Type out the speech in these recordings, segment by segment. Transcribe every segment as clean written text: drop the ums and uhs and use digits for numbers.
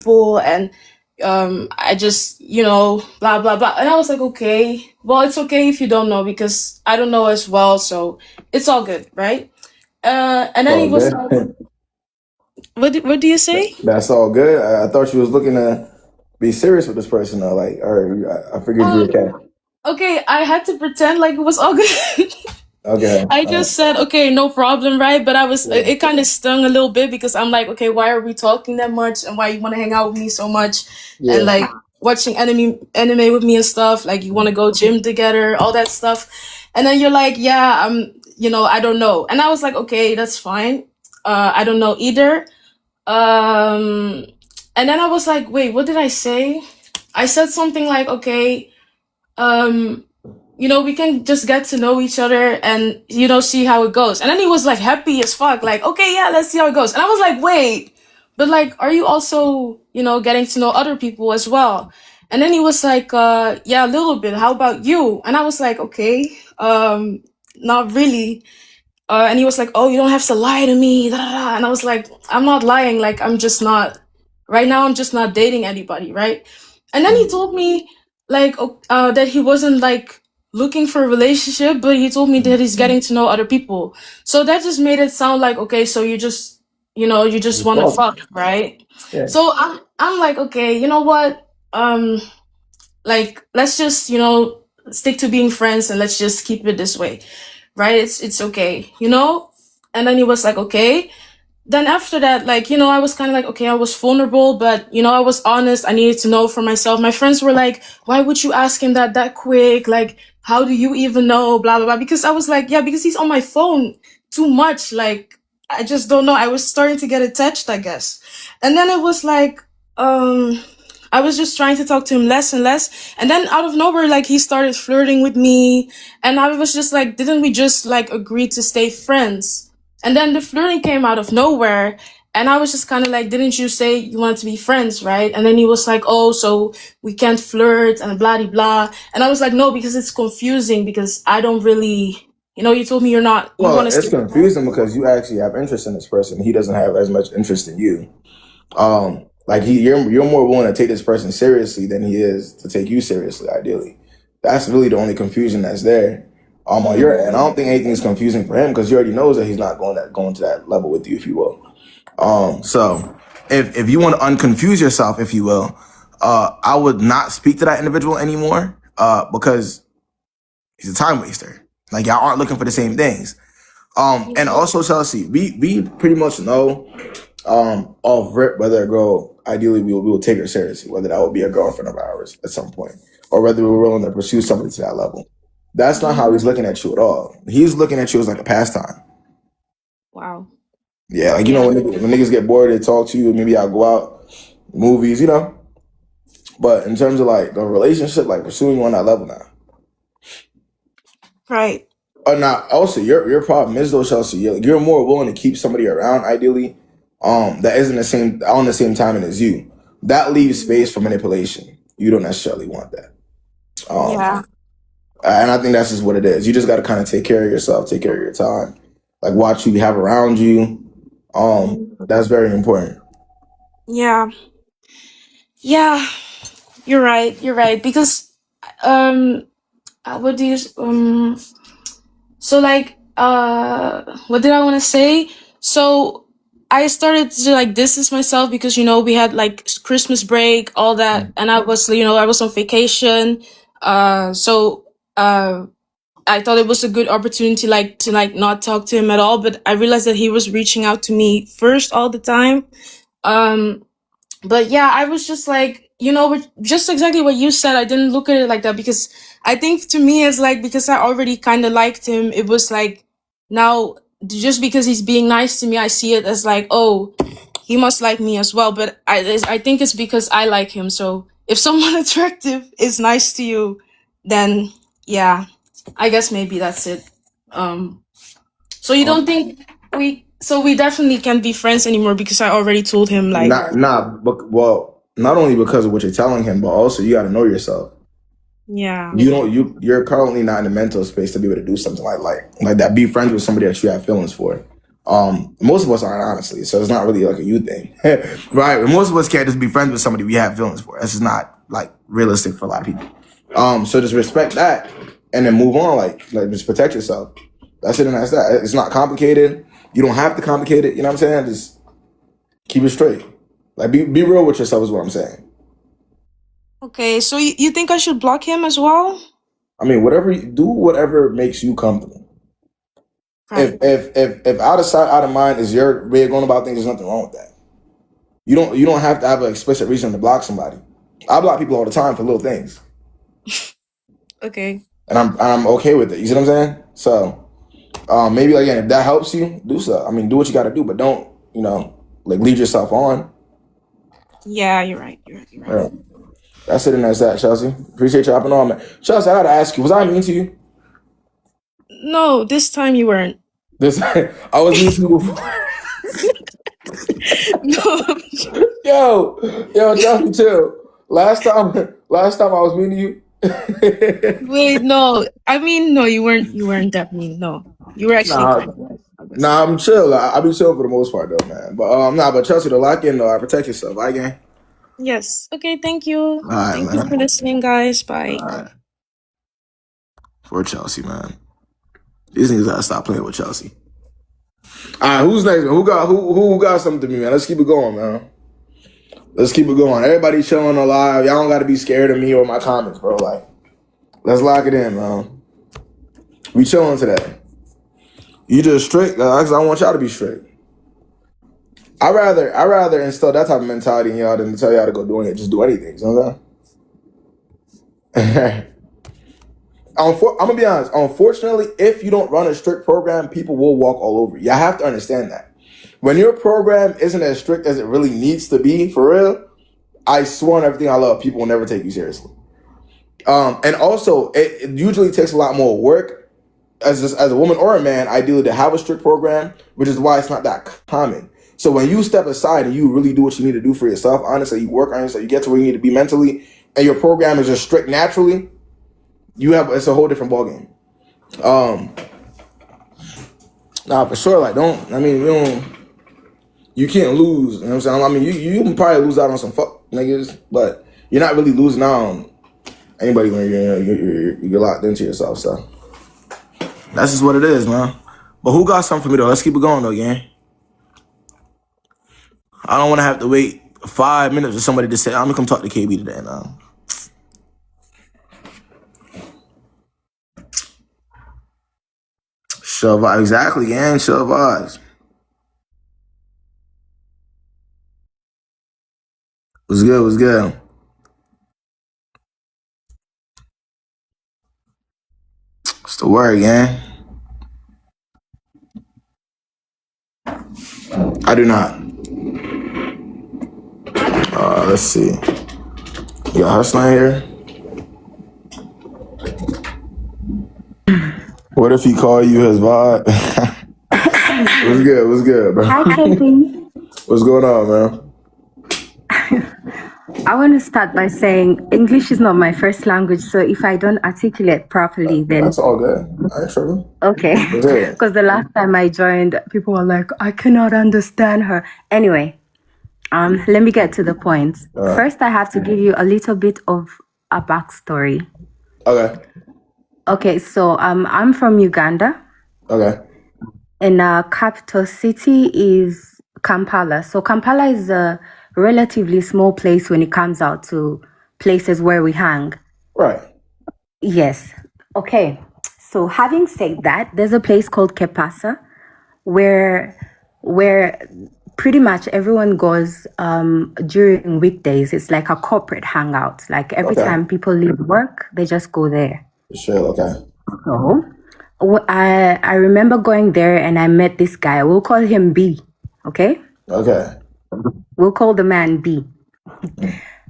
people, and I just, blah blah blah. And I was like, okay, well, it's okay if you don't know because I don't know as well, so it's all good, right? And then he All was good. like, what do you say? That's all good. I thought you was looking to be serious with this person though. Like, or I figured you were Um, okay. okay, I had to pretend like it was all good. Okay. I just said, okay, no problem, right? But Yeah. it kind of stung a little bit because I'm like, okay, why are we talking that much? And why you want to hang out with me so much? And Yeah. like watching anime with me and stuff. Like you want to go gym together, all that stuff. And then you're like, yeah, I don't know. And I was like, okay, that's fine. I don't know either. Um, and then I was like, wait, what did I say? I said something like, okay, um, we can just get to know each other and, see how it goes. And then he was like happy as fuck, like, okay, yeah, let's see how it goes. And I was like, wait, but like, are you also, getting to know other people as well? And then he was like, yeah, a little bit. How about you? And I was like, okay, not really. And he was like, oh, you don't have to lie to me. Da, da, da. And I was like, I'm not lying. Like, right now, I'm just not dating anybody, right? And then he told me, like, that he wasn't, like, looking for a relationship, but he told me that he's getting to know other people. So that just made it sound like, okay, so you just Just want to talk. fuck, right? Yeah. So I'm like, okay, you know what? Like, let's just, stick to being friends and let's just keep it this way, right? It's okay. And then he was like, okay. Then after that, like, I was kind of like, okay, I was vulnerable, but I was honest. I needed to know for myself. My friends were like, why would you ask him that quick? Like, how do you even know? Blah blah blah. Because I was like, yeah, because he's on my phone too much. Like, I just don't know. I was starting to get attached, I guess. And then it was like, I was just trying to talk to him less and less. And then out of nowhere, like, he started flirting with me. And I was just like, didn't we just like agree to stay friends? And then the flirting came out of nowhere. And I was just kind of like, didn't you say you wanted to be friends, right? And then he was like, oh, so we can't flirt and blah, blah, blah. And I was like, no, because it's confusing because I don't really, you told me you Well, want to it's stay. confusing because you actually have interest in this person. He doesn't have as much interest in you. Like you're more willing to take this person seriously than he is to take you seriously. Ideally, that's really the only confusion that's there. On your end, I don't think anything is confusing for him because he already knows that he's not going to that level with you, if you will. So if you want to unconfuse yourself, if you will, I would not speak to that individual anymore, because he's a time waster. Like y'all aren't looking for the same things. And also Chelsea, we pretty much know off rip whether a girl ideally we will take her seriously, whether that would be a girlfriend of ours at some point, or whether we're willing to pursue somebody to that level. That's not how he's looking at you at all. He's looking at you as like a pastime. Wow. Yeah, like Yeah. when niggas get bored, they talk to you. Maybe I'll go out, movies. But in terms of like the relationship, like pursuing you on that level now. Right. Now also your problem is though, Chelsea. You're more willing to keep somebody around ideally, that isn't the same on the same timing as you. That leaves space for manipulation. You don't necessarily want that. Um, Yeah. and I think that's just what it is. You just got to kind of take care of yourself, take care of your time, like watch who you have around you. That's very important. Yeah. Yeah. You're right. You're right. Because, um, what do you, so like, what did I want to say? So I started to like distance myself because, we had like Christmas break, all that. And I was on vacation. So, I thought it was a good opportunity, like, to like not talk to him at all. But I realized that he was reaching out to me first all the time. Um, but yeah, I was just like, just exactly what you said. I didn't look at it like that because I think to me it's like because I already kind of liked him. It was like now just because he's being nice to me, I see it as like, oh, he must like me as well. But I think it's because I like him. So if someone attractive is nice to you, then yeah, I guess maybe that's it. Um, so you don't Um, think we definitely can't be friends anymore because I already told him like. not well, not only because of what you're telling him, but also you got to know yourself. Yeah. You don't you're currently not in the mental space to be able to do something like that. Be friends with somebody that you have feelings for. Most of us aren't, honestly, so it's not really like a you thing, right? Most of us can't just be friends with somebody we have feelings for. That's just not like realistic for a lot of people. So just respect that and then move on. Like just protect yourself. That's it, and that's that. It's not complicated. You don't have to complicate it. You know what I'm saying? Just keep it straight. Like be real with yourself is what I'm saying. Okay, so you think I should block him as well? I mean, whatever makes you comfortable. Right. If out of sight, out of mind is your way of going about things, there's nothing wrong with that. You don't have to have an explicit reason to block somebody. I block people all the time for little things. Okay. And I'm okay with it. You see what I'm saying? So maybe again, if that helps you, do so. I mean, do what you got to do, but don't like lead yourself on. Yeah, you're right. You're right. Yeah. That's it, and that's that, Chelsea. Appreciate you hopping on, man. Chelsea, I gotta ask you, was I mean to you? No, this time you weren't. I was mean to you before. No. Yo, Chelsea, chill. Last time I was mean to you. Wait, no. I mean, no, you weren't that mean. No. You were actually Nah, I'm chill. I be chill for the most part though, man. But but Chelsea, to lock in though, I protect yourself. I gang. Yes. Okay, thank you. Alright, Thank man. you for listening, guys. Bye. Alright. For Chelsea, man. These niggas gotta stop playing with Chelsea. Alright, who's next? Who got something to me, man? Let's keep it going, man. Let's keep it going. Everybody chilling alive. Y'all don't gotta be scared of me or my comments, bro. Like, let's lock it in, man. We chilling today. You just strict, because I want y'all to be strict. I rather instill that type of mentality in y'all than to tell y'all to go do anything. Just do anything. You know what I'm saying? I'm gonna be honest. Unfortunately, if you don't run a strict program, people will walk all over you. Y'all have to understand that. When your program isn't as strict as it really needs to be, for real, I swear on everything I love, people will never take you seriously. And also, it usually takes a lot more work as a woman or a man, ideally, to have a strict program, which is why it's not that common. So when you step aside and you really do what you need to do for yourself, honestly, you work on yourself, you get to where you need to be mentally, and your program is just strict naturally, it's a whole different ballgame. Nah, for sure, like you can't lose, you know what I'm saying? I mean, you can probably lose out on some fuck niggas, but you're not really losing out on anybody when you're locked into yourself, so. That's just what it is, man. But who got something for me, though? Let's keep it going, though, gang. I don't want to have to wait 5 minutes for somebody to say, I'm going to come talk to KB today, now. Chill vibes. Exactly, gang. Chill vibes. What's good? What's good? What's the word, gang? I do not. Let's see. You got Hustler here? What if he call you his vibe? What's good? What's good, bro? Hi, Kayb. What's going on, man? I want to start by saying English is not my first language, so if I don't articulate properly, then that's all good. I ain't tripping. Okay. Because the last time I joined, people were like, I cannot understand her. Anyway, let me get to the point. First, I have to give you a little bit of a backstory. Okay. Okay, so I'm from Uganda. Okay. And capital city is Kampala. So Kampala is a relatively small place when it comes out to places where we hang. Right. Yes. Okay. So having said that, there's a place called Kepasa where pretty much everyone goes during weekdays. It's like a corporate hangout. Like every time people leave work, they just go there. Sure. Okay. So I remember going there and I met this guy. We'll call him B. Okay? Okay. We'll call the man B.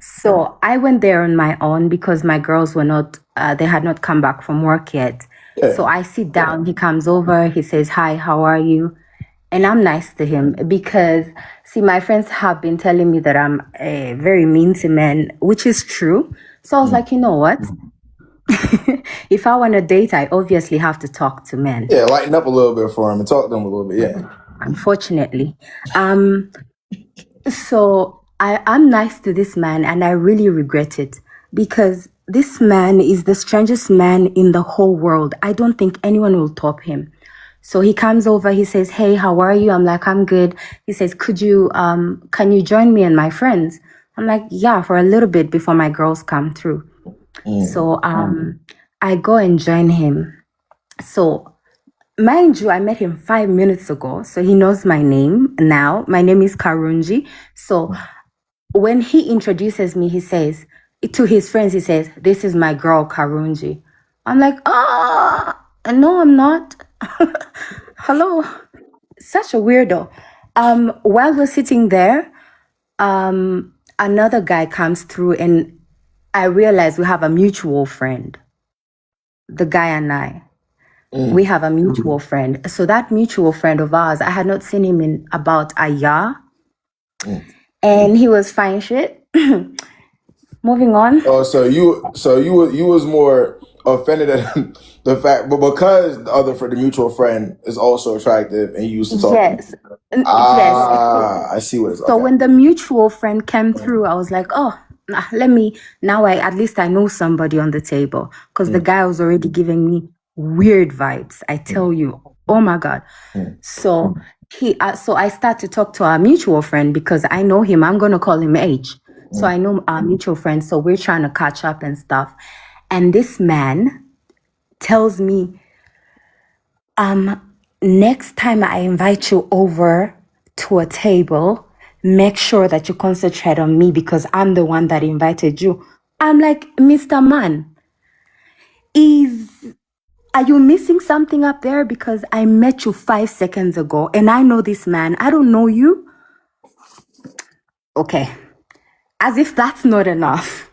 So I went there on my own because my girls were not, they had not come back from work yet. Yeah. So I sit down, he comes over, he says, hi, how are you? And I'm nice to him because, see, my friends have been telling me that I'm very mean to men, which is true. So I was like, you know what? If I want to date, I obviously have to talk to men. Yeah, lighten up a little bit for him and talk to him a little bit, yeah. unfortunately. So I'm nice to this man and I really regret it because this man is the strangest man in the whole world. I don't think anyone will top him. So he comes over, he says, "Hey, how are you?" I'm like, "I'm good." He says, can you join me and my friends?" I'm like, "Yeah, for a little bit before my girls come through." So I go and join him. So mind you, I met him 5 minutes ago, so he knows my name now. My name is Karunji. So when he introduces me, he says to his friends, he says, "This is my girl Karunji." I'm like, no, I'm not. Hello. Such a weirdo. While we're sitting there, another guy comes through and I realize we have a mutual friend. The guy and I. We have a mutual friend. So that mutual friend of ours, I had not seen him in about a year. And he was fine shit. Moving on. Oh, so you was more offended at the fact, but because the mutual friend is also attractive, and you used to talk. Yes. Yes. I see what it's. So when the mutual friend came through, I was like, oh, at least I know somebody on the table, because the guy was already giving me weird vibes. I tell you, oh my God. So so I start to talk to our mutual friend because I know him. I'm going to call him H. So I know our mutual friend. So we're trying to catch up and stuff. And this man tells me, next time I invite you over to a table, make sure that you concentrate on me because I'm the one that invited you. I'm like, Mr. Man, are you missing something up there? Because I met you 5 seconds ago and I know this man. I don't know you. Okay. As if that's not enough.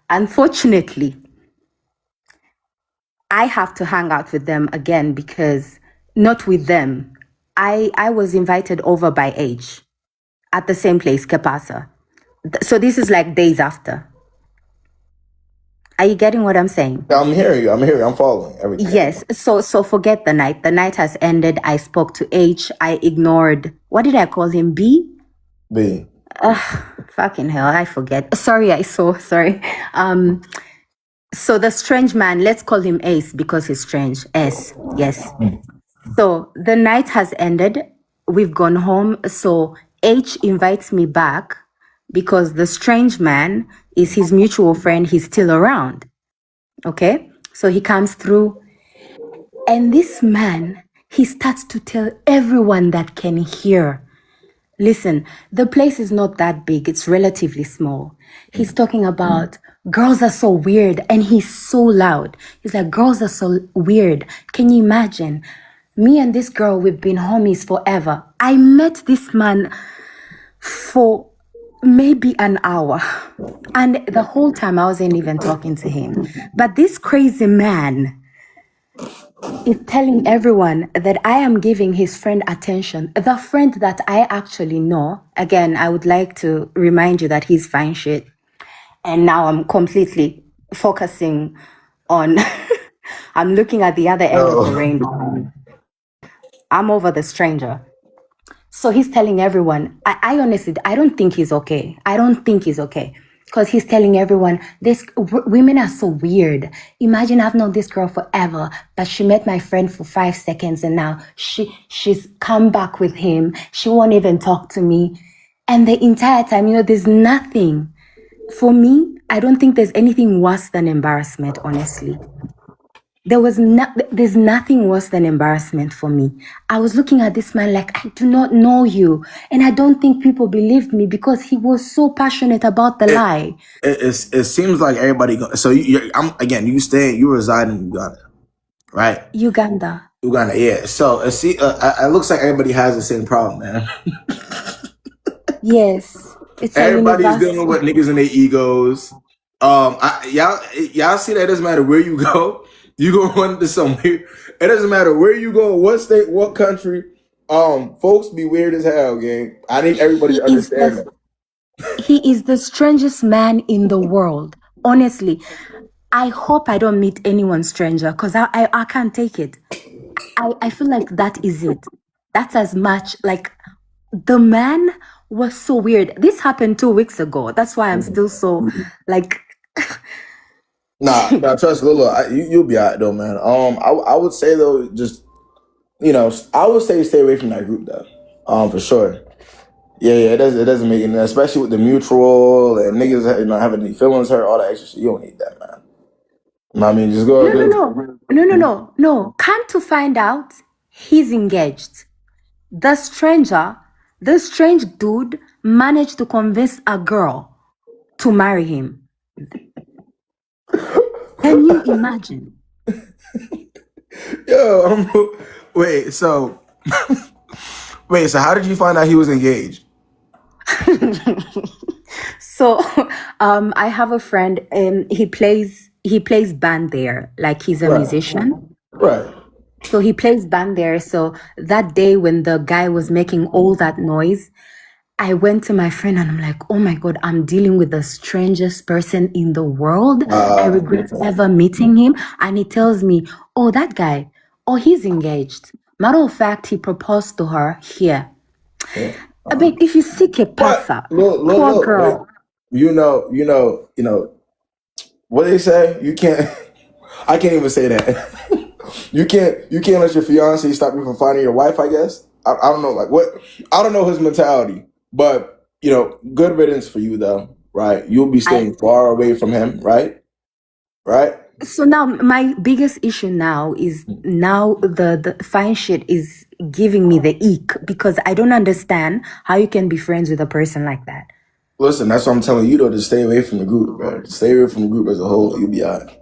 Unfortunately, I have to hang out with them again because not with them. I was invited over by H at the same place, Que Pasa. So this is like days after. Are you getting what I'm saying? I'm hearing you. I'm following everything. Yes. So forget the night. The night has ended. I spoke to H. I ignored. What did I call him? B? B. Fucking hell. I forget. Sorry. Sorry. So the strange man, let's call him Ace because he's strange. S. Yes. So the night has ended. We've gone home. So H invites me back because the strange man is his mutual friend. He's still around. Okay. So he comes through. And this man, he starts to tell everyone that can hear. Listen, the place is not that big. It's relatively small. He's talking about girls are so weird. And he's so loud. He's like, girls are so weird. Can you imagine? Me and this girl, we've been homies forever. I met this man for maybe an hour. And the whole time I wasn't even talking to him. But this crazy man is telling everyone that I am giving his friend attention. The friend that I actually know. Again, I would like to remind you that he's fine shit. And now I'm completely focusing on, I'm looking at the other end of the rainbow. I'm over the stranger. So he's telling everyone, I honestly, I don't think he's okay. I don't think he's okay. Because he's telling everyone, women are so weird. Imagine I've known this girl forever, but she met my friend for 5 seconds and now she's come back with him. She won't even talk to me. And the entire time, there's nothing. For me, I don't think there's anything worse than embarrassment, honestly. There's nothing worse than embarrassment for me. I was looking at this man like, I do not know you. And I don't think people believed me because he was so passionate about the lie. It seems like everybody. So you reside in Uganda, right? Uganda, yeah. So it looks like everybody has the same problem, man. Yes. It's everybody's dealing with niggas and their egos. Y'all see that it doesn't matter where you go. You go run into somewhere. It doesn't matter where you go, what state, what country. Folks be weird as hell, gang. I need everybody to understand that. He is the strangest man in the world. Honestly, I hope I don't meet anyone stranger because I can't take it. I feel like that is it. That's as much like the man was so weird. This happened 2 weeks ago. That's why I'm still so like. Nah, trust Lilo. You'll be alright though, man. I would say though, just I would say stay away from that group though. For sure. Yeah, it doesn't make it, especially with the mutual and niggas having any feelings hurt, all that extra shit. You don't need that, man. I mean, just go. No. Come to find out, he's engaged. The strange dude managed to convince a girl to marry him. Can you imagine? Yo, wait. So how did you find out he was engaged? So, I have a friend, and he plays band there. Like he's a musician. Right. So he plays band there. So that day when the guy was making all that noise, I went to my friend and I'm like, oh my God, I'm dealing with the strangest person in the world. I regret ever meeting him. And he tells me, oh, that guy, oh, he's engaged. Matter of fact, he proposed to her here. I mean, if you seek a passer, poor girl. You know, what they say? You can't, I can't even say that. You can't let your fiance stop you from finding your wife, I guess. I don't know, like what, I don't know his mentality, but good riddance for you though, right? You'll be staying far away from him, right? Right? So now my biggest issue now is the fine shit is giving me the ick because I don't understand how you can be friends with a person like that. Listen, that's what I'm telling you though, to stay away from the group, bro. Stay away from the group as a whole, you'll be alright.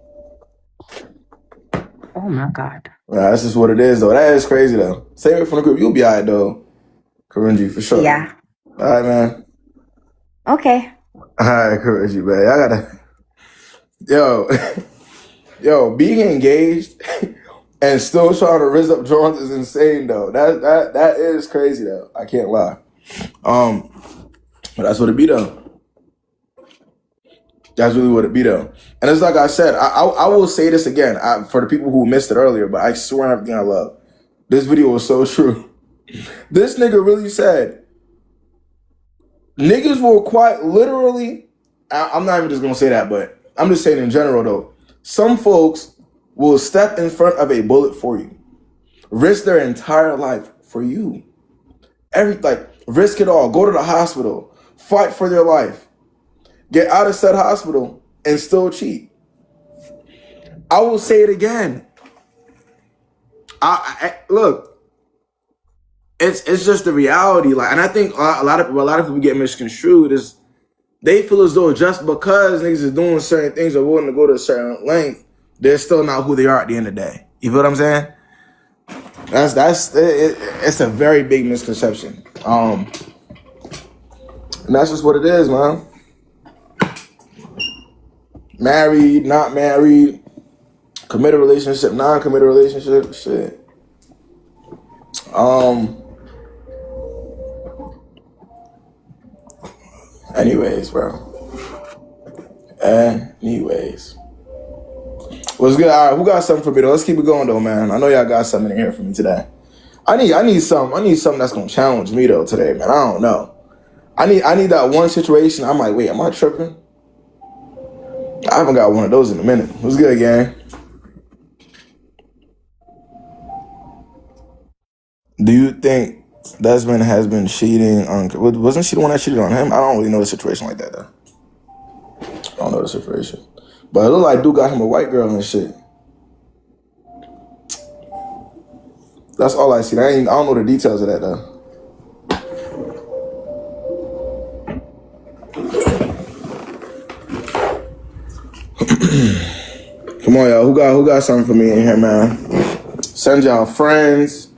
Oh my God. That's just what it is though. That is crazy though. Stay away from the group, you'll be alright though. Karinji, for sure. Yeah. Alright, man. Okay. Alright, Karinji, man. I gotta Yo, being engaged and still trying to rizz up joints is insane though. That is crazy though. I can't lie. But that's what it be though. That's really what it be though. And it's like I said, I will say this again for the people who missed it earlier, but I swear on everything I love. This video was so true. This nigga really said, niggas will quite literally, I'm not even just gonna say that, but I'm just saying in general though, some folks will step in front of a bullet for you, risk their entire life for you. Risk it all, go to the hospital, fight for their life, get out of said hospital, and still cheat. I will say it again. Look, it's just the reality. Like, and I think a lot of people get misconstrued is they feel as though just because niggas is doing certain things or willing to go to a certain length, they're still not who they are at the end of the day. You feel what I'm saying? It's a very big misconception. And that's just what it is, man. Married, not married, committed relationship, non-committed relationship, shit. Anyways, bro. What's good? All right, who got something for me though? Let's keep it going though, man. I know y'all got something in here for me today. I need something that's gonna challenge me though today, man. I don't know. I need that one situation. I'm like, wait, am I tripping? I haven't got one of those in a minute. What's good, gang? Do you think Desmond has been cheating on? Wasn't she the one that cheated on him? I don't really know the situation like that though. I don't know the situation, but it look like dude got him a white girl and shit. That's all I see. I don't know the details of that though. Come on, y'all. Who got something for me in here, man? Send y'all friends.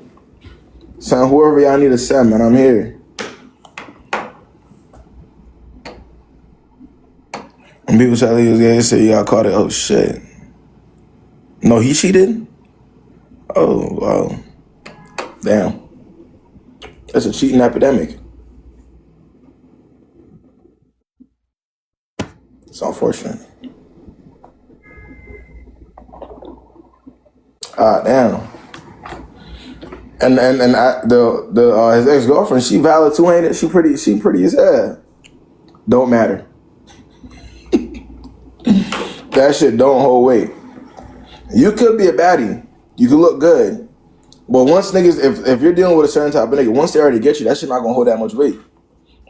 Send whoever y'all need to send, man. I'm here. When people say he was gay, they say y'all caught it. Oh shit. No, he cheated? Oh wow. Damn. That's a cheating epidemic. It's unfortunate. Ah, damn. the his ex girlfriend, she valid too, ain't it? She pretty as hell. Don't matter. That shit don't hold weight. You could be a baddie. You could look good. But once niggas, if you're dealing with a certain type of nigga, once they already get you, that shit not gonna hold that much weight.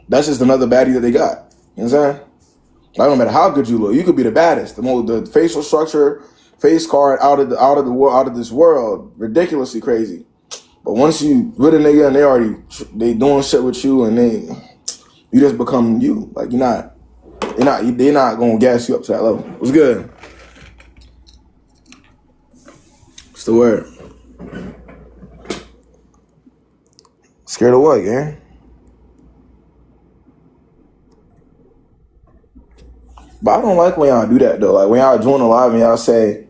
That's just another baddie that they got. You know what I'm saying? Like, no matter how good you look, you could be the baddest, the facial structure, face card out of this world, ridiculously crazy. But once you with a nigga and they doing shit with you and you just become you. Like they're not gonna gas you up to that level. What's good? What's the word? Scared of what, gang? But I don't like when y'all do that though. Like when y'all join a live and y'all say,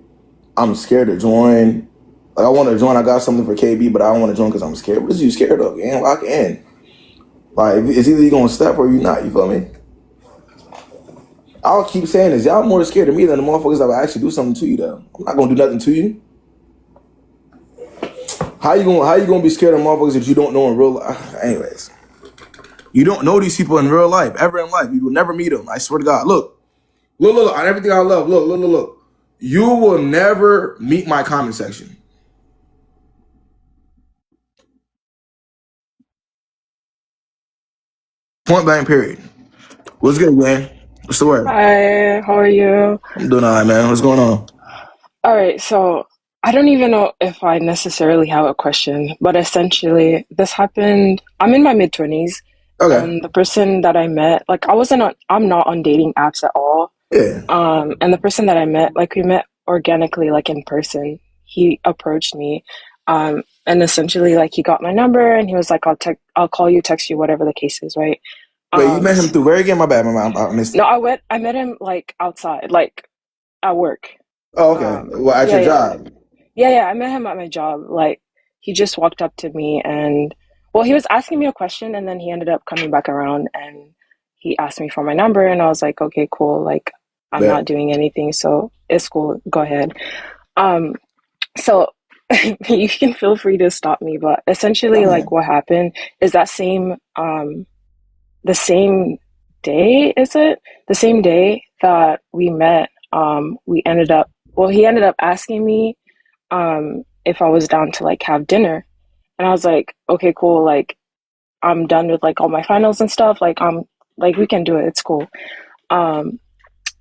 I'm scared to join. Like I want to join, I got something for KB, but I don't want to join because I'm scared. What is you scared of, gang? Lock in. Like it's either you gonna step or you not, you feel me? I'll keep saying this. Y'all more scared of me than the motherfuckers that will actually do something to you though. I'm not gonna do nothing to you. How you gonna be scared of motherfuckers that you don't know in real life? Anyways. You don't know these people in real life, ever in life. You will never meet them. I swear to God. Look. On everything I love. Look. You will never meet my comment section. Point blank, period. What's good, man? What's the word? Hi, how are you? I'm doing all right, man. What's going on? All right, so I don't even know if I necessarily have a question, but essentially this happened. I'm in my mid-20s, Okay. and the person that I met, like I'm not on dating apps at all. Yeah. And the person that I met, like we met organically, like in person. He approached me, and essentially like he got my number and he was like, I'll call you, text you, whatever the case is, right? Wait, you met him through where again? My bad, I missed it. No, I met him like outside, like at work. Oh, okay. Well, at your job. Yeah, I met him at my job. Like, he just walked up to me and, well, he was asking me a question and then he ended up coming back around and he asked me for my number and I was like, okay, cool. Like, I'm not doing anything, so it's cool. Go ahead. So you can feel free to stop me, but essentially, like, what happened is the same day, is it? The same day that we met, he ended up asking me if I was down to like have dinner. And I was like, okay, cool. Like I'm done with like all my finals and stuff. Like we can do it. It's cool.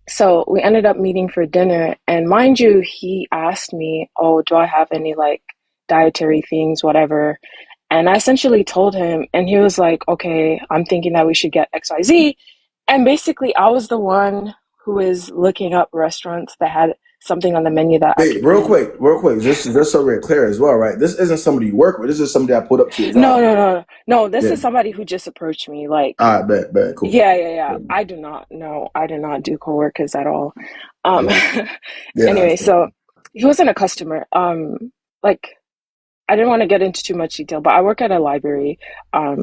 So we ended up meeting for dinner and mind you, he asked me, oh, do I have any like dietary things, whatever. And I essentially told him and he was like, okay, I'm thinking that we should get XYZ. And basically I was the one who was looking up restaurants that had something on the menu that I could real eat. quick, just so we're clear as well, right? This isn't somebody you work with. This is somebody I put up to your job. No. This is somebody who just approached me. Like, bet, cool. Yeah. I do not do coworkers at all. Anyway, so he wasn't a customer. Like, I didn't want to get into too much detail, but I work at a library.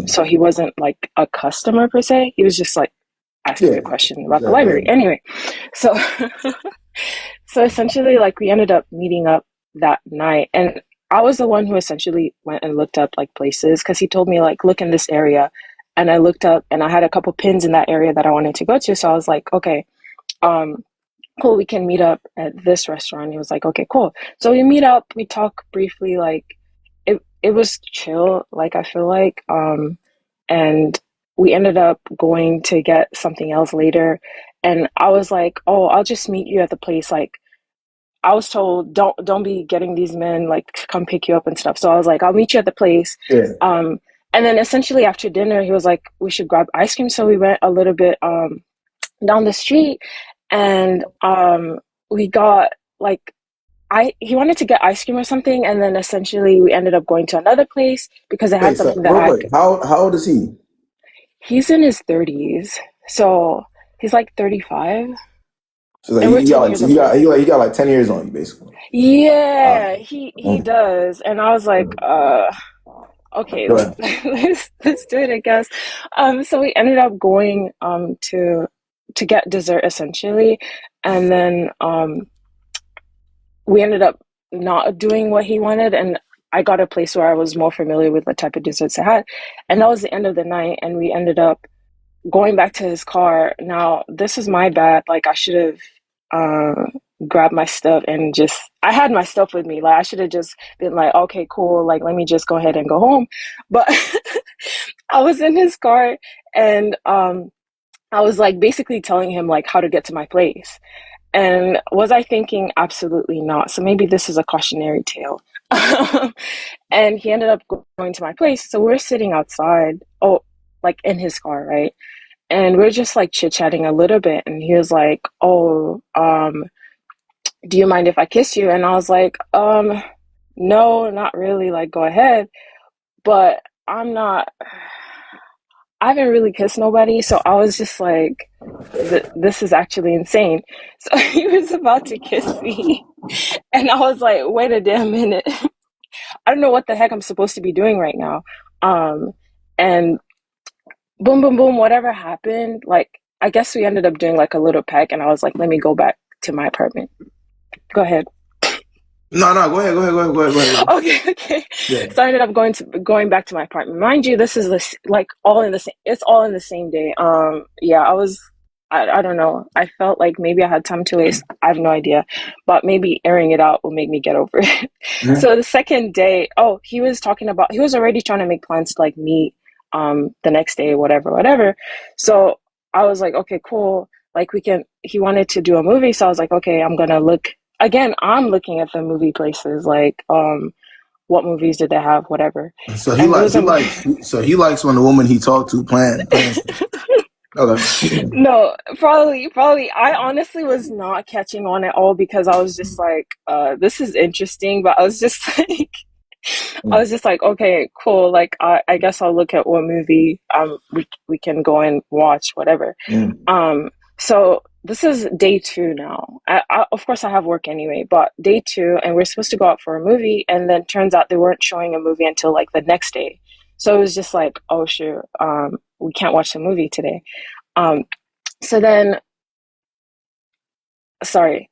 So he wasn't like a customer per se. He was just like asking me a question about the library. Anyway, so so essentially, like we ended up meeting up that night, and I was the one who essentially went and looked up like places because he told me like look in this area, and I looked up and I had a couple pins in that area that I wanted to go to. So I was like, okay, cool, we can meet up at this restaurant. He was like, okay, cool. So we meet up, we talk briefly, like it was chill, like I feel like, and we ended up going to get something else later. And I was like, oh, I'll just meet you at the place. Like I was told, don't be getting these men like come pick you up and stuff. So I was like, I'll meet you at the place. Yeah. And then essentially after dinner, he was like, we should grab ice cream. So we went a little bit down the street, and we got like he wanted to get ice cream or something, and then essentially we ended up going to another place because it had something that I could. How old is he? He's in his 30s, so he's like 35. So like And we're he 10 got years apart. he got like 10 years on you basically. Yeah, he does. And I was like, okay, let's do it, I guess. So we ended up going to get dessert essentially, and then we ended up not doing what he wanted, and I got a place where I was more familiar with the type of desserts I had. And that was the end of the night. And we ended up going back to his car. Now, this is my bad. Like, I should have grabbed my stuff and just, I had my stuff with me. Like, I should have just been like, okay, cool. Like, let me just go ahead and go home. But I was in his car and I was like basically telling him like how to get to my place. And was I thinking? Absolutely not. So maybe this is a cautionary tale. And he ended up going to my place. So we're sitting outside, like in his car, right? And we're just like chit-chatting a little bit. And he was like, oh, do you mind if I kiss you? And I was like, no, not really. Like, go ahead. But I haven't really kissed nobody. So I was just like, this is actually insane. So he was about to kiss me. And I was like, wait a damn minute. I don't know what the heck I'm supposed to be doing right now. And boom, boom, boom, whatever happened, like, I guess we ended up doing like a little peck, and I was like, let me go back to my apartment. Go ahead. No, go ahead. Okay. Yeah. So I ended up going back to my apartment. Mind you, this is like all in the same. It's all in the same day. Yeah, I don't know. I felt like maybe I had time to waste. I have no idea, but maybe airing it out will make me get over it. Mm-hmm. So the second day, he was already trying to make plans to like meet the next day, whatever. So I was like, okay, cool. Like he wanted to do a movie. So I was like, okay, I'm looking at the movie places, like, what movies did they have, whatever. So he likes when the woman he talked to planned. Okay. No, probably. I honestly was not catching on at all because I was just like, this is interesting, but I was just like, okay, cool. Like, I guess I'll look at what movie we can go and watch, whatever. So this is day 2 now. Of course, I have work anyway, but day 2, and we're supposed to go out for a movie, and then turns out they weren't showing a movie until like the next day. So it was just like, oh shoot, we can't watch the movie today. So then, sorry,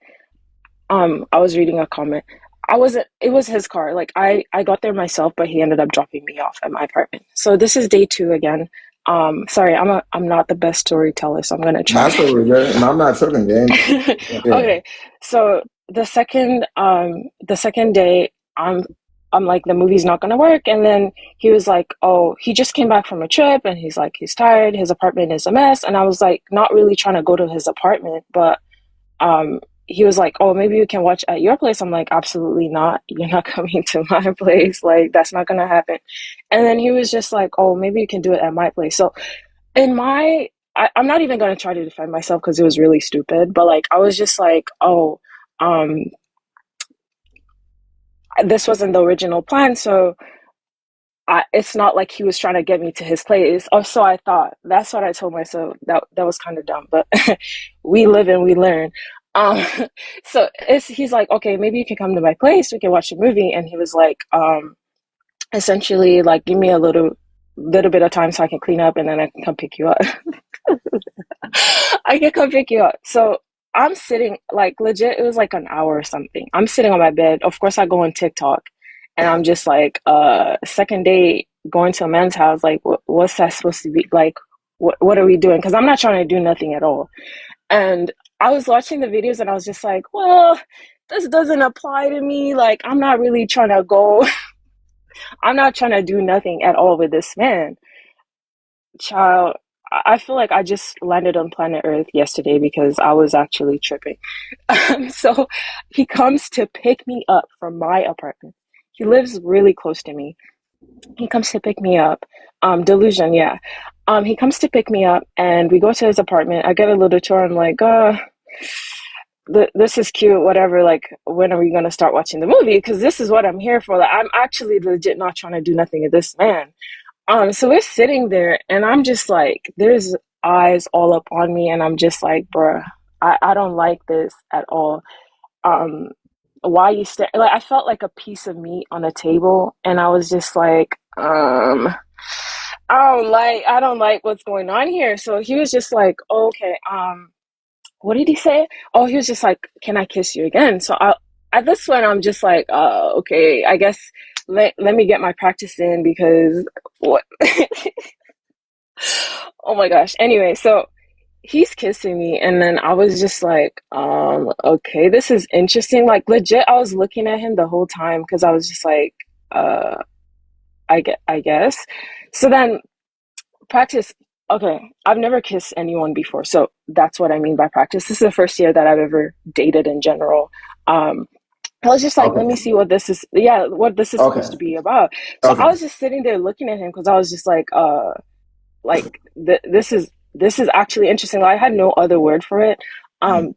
I was reading a comment. It was his car. Like, I got there myself, but he ended up dropping me off at my apartment. So this is day 2 again. Sorry, I'm not the best storyteller, so I'm gonna try. That's what we're good. And I'm not tripping, gang. Yeah. Okay, so the second day, I'm like, the movie's not gonna work, and then he was like, oh, he just came back from a trip, and he's like, he's tired, his apartment is a mess, and I was like, not really trying to go to his apartment, but he was like, oh, maybe you can watch at your place. I'm like, absolutely not. You're not coming to my place. Like, that's not gonna happen. And then he was just like, oh, maybe you can do it at my place. So I'm not even gonna try to defend myself because it was really stupid, but like, I was just like, oh, this wasn't the original plan, so it's not like he was trying to get me to his place. Oh, so I thought. That's what I told myself. That was kind of dumb, but we live and we learn. So he's like, okay, maybe you can come to my place. We can watch a movie. And he was like, essentially, like, give me a little bit of time so I can clean up, and then I can come pick you up. I can come pick you up. So I'm sitting, like, legit, it was like an hour or something. I'm sitting on my bed. Of course, I go on TikTok, and I'm just like, second date, going to a man's house. Like, what's that supposed to be? Like, what are we doing? Because I'm not trying to do nothing at all. And I was watching the videos, and I was just like, well, this doesn't apply to me. Like, I'm not really trying to go. I'm not trying to do nothing at all with this man. Child, I feel like I just landed on planet Earth yesterday because I was actually tripping. So he comes to pick me up from my apartment. He lives really close to me. He comes to pick me up. Delusion, yeah. He comes to pick me up, and we go to his apartment. I get a little tour. I'm like, this is cute, whatever. Like, when are we going to start watching the movie? Because this is what I'm here for. Like, I'm actually legit not trying to do nothing with this man. So we're sitting there, and I'm just like, there's eyes all up on me, and I'm just like, bruh, I don't like this at all. Why you like, I felt like a piece of meat on a table, and I was just like, I don't like what's going on here. So he was just like, oh, okay, what did he say? Oh, he was just like, can I kiss you again? So at this point, I'm just like, okay, I guess let me get my practice in because what? Oh my gosh. Anyway, so he's kissing me, and then I was just like, okay, this is interesting. Like legit, I was looking at him the whole time because I was just like, uh, I guess. So then practice. Okay, I've never kissed anyone before, so that's what I mean by practice. This is the first year that I've ever dated in general. I was just like, let me Okay. see what this is. Yeah, what this is supposed to Okay. be about. So I Okay. was just sitting there looking at him because I was just like this is actually interesting. Like, I had no other word for it. Mm.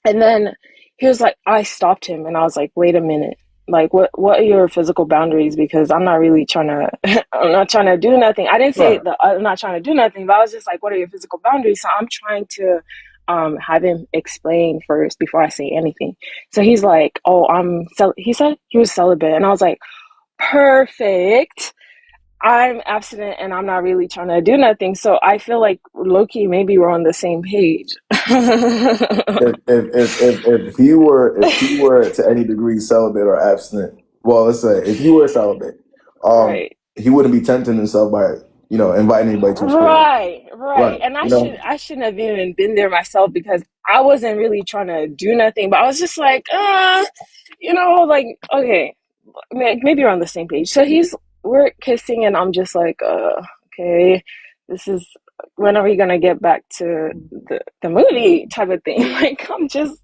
And then he was like, I stopped him, and I was like, wait a minute. Like, what are your physical boundaries? Because I'm not really trying to, I'm not trying to do nothing. I didn't say Right. that I'm not trying to do nothing, but I was just like, what are your physical boundaries? So I'm trying to have him explain first before I say anything. So he's like, oh, he said he was celibate. And I was like, perfect. I'm abstinent and I'm not really trying to do nothing. So I feel like low-key, maybe we're on the same page. If he were to any degree celibate or abstinent, well, let's say if you were celibate, Right. he wouldn't be tempting himself by inviting anybody to his crib. Right. Right. And I shouldn't have even been there myself because I wasn't really trying to do nothing, but I was just like, like, okay, maybe we're on the same page. So we're kissing and I'm just like, okay, this is, when are we gonna get back to the movie type of thing? Like, I'm just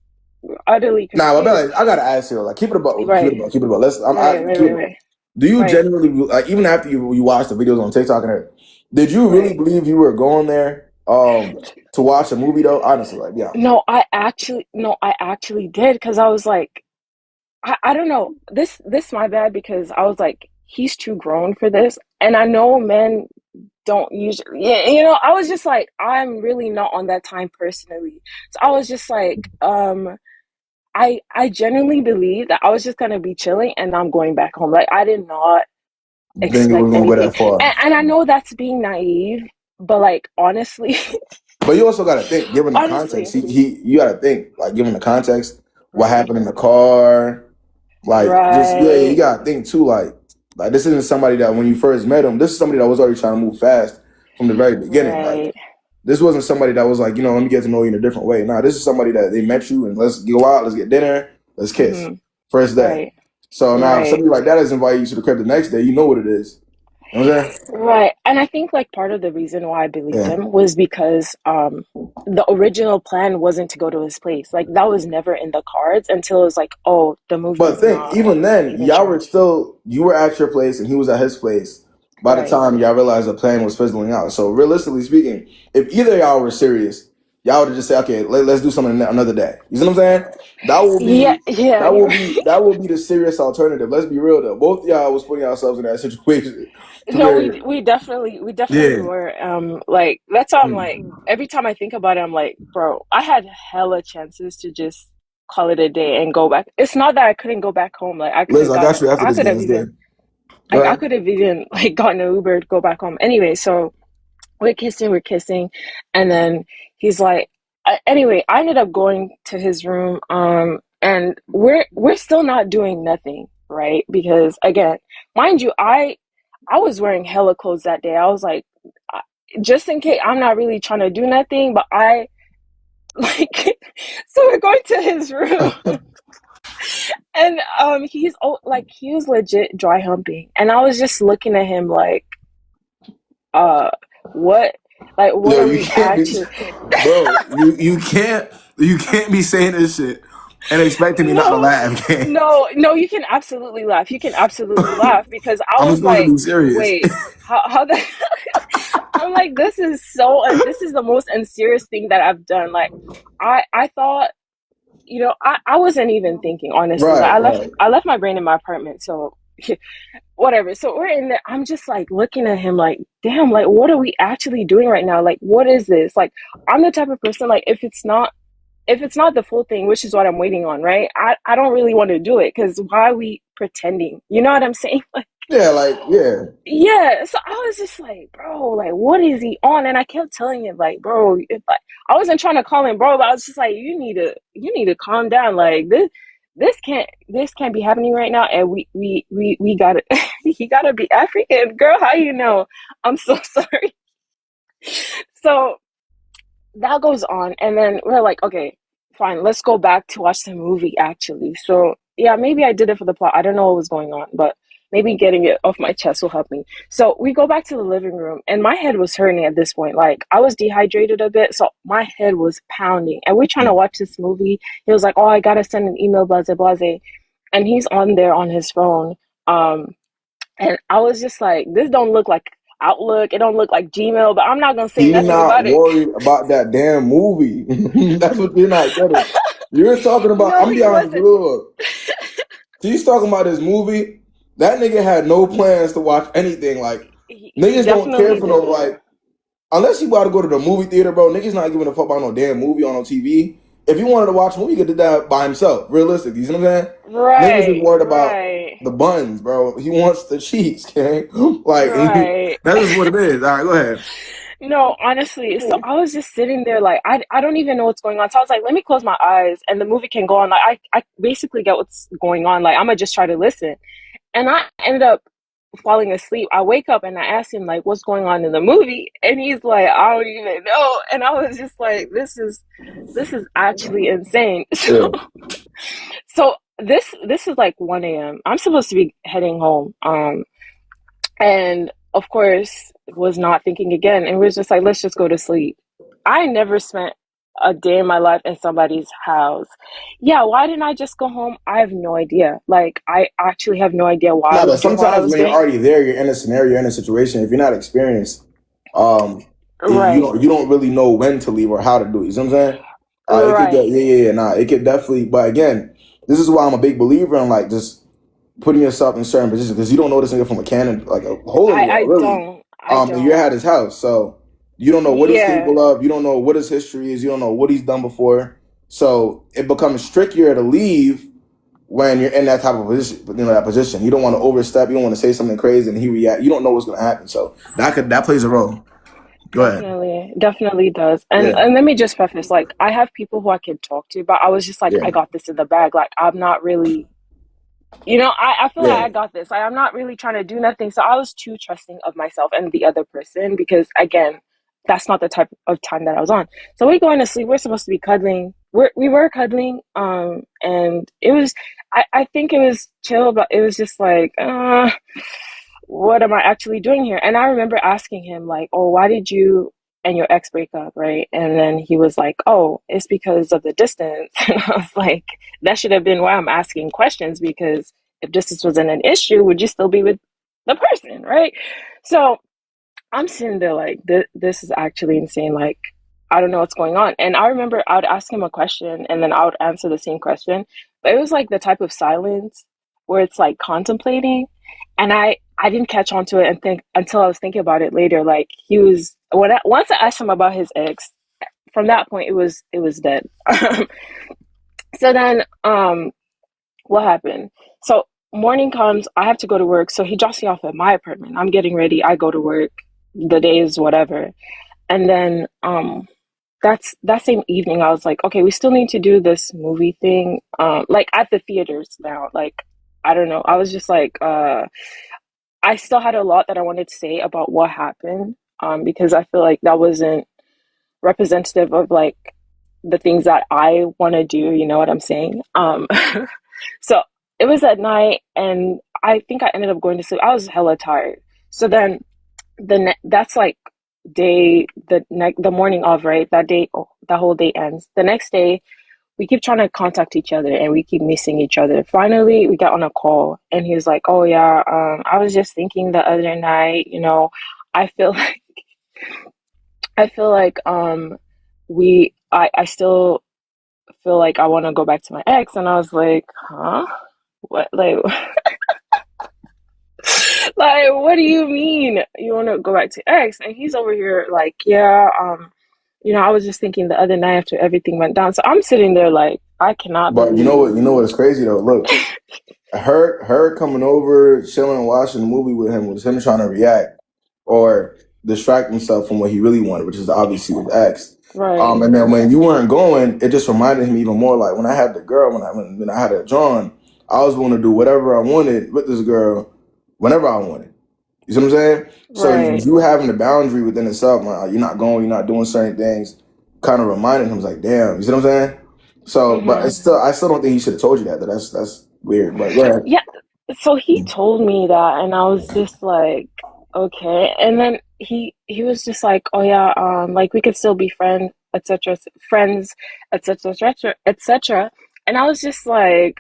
utterly Nah, confused. I gotta ask you, like, keep it about, keep it Right. about, keep it about. Right, right, Keep it right, about. right. Do you Right. genuinely, like, even after you watch the videos on TikTok and everything, did you really Right. believe you were going there to watch a movie though? Honestly, like, be honest. No, I actually did because I was like, I don't know. This my bad because I was like, he's too grown for this. And I know men don't usually, yeah, I was just like, I'm really not on that time personally. So I was just like, I genuinely believe that I was just gonna be chilling and I'm going back home. Like, I did not Think it was expect gonna go anything. that far. And I know that's being naive, but like honestly, But you also gotta think, given the context, honestly, you gotta think, like, given the context, what right, happened in the car, like, just you right, gotta think too, like this isn't somebody that when you first met him, this is somebody that was already trying to move fast from the very beginning. Like, right. this wasn't somebody that was like, let me get to know you in a different way. Nah, this is somebody that they met you and let's go out, let's get dinner, let's kiss. Mm-hmm. First day. Right, So now if right. somebody like that is inviting you to the crib the next day, you know what it is. You know what I'm saying? Right. And I think like part of the reason why I believed Yeah. him was because the original plan wasn't to go to his place. Like that was never in the cards until it was like, oh, the But movie's think, not even then, even y'all were showing. still, you were at your place and he was at his place by the Right. time y'all realized the plan was fizzling out. So realistically speaking, if either of y'all were serious, y'all would have just said, okay, let's do something another day. You see what I'm saying? That will Yeah, be yeah, you're right. that will be the serious alternative. Let's be real though. Both of y'all was putting yourselves in that situation to No, where, we definitely yeah. were. Like that's why I'm like Mm. every time I think about it, I'm like, bro, I had hella chances to just call it a day and go back. It's not that I couldn't go back home. Like Liz, I got you after I this could game. have It's even good. Go I ahead. could have even like gotten an Uber to go back home. Anyway, so we're kissing, and then he's like, anyway, I ended up going to his room, and we're still not doing nothing, right? Because again, mind you, I was wearing hella clothes that day. I was like, just in case, I'm not really trying to do nothing, but I like, so we're going to his room, and he was legit dry humping, and I was just looking at him like, uh, what, like, what Yo, are you we can't be, actually? bro. You can't be saying this shit and expecting me not to No, laugh, gang. no, you can absolutely laugh. You can absolutely laugh because I I'm was supposed to like, be serious. wait, how the I'm like, this is the most unserious thing that I've done. Like, I thought, I wasn't even thinking, honestly. Like, Right, right. I left my brain in my apartment, so whatever. So we're in there. I'm just like looking at him like, damn, like what are we actually doing right now? Like, what is this? Like, I'm the type of person, like, if it's not the full thing, which is what I'm waiting on, right? I don't really want to do it because why are we pretending? You know what I'm saying? Like, Yeah, like, yeah. yeah. So I was just like, bro, like, what is he on? And I kept telling him, like, bro, I wasn't trying to call him bro, but I was just like, you need to calm down. Like this can't be happening right now, and we gotta he gotta be African. Girl, how you know? I'm so sorry. So that goes on, and then we're like, okay, fine, let's go back to watch the movie actually. So yeah, maybe I did it for the plot. I don't know what was going on, but maybe getting it off my chest will help me. So we go back to the living room, and my head was hurting at this point. Like, I was dehydrated a bit, so my head was pounding. And we're trying to watch this movie. He was like, oh, I gotta send an email, blase blase. And he's on there on his phone. And I was just like, this don't look like Outlook. It don't look like Gmail, but I'm not gonna say You're nothing not about it. worried about that damn movie. That's what you're not getting. You're talking about, No, I'm he be honest with wasn't. you. Look. She's talking about this movie. That nigga had no plans to watch anything. Like, He niggas don't care definitely for no, didn't. like, unless you about to go to the movie theater, bro, niggas not giving a fuck about no damn movie on TV. If he wanted to watch a movie, he could do that by himself. Realistic. You see what I'm saying? Niggas is worried about Right. the buns, bro. He wants the cheeks, okay? Like, Right. that is what it is. All right, go ahead. No, honestly, so I was just sitting there like I don't even know what's going on. So I was like, let me close my eyes and the movie can go on. Like I basically get what's going on. Like, I'm gonna just try to listen. And I ended up falling asleep. I wake up and I ask him like, what's going on in the movie? And he's like, I don't even know. And I was just like, this is actually insane. So so this is like 1 a.m. I'm supposed to be heading home. And of course was not thinking again and was just like, let's just go to sleep. I never spent a day in my life in somebody's house. Yeah, why didn't I just go home? I have no idea. Like, I actually have no idea why I No, was but doing what I sometimes was when you're doing. already there, you're in a scenario, you're in a situation. If you're not experienced, you Right. don't really know when to leave or how to do it. You know what I'm saying? It could get Right. it could definitely. But again, this is why I'm a big believer in like just putting yourself in certain positions because you don't know this nigga from a cannon, like a hole in the wall, I really. don't. I And you're don't. at his house, so you don't know what he's Yeah. capable of. You don't know what his history is. You don't know what he's done before. So it becomes trickier to leave when you're in that type of position. That position. You don't want to overstep. You don't want to say something crazy and he react. You don't know what's going to happen. So that plays a role. Go ahead. Definitely does. Yeah. And let me just preface, like, I have people who I can talk to, but I was just like, Yeah. I got this in the bag. Like, I'm not really, I feel like I got this. Like, I'm not really trying to do nothing. So I was too trusting of myself and the other person because, again, that's not the type of time that I was on. So we're going to sleep. We're supposed to be cuddling. We were cuddling. And it was, I think it was chill, but it was just like, what am I actually doing here? And I remember asking him, like, oh, why did you and your ex break up, right? And then he was like, oh, it's because of the distance. And I was like, that should have been why I'm asking questions, because if distance wasn't an issue, would you still be with the person, right? So I'm sitting there like, this is actually insane. Like, I don't know what's going on. And I remember I would ask him a question and then I would answer the same question. But it was like the type of silence where it's like contemplating. And I didn't catch on to it and think until I was thinking about it later. Like, he was once I asked him about his ex, from that point it was dead. So then what happened? So morning comes, I have to go to work. So he drops me off at my apartment. I'm getting ready, I go to work, the day is whatever. And then that same evening I was like, okay, we still need to do this movie thing. Like at the theaters now. Like, I don't know. I was just like, I still had a lot that I wanted to say about what happened. Because I feel like that wasn't representative of like the things that I want to do, you know what I'm saying? So it was at night and I think I ended up going to sleep. I was hella tired. So then that's like the morning of, right? That day, oh, that whole day ends. The next day, we keep trying to contact each other and we keep missing each other. Finally, we got on a call and he was like, "Oh yeah, I was just thinking the other night, I feel like I still feel like I want to go back to my ex." And I was like, "Huh? What, like like what do you mean you want to go back to ex?" And he's over here like, "Yeah, I was just thinking the other night after everything went down." So I'm sitting there like, I cannot But believe. you know what is crazy though? Look, her coming over, chilling, watching the movie with him was him trying to react or distract himself from what he really wanted, which is obviously his ex. Right. And then when you weren't going, it just reminded him even more. Like when I had the girl, when I had her drawn, I was willing to do whatever I wanted with this girl, whenever I wanted. You see what I'm saying? So Right. you having the boundary within itself, like, you're not going, you're not doing certain things, kind of reminded him, like, damn, you see what I'm saying? So, but I still don't think he should have told you that. That's weird. But go ahead. Yeah. So he told me that, and I was just like, okay. And then he was just like, oh yeah, like we could still be friends, etc. Friends, etc. etc. etc. And I was just like,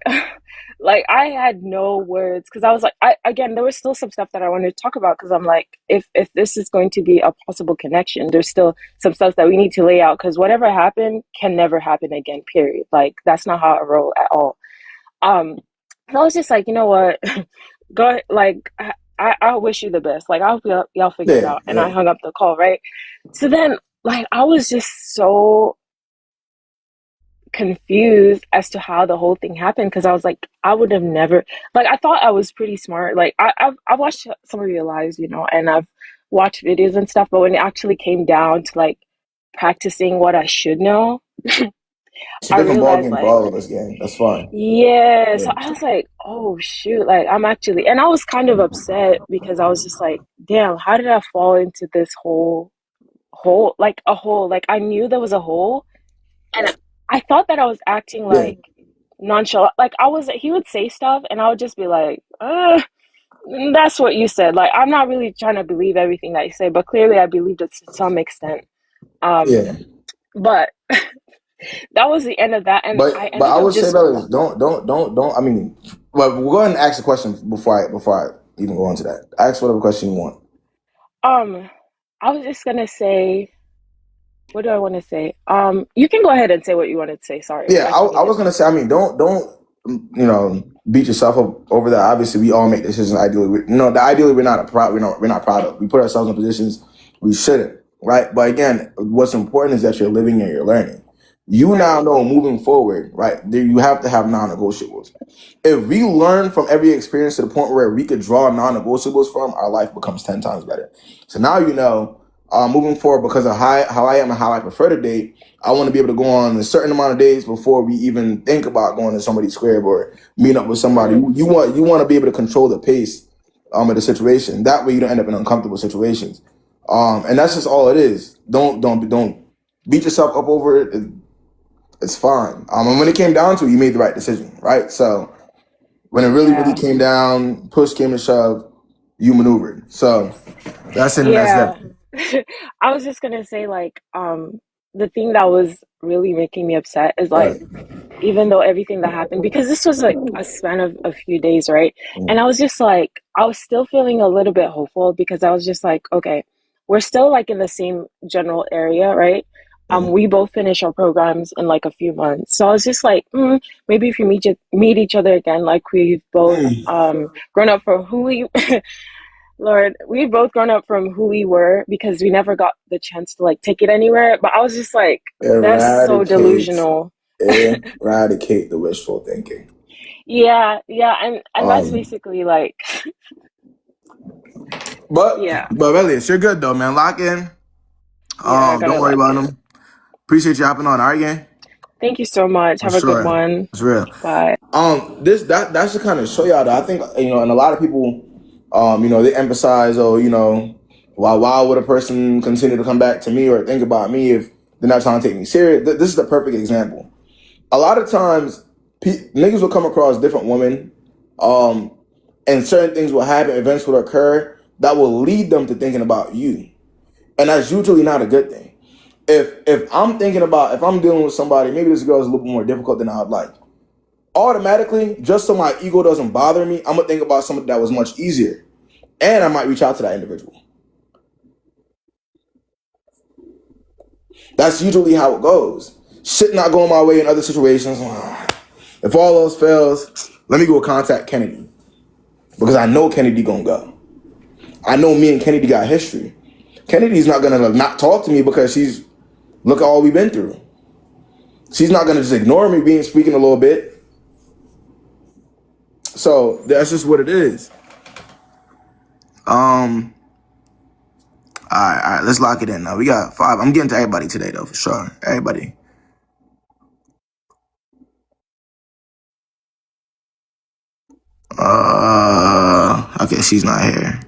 like I had no words because I was like, I again, there was still some stuff that I wanted to talk about because I'm like, if this is going to be a possible connection, there's still some stuff that we need to lay out because whatever happened can never happen again. Period. Like that's not how I roll at all. Um, so I was just like, you know what, go ahead, like I wish you the best. Like I hope y'all figure it Yeah, out. And I yeah. hung up the call, right? So then, like, I was just so confused as to how the whole thing happened because I was like, I would have never like I thought I was pretty smart. Like I've watched some of your lives, you know, and I've watched videos and stuff, but when it actually came down to like practicing what I should know, It's a I different ball realized game for like all of us, gang. That's fine. yeah, Yeah. so I was like, oh shoot, like I'm actually, and I was kind of upset because I was just like, damn, how did I fall into this hole, like a hole? Like I knew there was a hole, and I thought that I was acting Yeah. like nonchalant. Like he would say stuff, and I would just be like, that's what you said. Like I'm not really trying to believe everything that you say, but clearly I believed it to some extent. Um, Yeah. but that was the end of that, and I But ended I up would say, just brothers, don't. I mean, well, we'll go ahead and ask a question before I even go into that. Ask whatever question you want. Um, I was just gonna say, what do I want to say? You can go ahead and say what you wanted to say. Sorry, Yeah, I I, keep I was interrupting. gonna say. I mean, don't beat yourself up over that. Obviously, we all make decisions. Ideally, ideally we're not proud. We're not proud of. We put ourselves in positions we shouldn't. Right. But again, what's important is that you're living and you're learning. You now Right. know moving forward, right? There, you have to have non-negotiables. If we learn from every experience to the point where we could draw non-negotiables from, our life becomes 10 times better. So now you know, moving forward, because of how I am and how I prefer to date, I want to be able to go on a certain amount of days before we even think about going to somebody's crib or meeting up with somebody. Right. You want to be able to control the pace of the situation. That way you don't end up in uncomfortable situations. And that's just all it is. Don't beat yourself up over it. It's fine. And when it came down to it, you made the right decision, right? So when it really Yeah. came down, push came to shove, you maneuvered. So that's it and that's that. Yeah. I was just gonna say, like, the thing that was really making me upset is like, Right. even though everything that happened, because this was like a span of a few days, right? And I was just like, I was still feeling a little bit hopeful because I was just like, okay, we're still like in the same general area, right? We both finish our programs in like a few months, so I was just like, maybe if you meet each other again, like we've both grown up from who we, Lord, we've both grown up from who we were because we never got the chance to like take it anywhere. But I was just like, that's so Eradicate, delusional. eradicate the wishful thinking. Yeah, yeah, and that's Um, basically like, but yeah, but really, you're good though, man. Lock in. yeah, I Don't gotta worry lock about in. them. Appreciate you hopping on. All right, gang. Thank you so much. For Have a good sure. one. It's real. Bye. That should kind of show y'all that I think, and a lot of people, they emphasize, why would a person continue to come back to me or think about me if they're not trying to take me serious? This is the perfect example. A lot of times, niggas will come across different women, and certain things will happen, events will occur that will lead them to thinking about you, and that's usually not a good thing. If I'm dealing with somebody, maybe this girl is a little bit more difficult than I'd like. Automatically, just so my ego doesn't bother me, I'm gonna think about something that was much easier, and I might reach out to that individual. That's usually how it goes. Shit not going my way in other situations. If all else fails, let me go contact Kennedy because I know Kennedy gonna go. I know me and Kennedy got history. Kennedy's not gonna not talk to me because look at all we've been through. She's not gonna just ignore me speaking a little bit. So that's just what it is. All right. Let's lock it in now. We got 5. I'm getting to everybody today, though, for sure. Everybody. Okay, she's not here.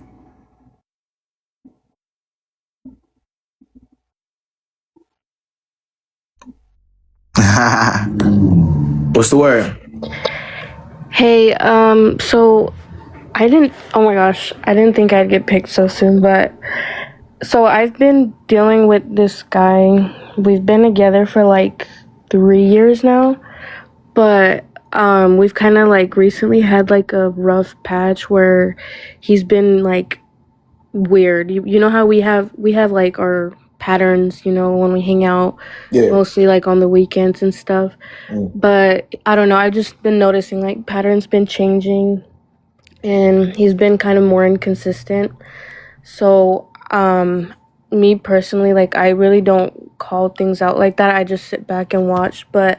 What's the word? Hey, so I didn't, oh my gosh, I didn't think I'd get picked so soon, but so I've been dealing with this guy. We've been together for like 3 years now, but we've kind of like recently had like a rough patch where he's been like weird. You know how we have like our patterns, you know, when we hang out, mostly like on the weekends and stuff. But I don't know, I've just been noticing like patterns been changing, and he's been kind of more inconsistent. So me personally, like, I really don't call things out like that. I just sit back and watch. But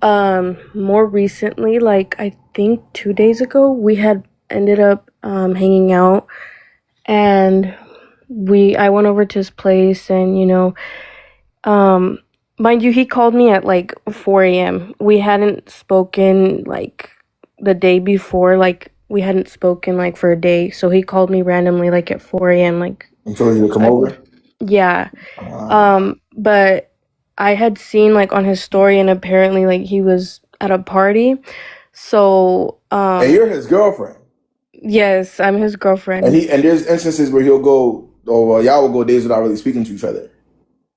more recently, like, I think 2 days ago, we had ended up hanging out, and I went over to his place, and mind you, he called me at like 4 a.m. We hadn't spoken like the day before, like we hadn't spoken like for a day. So he called me randomly like at 4 a.m. like, and told you to come over? Yeah. But I had seen like on his story, and apparently like he was at a party. So and you're his girlfriend? Yes, I'm his girlfriend. And there's instances where he'll go, or y'all will go days without really speaking to each other.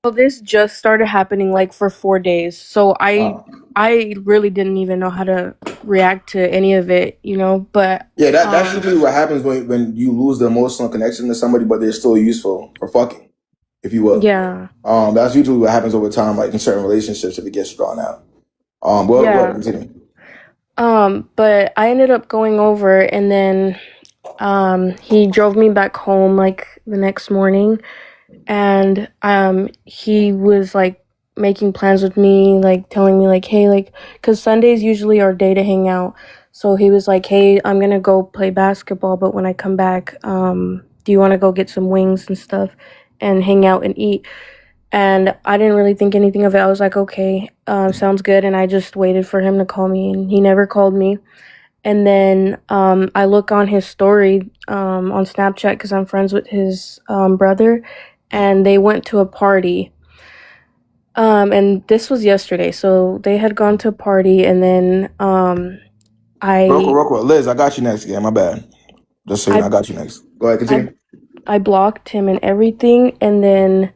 Well, this just started happening like for 4 days. So I really didn't even know how to react to any of it, but yeah, that's usually what happens when you lose the emotional connection to somebody, but they're still useful for fucking, if you will. Yeah. That's usually what happens over time, like in certain relationships, if it gets drawn out. Continue. But I ended up going over, and then he drove me back home like the next morning, and he was like making plans with me, like telling me like, hey, like, because Sundays usually our day to hang out. So he was like, hey, I'm gonna go play basketball, but when I come back, do you want to go get some wings and stuff and hang out and eat? And I didn't really think anything of it. I was like, okay, sounds good. And I just waited for him to call me, and he never called me. And then I look on his story on Snapchat, because I'm friends with his brother, and they went to a party. And this was yesterday, so they had gone to a party, and then Real quick, Liz, I got you next again. My bad. Just so you know, I got you next. Go ahead, continue. I blocked him and everything, and then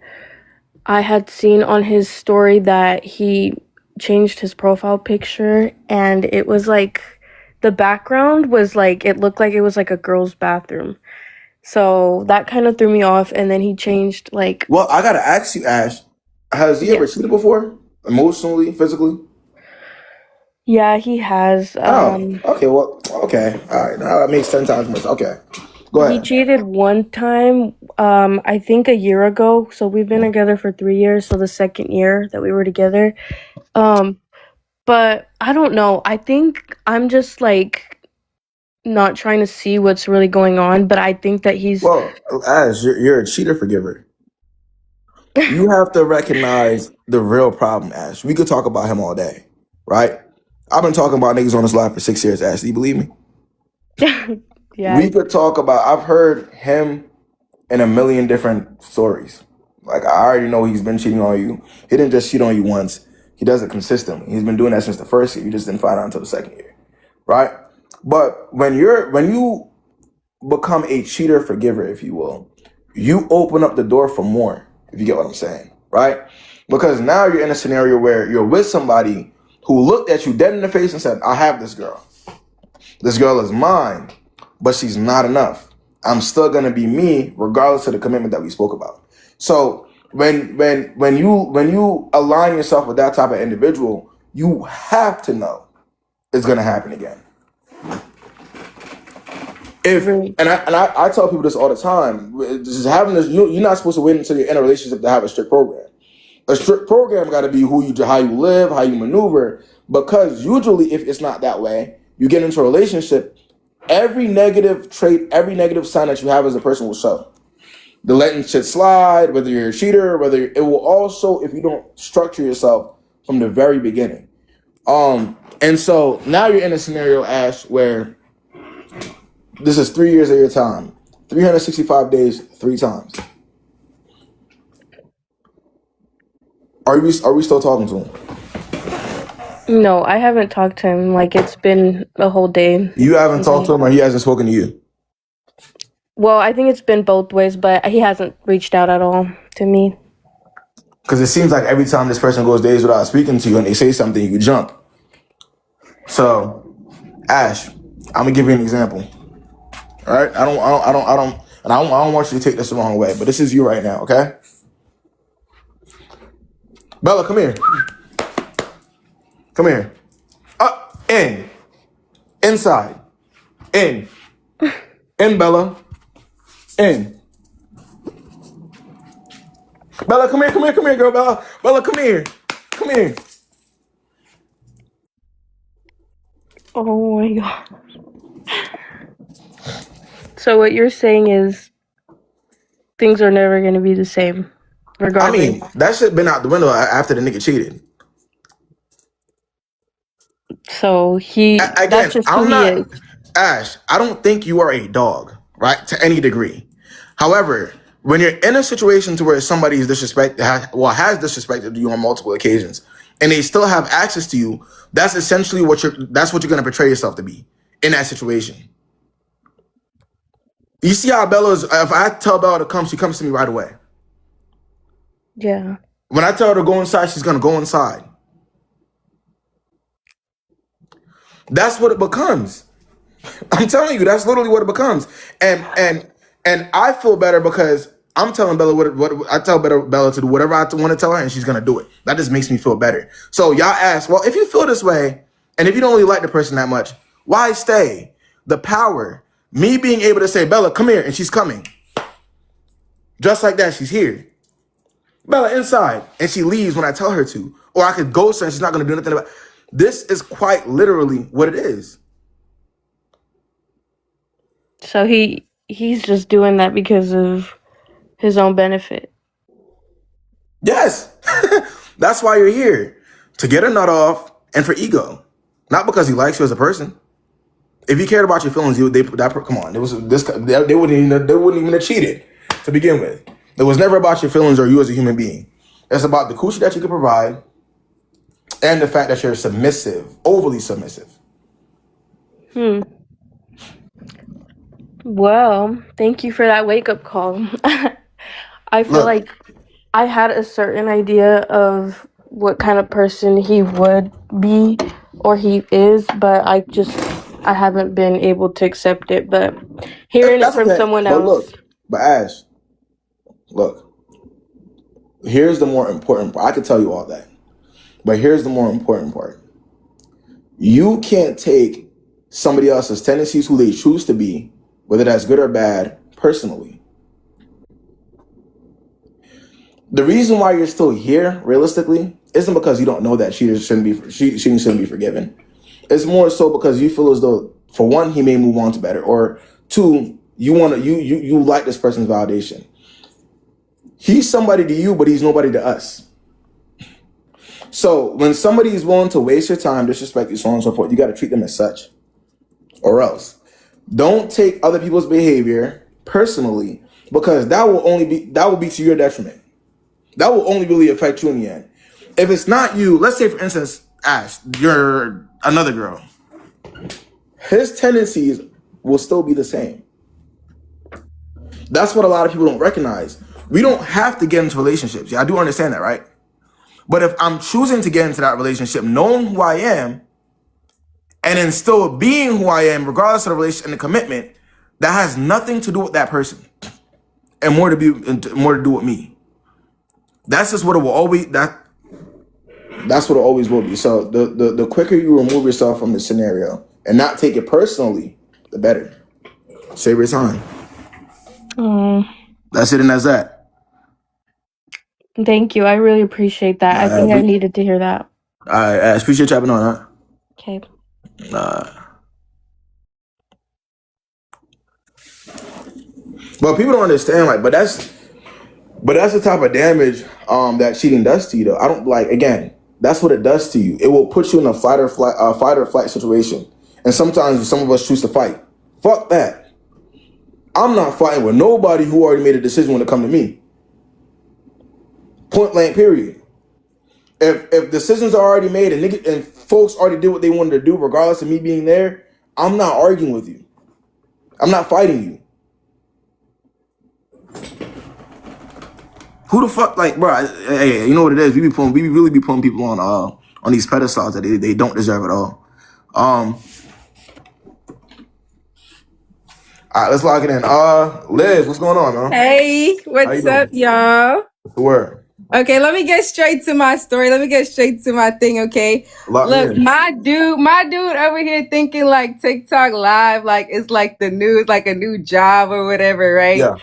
I had seen on his story that he changed his profile picture, and it was like the background was like, it looked like it was like a girl's bathroom. So that kind of threw me off, and then he changed like... Well, I gotta ask you, Ash, has he ever cheated before? Emotionally, physically? Yeah, he has. Okay, well, okay. All right, now that makes 10 times more. Okay, go ahead. He cheated one time, I think a year ago. So we've been together for 3 years, so the second year that we were together. But I don't know. I think I'm just like not trying to see what's really going on, but I think that he's... Well, Ash, you're a cheater forgiver. You have to recognize the real problem, Ash. We could talk about him all day, right? I've been talking about niggas on this live for 6 years, Ash. Do you believe me? Yeah. We could talk about... I've heard him in a million different stories. Like, I already know he's been cheating on you. He didn't just cheat on you once. He does it consistently. He's been doing that since the first year. You just didn't find out until the second year, right? But when you become a cheater forgiver, if you will, you open up the door for more, if you get what I'm saying, right? Because now you're in a scenario where you're with somebody who looked at you dead in the face and said, I have this girl. This girl is mine, but she's not enough. I'm still gonna be me regardless of the commitment that we spoke about. So when you align yourself with that type of individual, you have to know it's gonna happen again. I tell people this all the time. Just having this, you're not supposed to wait until you're in a relationship to have a strict program. A strict program got to be how you live, how you maneuver. Because usually, if it's not that way, you get into a relationship, every negative trait, every negative sign that you have as a person will show. the letting shit slide, whether you're a cheater, whether it will also if you don't structure yourself from the very beginning. And so now you're in a scenario, Ash, where this is 3 years of your time, 365 days, 3 times. Are we still talking to him? No, I haven't talked to him. Like, it's been a whole day. You haven't talked to him, or he hasn't spoken to you? Well, I think it's been both ways, but he hasn't reached out at all to me. Because it seems like every time this person goes days without speaking to you and they say something, you jump. So, Ash, I'm gonna give you an example. All right, I don't want you to take this the wrong way, but this is you right now, okay? Bella, come here. Come here. Up, in, inside, in, Bella, in. Bella, come here, girl, Bella. Bella, come here. Oh my god. So what you're saying is things are never going to be the same, regardless. I mean, that shit been out the window after the nigga cheated. So that's just who he is. Ash, I don't think you are a dog, right? To any degree. However, when you're in a situation to where somebody is has disrespected you on multiple occasions, and they still have access to you, that's essentially what you're gonna portray yourself to be in that situation. You see how if I tell Bella to come, she comes to me right away. Yeah. When I tell her to go inside, she's gonna go inside. That's what it becomes. I'm telling you, that's literally what it becomes. And I feel better because I'm telling Bella what I tell Bella to do whatever I want to tell her, and she's gonna do it. That just makes me feel better. So y'all ask, well, if you feel this way, and if you don't really like the person that much, why stay? The power, me being able to say, Bella, come here, and she's coming. Just like that, she's here. Bella, inside, and she leaves when I tell her to. Or I could ghost her and she's not gonna do nothing about it. This is quite literally what it is. So he's just doing that because of his own benefit. Yes. That's why you're here. To get a nut off and for ego. Not because he likes you as a person. If he cared about your feelings, come on. They wouldn't even have cheated to begin with. It was never about your feelings or you as a human being. It's about the coochie that you can provide and the fact that you're submissive, overly submissive. Well, thank you for that wake-up call. I feel like I had a certain idea of what kind of person he would be or he is, but I haven't been able to accept it. But hearing it from someone else. But Ash, look, here's the more important part. I could tell you all that, but here's the more important part. You can't take somebody else's tendencies, who they choose to be, whether that's good or bad, personally. The reason why you're still here, realistically, isn't because you don't know that she shouldn't be forgiven. It's more so because you feel as though, for one, he may move on to better, or two, you like this person's validation. He's somebody to you, but he's nobody to us. So when somebody is willing to waste your time, disrespect you, so on and so forth, you got to treat them as such, or else. Don't take other people's behavior personally, because that will be to your detriment. That will only really affect you in the end. If it's not you, let's say for instance, Ash, you're another girl. His tendencies will still be the same. That's what a lot of people don't recognize. We don't have to get into relationships. Yeah, I do understand that, right? But if I'm choosing to get into that relationship, knowing who I am, and then still being who I am, regardless of the relationship and the commitment, that has nothing to do with that person, and more to do with me. That's just what it will always. That's what it always will be. So the quicker you remove yourself from the scenario and not take it personally, the better. Save your time. That's it, and that's that. Thank you. I really appreciate that. I think I needed to hear that. I appreciate you having on, huh? Okay. But people don't understand, like, but that's the type of damage that cheating does to you, though. I don't like. Again, that's what it does to you. It will put you in a fight or flight situation, and sometimes some of us choose to fight. Fuck that. I'm not fighting with nobody who already made a decision when it come to me. Point blank. Period. If decisions are already made and folks already did what they wanted to do, regardless of me being there, I'm not arguing with you. I'm not fighting you. Who the fuck, like, bro? Hey, you know what it is? We really be putting people on these pedestals that they don't deserve at all. All right, let's lock it in. Liz, what's going on, man? Hey, what's up, y'all? What's the word? Okay, let me get straight to my story. Let me get straight to my thing, okay? Look, my dude over here thinking like TikTok live, like it's like the news, like a new job or whatever, right? Yeah.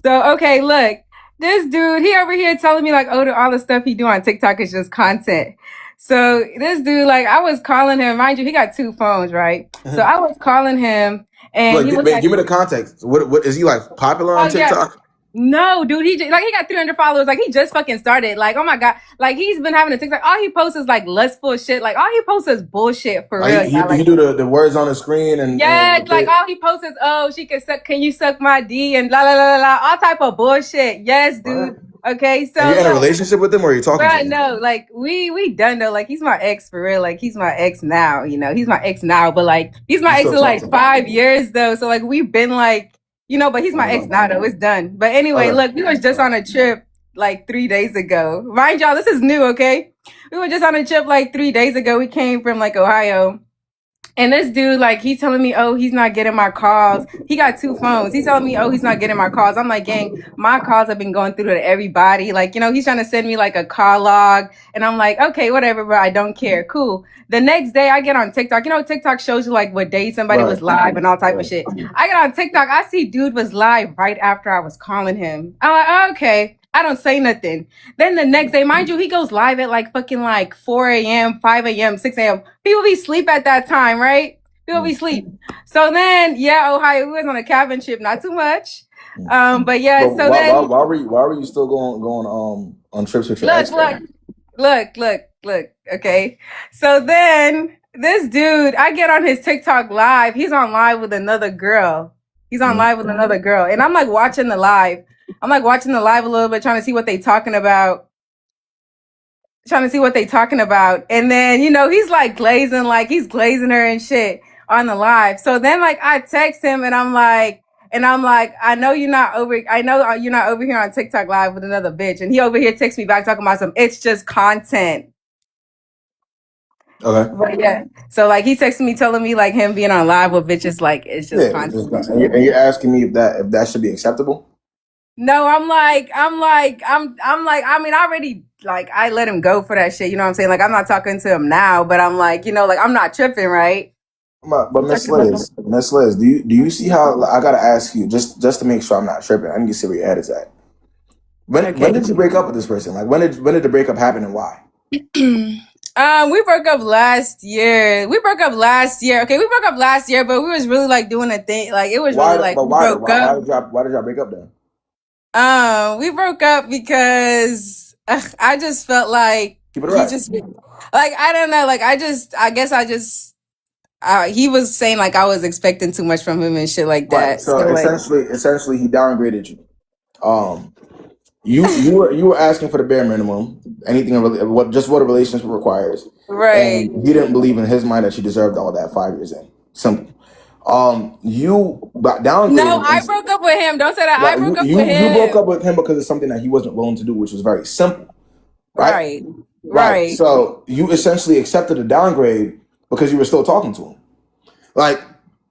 So, okay, look, this dude, he over here telling me like, oh, all the stuff he do on TikTok is just content. So this dude, like, I was calling him, mind you, he got 2 phones, right? Mm-hmm. So I was calling him, and look, give me the context. What is he like popular on TikTok? Yeah. No, dude, he got 300 followers. Like, he just fucking started. Like, oh my God. Like, he's been having a TikTok. All he posts is like lustful shit. Like, all he posts is bullshit for real. He do the words on the screen and like all he posts is, oh, can you suck my D and la la la la, all type of bullshit. Yes, dude. Okay, so are you in a relationship with him, or are you talking to him? No, like we done though. Like, he's my ex for real. Like, he's my ex now. You know, he's my ex now, but like he's my ex for like 5 years though. So like we've been like. You know, but he's my ex now, though. It's done. But anyway, look, we was just on a trip like 3 days ago. Mind y'all, this is new, okay? We were just on a trip like 3 days ago. We came from like Ohio. And this dude, like, he's telling me, oh, he's not getting my calls. He got 2 phones. He's telling me, oh, he's not getting my calls. I'm like, gang, my calls have been going through to everybody. Like, you know, he's trying to send me like a call log. And I'm like, okay, whatever, bro. I don't care. Cool. The next day I get on TikTok. You know, TikTok shows you like what day somebody was live and all type of shit. I get on TikTok. I see dude was live right after I was calling him. I'm like, oh, okay. I don't say nothing. Then the next day, mind you, he goes live at like fucking like 4 a.m., 5 a.m., 6 a.m. People be sleep at that time, right? People be sleep. So then, yeah, Ohio, we was on a cabin trip, not too much. But yeah, so then why were you still going on trips with your ex? Look, okay. So then this dude, I get on his TikTok live. He's on live with another girl. And I'm like watching the live. I'm like watching the live a little bit, trying to see what they talking about. And then, you know, he's like glazing her and shit on the live. So then like I text him and I'm like, I know you're not over here on TikTok live with another bitch. And he over here texts me back talking about it's just content. Okay. But yeah. So like he texted me telling me like him being on live with bitches, like it's just content. And you're asking me if that should be acceptable? No, I'm like, I mean, I already, like, I let him go for that shit. You know what I'm saying? Like, I'm not talking to him now, but I'm like, you know, like, I'm not tripping, right? But Miss Liz, do you see how I gotta ask you just to make sure I'm not tripping? I need to see where your head is at. When did you break up with this person? Like, when did the breakup happen and why? We broke up last year. Okay, we broke up last year, but we was really like doing a thing. Like, it was really like why did y'all break up then? We broke up because I just felt like he just like, I don't know, like he was saying like I was expecting too much from him and shit like that. Right. So essentially he downgraded you. You were asking for the bare minimum, anything what a relationship requires. Right. And he didn't believe in his mind that you deserved all that 5 years in. Simple. You got downgraded. No, I broke up with him. Don't say that. I broke up with him. You broke up with him because of something that he wasn't willing to do, which was very simple. Right. So you essentially accepted a downgrade because you were still talking to him. Like,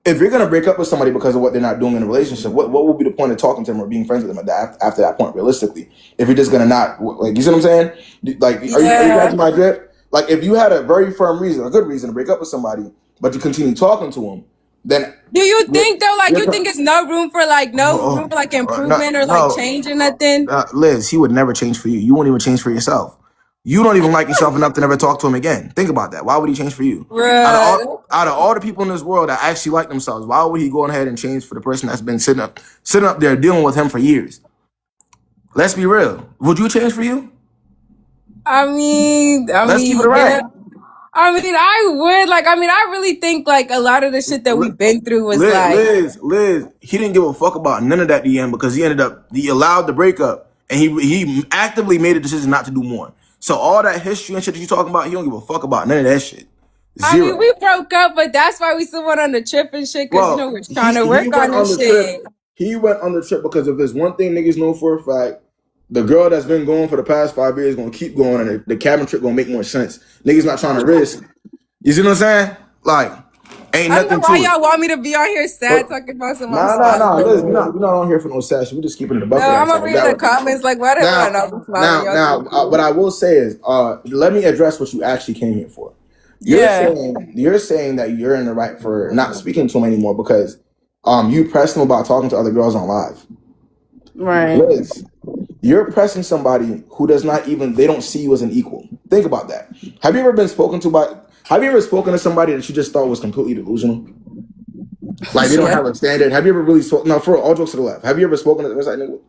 if you're gonna break up with somebody because of what they're not doing in a relationship, what would be the point of talking to them or being friends with them after that point? Realistically, if you're just gonna not, like, you see what I'm saying? Like, are you catching my drift? Like, if you had a very firm reason, a good reason to break up with somebody, but you continue talking to them, then do you think though, like, you think it's no room for improvement or like change or nothing? Liz, he would never change for you. You won't even change for yourself. You don't even like yourself enough to never talk to him again. Think about that. Why would he change for you? Out of all the people in this world that actually like themselves, why would he go ahead and change for the person that's been sitting up there dealing with him for years? Let's be real. Would you change for you? Let's keep it right. I would. I really think like a lot of the shit that we've been through was Liz, he didn't give a fuck about none of that at the end because he allowed the breakup and he actively made a decision not to do more. So all that history and shit that you talking about, he don't give a fuck about none of that shit. Zero. We broke up, but that's why we still went on the trip and shit because we're trying to work on this shit. He went on the trip because if there's one thing niggas know for a fact, the girl that's been going for the past 5 years gonna keep going, and the cabin trip gonna make more sense. Niggas not trying to risk. You see what I'm saying? Like, ain't nothing to it. Why y'all want me to be on here sad talking about some? Nah. Listen, we're not on here for no sad shit. We just keeping it a bucket. No, I'm gonna read the comments. Like, why did I know? Now, what I will say is, let me address what you actually came here for. You're saying that you're in the right for not speaking to him anymore because you pressed him about talking to other girls on live. Right. Liz, you're pressing somebody who does not even, they don't see you as an equal. Think about that. Have you ever spoken to somebody that you just thought was completely delusional? Like they don't have a standard. Have you ever really spoken? No, for all jokes to the left. Have you ever spoken to them? Like, nigga,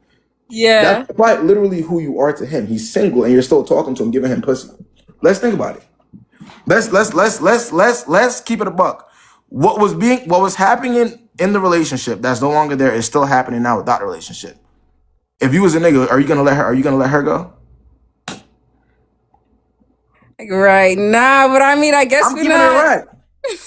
that's quite literally who you are to him. He's single and you're still talking to him, giving him pussy. Let's think about it. Let's keep it a buck. What was happening in the relationship that's no longer there is still happening now without the relationship. If you was a nigga, are you gonna let her go? Right. Nah, but I guess I'm keeping it right.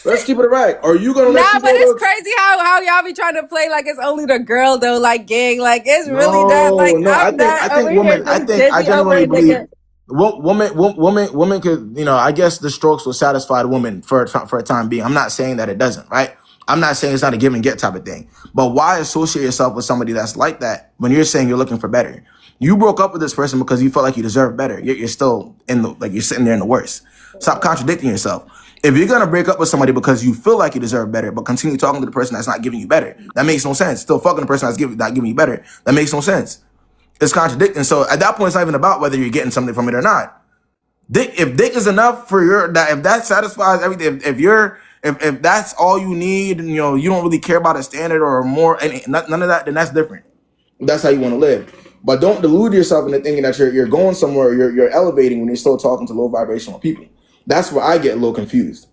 Let's keep it right. Are you gonna let but it's crazy how y'all be trying to play like it's only the girl though, like gang, like it's really not like I genuinely believe woman could, I guess the strokes will satisfy the woman for a time being. I'm not saying that it doesn't, right? I'm not saying it's not a give and get type of thing. But why associate yourself with somebody that's like that when you're saying you're looking for better? You broke up with this person because you felt like you deserve better. You're still you're sitting there in the worst. Stop contradicting yourself. If you're gonna break up with somebody because you feel like you deserve better, but continue talking to the person that's not giving you better, that makes no sense. Still fucking the person that's not giving you better, that makes no sense. It's contradicting. So at that point, it's not even about whether you're getting something from it or not. If dick is enough for if that satisfies everything, if that's all you need, and you don't really care about a standard or more, and none of that, then that's different. That's how you want to live. But don't delude yourself into thinking that you're going somewhere, you're elevating when you're still talking to low vibrational people. That's where I get a little confused.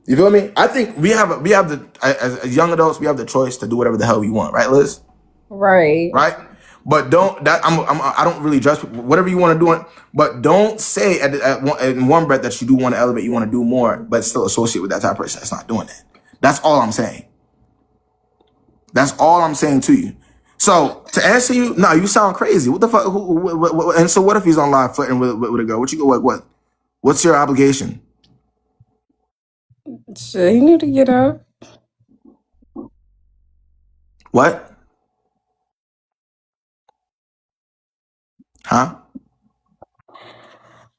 You feel me? I think we have the as young adults, we have the choice to do whatever the hell we want, right, Liz? Right. But I don't really judge whatever you want to do, but don't say in one breath that you do want to elevate, you want to do more, but still associate with that type of person that's not doing that. That's all I'm saying. That's all I'm saying to you. So to answer you, no, you sound crazy. What the fuck? And so what if he's on live flirting with a girl? What? What's your obligation? Shit, you need to get up. What? Huh?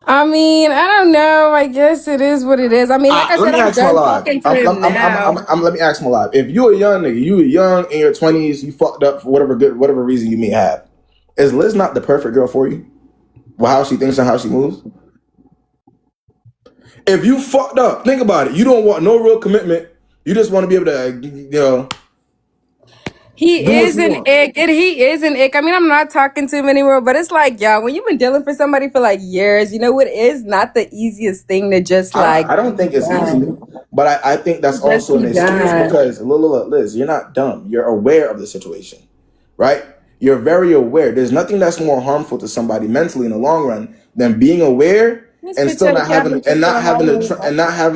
I don't know. I guess it is what it is. Like I said, I'm done talking to him now. Let me ask him alive. If you're a young nigga, you were young in your 20s, you fucked up for whatever reason you may have. Is Liz not the perfect girl for you? Well, how she thinks and how she moves? If you fucked up, think about it. You don't want no real commitment. You just want to be able to, He is an ick. He is an ick. I'm not talking to him anymore, but it's like, when you've been dealing for somebody for like years, it is not the easiest thing to just like. I don't think it's easy, but I think that's also an excuse because, look, Liz, you're not dumb. You're aware of the situation, right? You're very aware. There's nothing that's more harmful to somebody mentally in the long run than being aware and still not having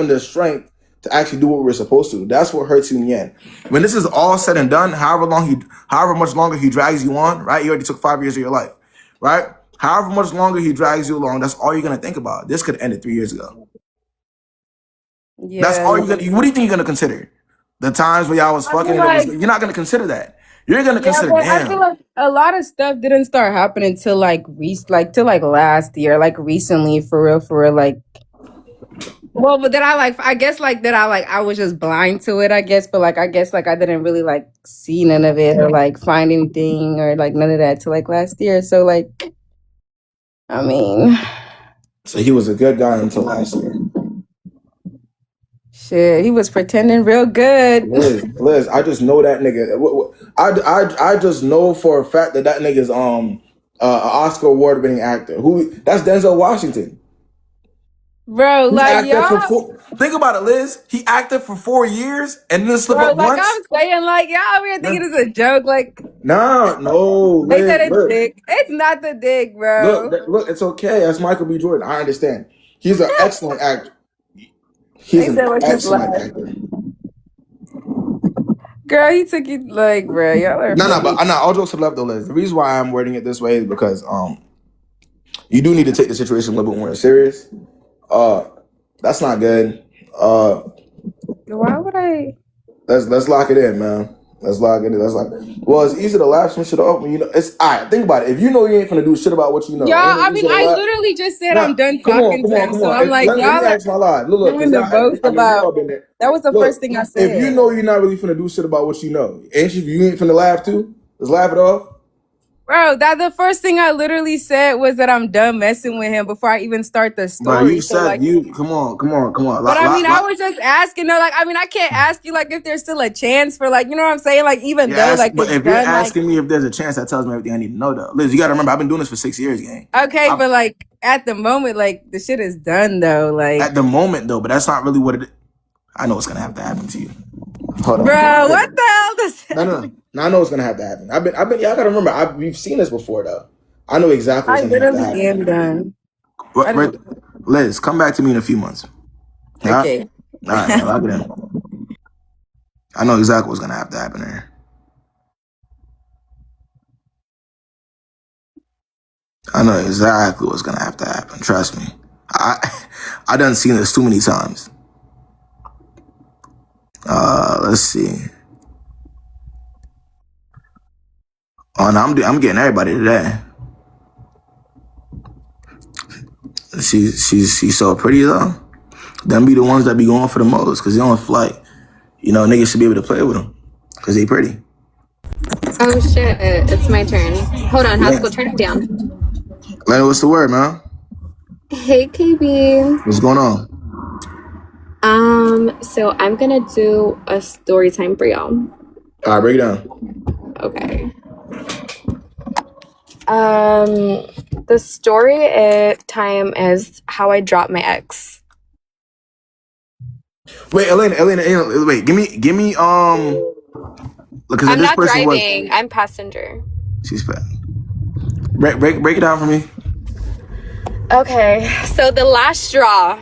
the strength to actually do what we're supposed to. That's what hurts you in the end. When this is all said and done, however much longer he drags you on, right? You already took 5 years of your life, right? However much longer he drags you along, that's all you're gonna think about. This could have ended 3 years ago. Yeah. That's all you're gonna. What do you think you're gonna consider? The times where y'all was fucking. You're not gonna consider that. You're gonna consider. Damn. I feel like a lot of stuff didn't start happening till till last year, like recently, for real, like. Well, but then I was just blind to it, I guess. But I guess I didn't really see none of it or find anything or none of that till last year. So So he was a good guy until last year. Shit, he was pretending real good. Liz, I just know that nigga. I just know for a fact that nigga's an Oscar award winning actor. That's Denzel Washington. Bro, like y'all. Think about it, Liz. He acted for 4 years and then slip up like once. I'm saying, like y'all here thinking it's a joke. Like no, they said it's dick. It's not the dick, bro. Look, it's okay. That's Michael B. Jordan. I understand. He's an excellent actor. He's an excellent actor. Girl, he took you like, bro. Y'all are but all jokes are left though, Liz. The reason why I'm wording it this way is because you do need to take the situation a little bit more serious. That's not good. Why would I? Let's lock it in, man. Let's lock it in. Well, it's easy to laugh some shit off when you know. It's all right. Think about it. If you know you ain't finna do shit about what you know. Y'all, I mean, I literally just said I'm done talking to him. So I'm like, y'all. Let me ask my live. Look, doing the boast about. That was the first thing I said. If you know you're not really finna do shit about what you know, ain't you ain't finna laugh too? Let's laugh it off. Bro, the first thing I literally said was that I'm done messing with him before I even start the story. Bro, you said come on. But I mean, I was just asking though, like, I mean, I can't ask you like if there's still a chance for like, you know what I'm saying? Like, even though like, but if you're asking me if there's a chance, that tells me everything I need to know though. Liz, you gotta remember, I've been doing this for 6 years, gang. Okay, but like at the moment, like the shit is done though. Like at the moment though, but that's not really what it is. I know what's gonna have to happen to you. Hold on. Bro, what the hell does that No, I know what's gonna have to happen. I've been. Y'all gotta remember. We've seen this before, though. I know exactly what's gonna have to happen. I literally am done. Liz, come back to me in a few months. Okay. All right, lock it in. I know exactly what's gonna have to happen there. I know exactly what's gonna have to happen. Trust me. I done seen this too many times. Let's see. Oh no, I'm getting everybody today. She's so pretty though. Them be the ones that be going for the most, cause they on flight. You know, niggas should be able to play with them, cause they pretty. Oh shit! It's my turn. Hold on, Haskell, turn it down. Lena, what's the word, man? Hey, KB. What's going on? So I'm gonna do a story time for y'all. All right, break it down. Okay. The story time is how I dropped my ex. Wait, Elena, wait, give me, I'm not driving. I'm passenger. She's fat. Break it down for me. Okay, so the last straw,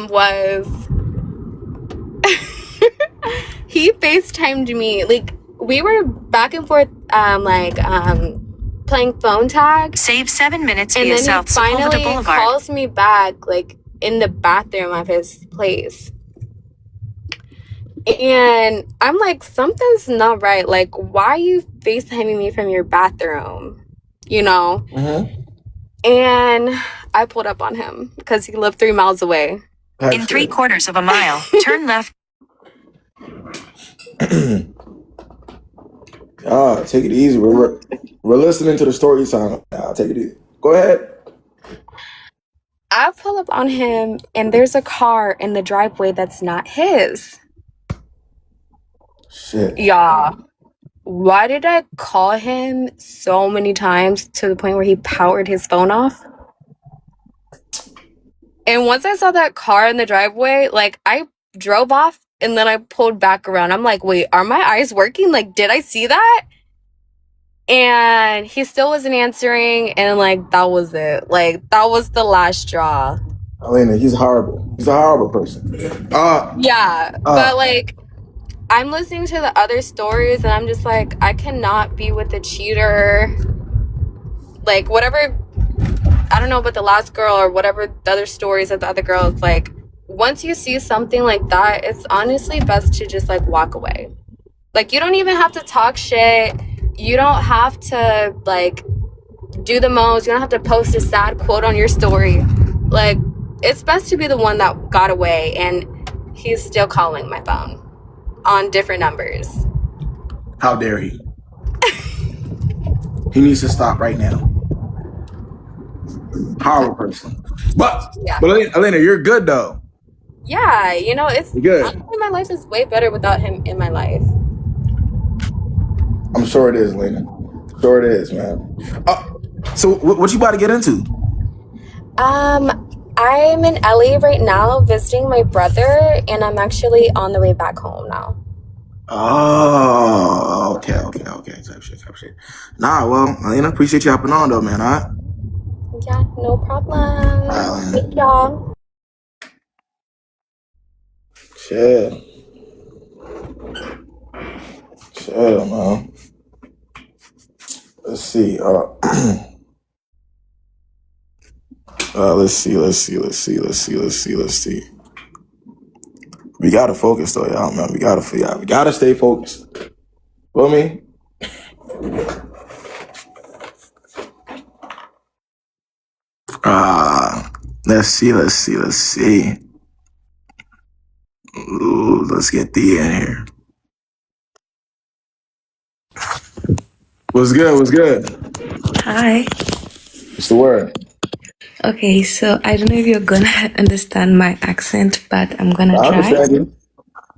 was he FaceTimed me. Like, we were back and forth, playing phone tag. Save 7 minutes and via then South he finally Sepulveda Boulevard. calls me back, like, in the bathroom of his place. And I'm like, something's not right. Like, why are you FaceTiming me from your bathroom? You know? Mm-hmm. And I pulled up on him because he lived 3 miles away. In 3/4 of a mile, turn left. Take it easy. We're listening to the story time now. Take it easy. Go ahead. I pull up on him, and there's a car in the driveway that's not his. Shit. Yeah. Why did I call him so many times to the point where he powered his phone off? And once I saw that car in the driveway, like, I drove off and then I pulled back around. I'm like, wait, are my eyes working? Like, did I see that? And he still wasn't answering. And, like, that was it. Like, that was the last straw. Elena, he's horrible. He's a horrible person. Yeah. But, like, I'm listening to the other stories and I'm just like, I cannot be with a cheater. Like, whatever, I don't know about the last girl or whatever the other stories of the other girls, like, once you see something like that, it's honestly best to just, like, walk away. Like, you don't even have to talk shit. You don't have to, like, do the most. You don't have to post a sad quote on your story. Like, it's best to be the one that got away, and he's still calling my phone on different numbers. How dare he? He needs to stop right now. Horrible person. But Yeah. Elena, you're good though. Yeah, you know, it's good. Honestly, my life is way better without him in my life. I'm sure it is, Elena. Sure it is, man. So what you about to get into? I'm in LA right now visiting my brother, and I'm actually on the way back home now. Oh, okay. Type shit. Nah, well, Elena, appreciate you hopping on though, man. All right. Yeah, no problem. Thank y'all. Chill, man. Let's see. Let's see. We gotta focus though, y'all, man. We gotta stay focused. Feel me? Let's see. Ooh, let's get the in here. What's good? Hi. What's the word? Okay, so I don't know if you're gonna understand my accent, but I'm gonna try. I understand you.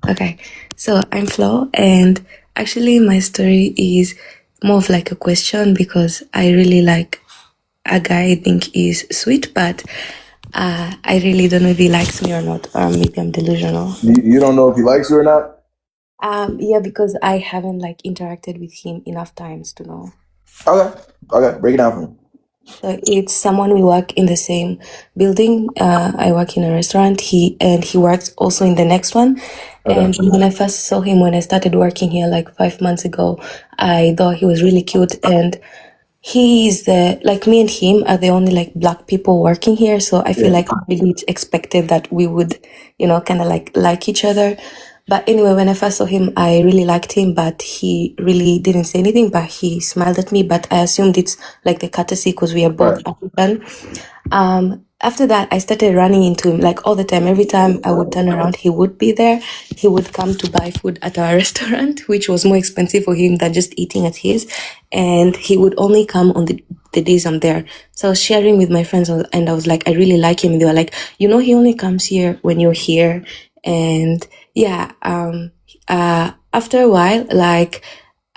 Okay, so I'm Flo, and actually my story is more of like a question because I really like a guy I think is sweet, but I really don't know if he likes me or not, or maybe I'm delusional. You don't know if he likes you or not? Yeah, because I haven't like interacted with him enough times to know. Okay, break it down for me. So it's someone we work in the same building. I work in a restaurant. He works also in the next one. Okay. And when I first saw him, when I started working here like 5 months ago, I thought he was really cute. And he's like me and him are the only like black people working here. So I feel like maybe it's expected that we would, kind of like each other. But anyway, when I first saw him, I really liked him, but he really didn't say anything, but he smiled at me. But I assumed it's like the courtesy because we are both African. After that, I started running into him like all the time. Every time I would turn around, he would be there. He would come to buy food at our restaurant, which was more expensive for him than just eating at his. And he would only come on the days I'm there. So I was sharing with my friends and I was like, I really like him. And they were like, he only comes here when you're here. And yeah, after a while, like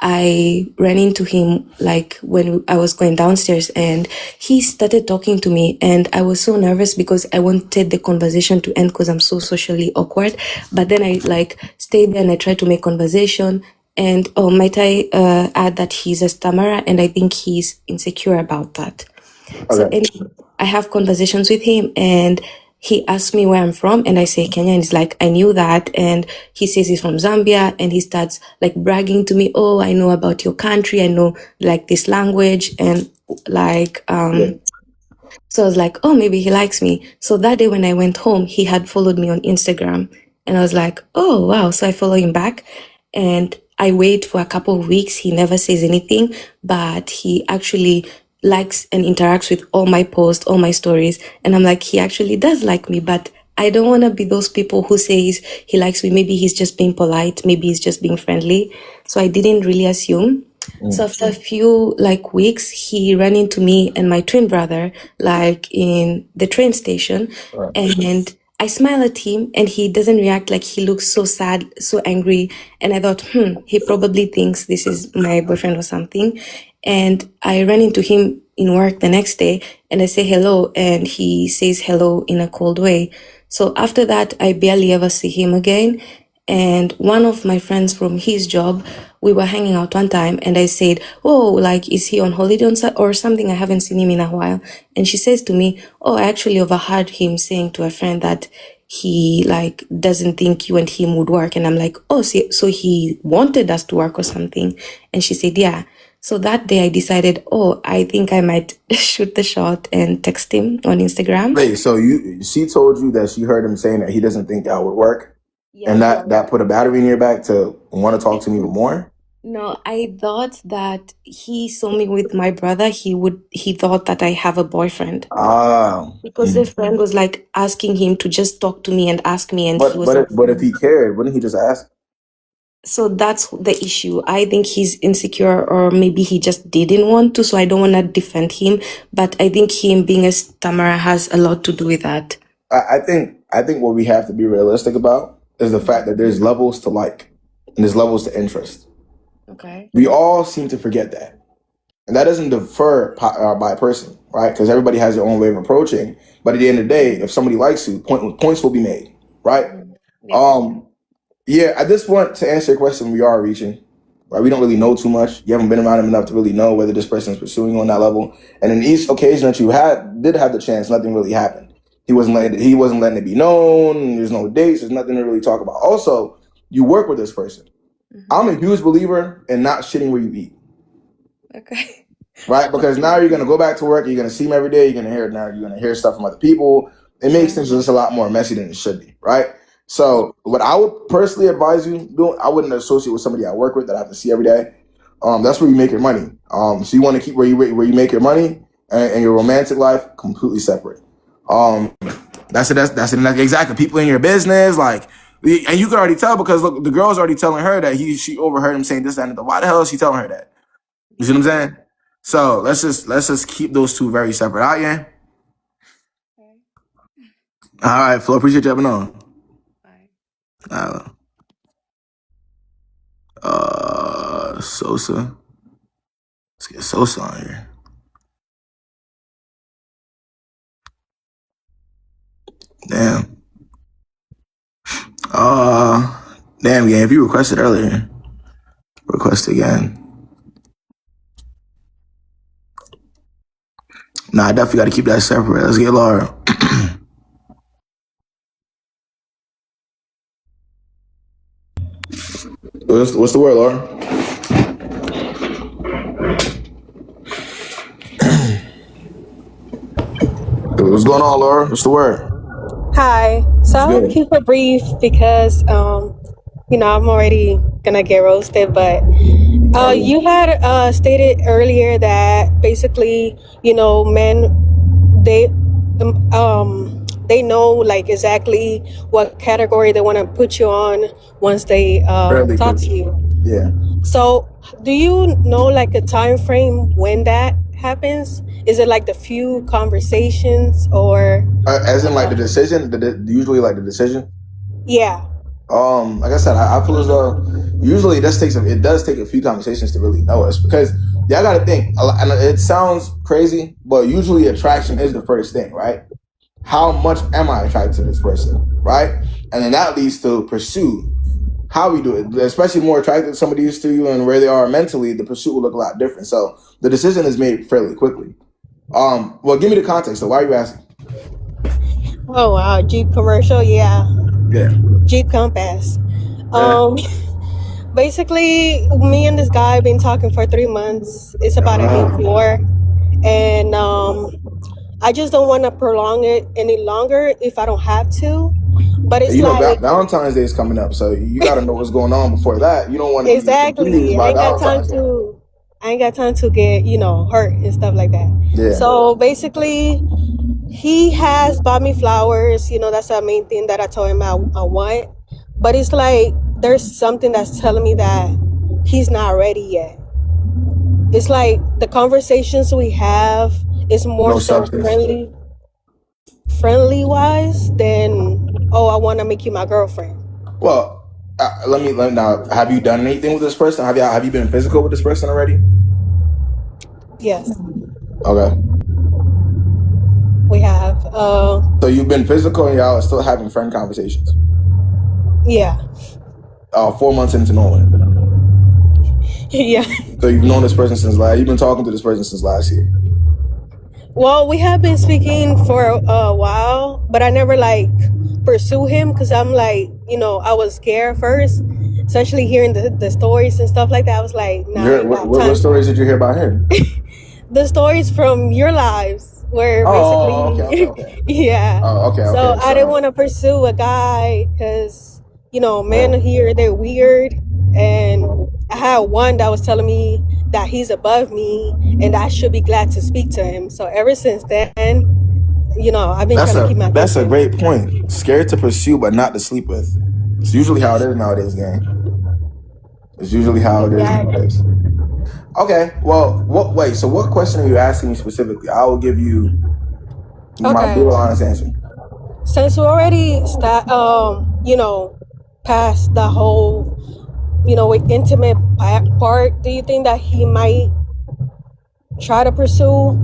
I ran into him like when I was going downstairs and he started talking to me and I was so nervous because I wanted the conversation to end because I'm so socially awkward. But then I like stayed there and I tried to make conversation. And might I add that he's a stammerer and I think he's insecure about that. Okay. So anyway, I have conversations with him and he asked me where I'm from and I say Kenya and he's like, I knew that. And he says he's from Zambia and he starts like bragging to me, oh, I know about your country. I know like this language and like, So I was like, oh, maybe he likes me. So that day when I went home, he had followed me on Instagram and I was like, oh, wow. So I follow him back and I wait for a couple of weeks. He never says anything, but he actually likes and interacts with all my posts, all my stories. And I'm like, he actually does like me, but I don't want to be those people who says he likes me. Maybe he's just being polite. Maybe he's just being friendly. So I didn't really assume. So after a few like weeks, he ran into me and my twin brother like in the train station, and I smile at him and he doesn't react. Like he looks so sad, so angry, and I thought, he probably thinks this is my boyfriend or something. And I ran into him in work the next day and I say hello and he says hello in a cold way. So after that, I barely ever see him again. And one of my friends from his job, we were hanging out one time and I said, oh, like, is he on holiday or something? I haven't seen him in a while. And she says to me, oh, I actually overheard him saying to a friend that he like doesn't think you and him would work. And I'm like, oh, so he wanted us to work or something. And she said, yeah. So that day I decided, oh, I think I might shoot the shot and text him on Instagram. Wait, so she told you that she heard him saying that he doesn't think that would work? Yeah, and that put a battery in your back to want to talk to me more? No, I thought that he saw me with my brother. He thought that I have a boyfriend. Because the friend was like asking him to just talk to me and ask me, and but if he cared, wouldn't he just ask? So that's the issue. I think he's insecure, or maybe he just didn't want to. So I don't want to defend him, but I think him being a stammerer has a lot to do with that. I think what we have to be realistic about is the fact that there's levels to like and there's levels to interest. Okay. We all seem to forget that. And that doesn't differ by person, right? Because everybody has their own way of approaching. But at the end of the day, if somebody likes you, points will be made, right? Yeah, at this point, to answer your question, we are reaching. Right? We don't really know too much. You haven't been around him enough to really know whether this person is pursuing you on that level. And in each occasion that you did have the chance, nothing really happened. He wasn't letting it be known. There's no dates. There's nothing to really talk about. Also, you work with this person. I'm a huge believer in not shitting where you eat. Okay. Right? Because now you're gonna go back to work, you're gonna see him every day, you're gonna hear stuff from other people. It makes things just a lot more messy than it should be, right? So what I would personally advise you doing, I wouldn't associate with somebody I work with that I have to see every day. That's where you make your money. So you want to keep where you make your money and your romantic life completely separate. That's exactly. People in your business, like, and you can already tell because look, the girl's already telling her that she overheard him saying this, that, and the. Why the hell is she telling her that? You see what I'm saying? So let's just keep those two very separate. All right, yeah. All right, Flo. Appreciate you having on. Sosa. Let's get Sosa on here. Damn. Damn, yeah. If you requested earlier, request again. Nah, I definitely got to keep that separate. Let's get Laura. What's the word, Laura? What's going on, Laura? What's the word? Hi. So I'll keep it brief because, I'm already gonna get roasted. But you had stated earlier that basically, men they know like exactly what category they want to put you on once they talk to you. Yeah. So do you know like a time frame when that happens? Is it like the few conversations or as in like the decision? Usually like the decision? Yeah. Like I said, I feel as though usually it does take a few conversations to really know us because y'all got to think. And it sounds crazy, but usually attraction is the first thing, right? How much am I attracted to this person, right? And then that leads to pursue. How we do it, especially more attracted somebody is to you and where they are mentally, the pursuit will look a lot different. So the decision is made fairly quickly. Well, give me the context. So why are you asking? Oh wow, Jeep commercial, yeah. Jeep Compass. Basically, me and this guy been talking for 3 months. It's about an 8-4, and I just don't want to prolong it any longer if I don't have to. But it's like Valentine's Day is coming up, so you got to know what's going on before that. You don't want to exactly. I ain't got time to get hurt and stuff like that. Yeah. So basically, he has bought me flowers. That's the main thing that I told him I want. But it's like there's something that's telling me that he's not ready yet. It's like the conversations we have is more so friendly wise than I want to make you my girlfriend. Well, let me now. Have you done anything with this person? Have you been physical with this person already? Yes. Okay. We have. So you've been physical and y'all are still having friend conversations? Yeah. 4 months into knowing it. Yeah. So you've known this person you've been talking to this person since last year? Well, we have been speaking for a while, but I never pursue him because I'm I was scared first, especially hearing the stories and stuff like that. I was like, nah. What stories did you hear about him? The stories from your lives where basically, okay. Yeah. Oh, okay. So I didn't want to pursue a guy because men here, they're weird, and I had one that was telling me that he's above me and I should be glad to speak to him. So ever since then, I've been trying to keep my That's a great point. Scared to pursue but not to sleep with. It's usually how it is nowadays, gang. It's usually how it is. Okay. Well, wait. So what question are you asking me specifically? I will give you my real honest answer. Since we already past the whole, with intimate part, do you think that he might try to pursue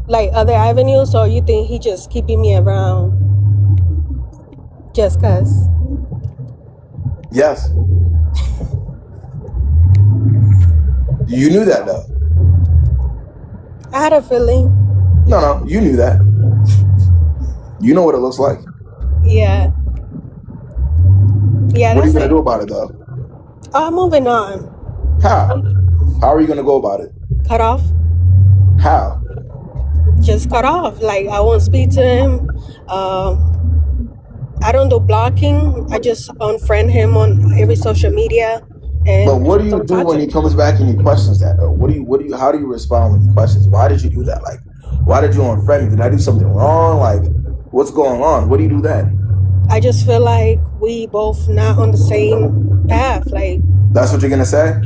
like other avenues, or you think he just keeping me around just cause? Yes. You knew that though. I had a feeling. No, you knew that. You know what it looks like. Yeah. Yeah. What are you gonna do about it though? Moving on. How? How are you gonna go about it? Cut off. How? Just cut off. Like, I won't speak to him. I don't do blocking. I just unfriend him on every social media. But what do you do when he comes back and he questions that though? How do you respond when he questions? Why did you do that? Like, why did you unfriend me? Did I do something wrong? Like, what's going on? What do you do then? I just feel like we both not on the same path. Like, that's what you're gonna say?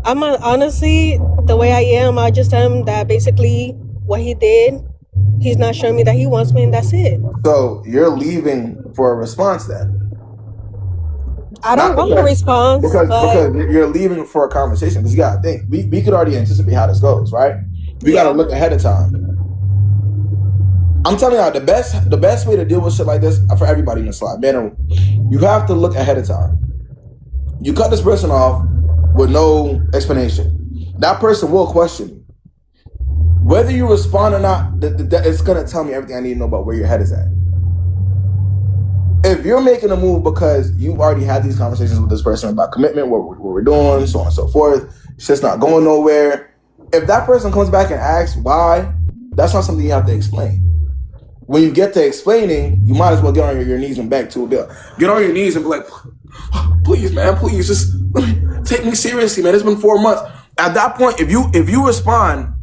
Honestly, the way I am, I just tell him that basically what he did, he's not showing me that he wants me, and that's it. So you're leaving for a response then? I don't want a response. Because you're leaving for a conversation. Because you gotta think, we could already anticipate how this goes, right? We gotta look ahead of time. I'm telling you, the best way to deal with shit like this for everybody in the slide, man, you have to look ahead of time. You cut this person off with no explanation. That person will question you. Whether you respond or not, it's gonna tell me everything I need to know about where your head is at. If you're making a move because you've already had these conversations with this person about commitment, what we're doing, so on and so forth, it's just not going nowhere. If that person comes back and asks why, that's not something you have to explain. When you get to explaining, you might as well get on your knees and beg to get on your knees and be like, please, man, please, just take me seriously, man. It's been 4 months. At that point, if you respond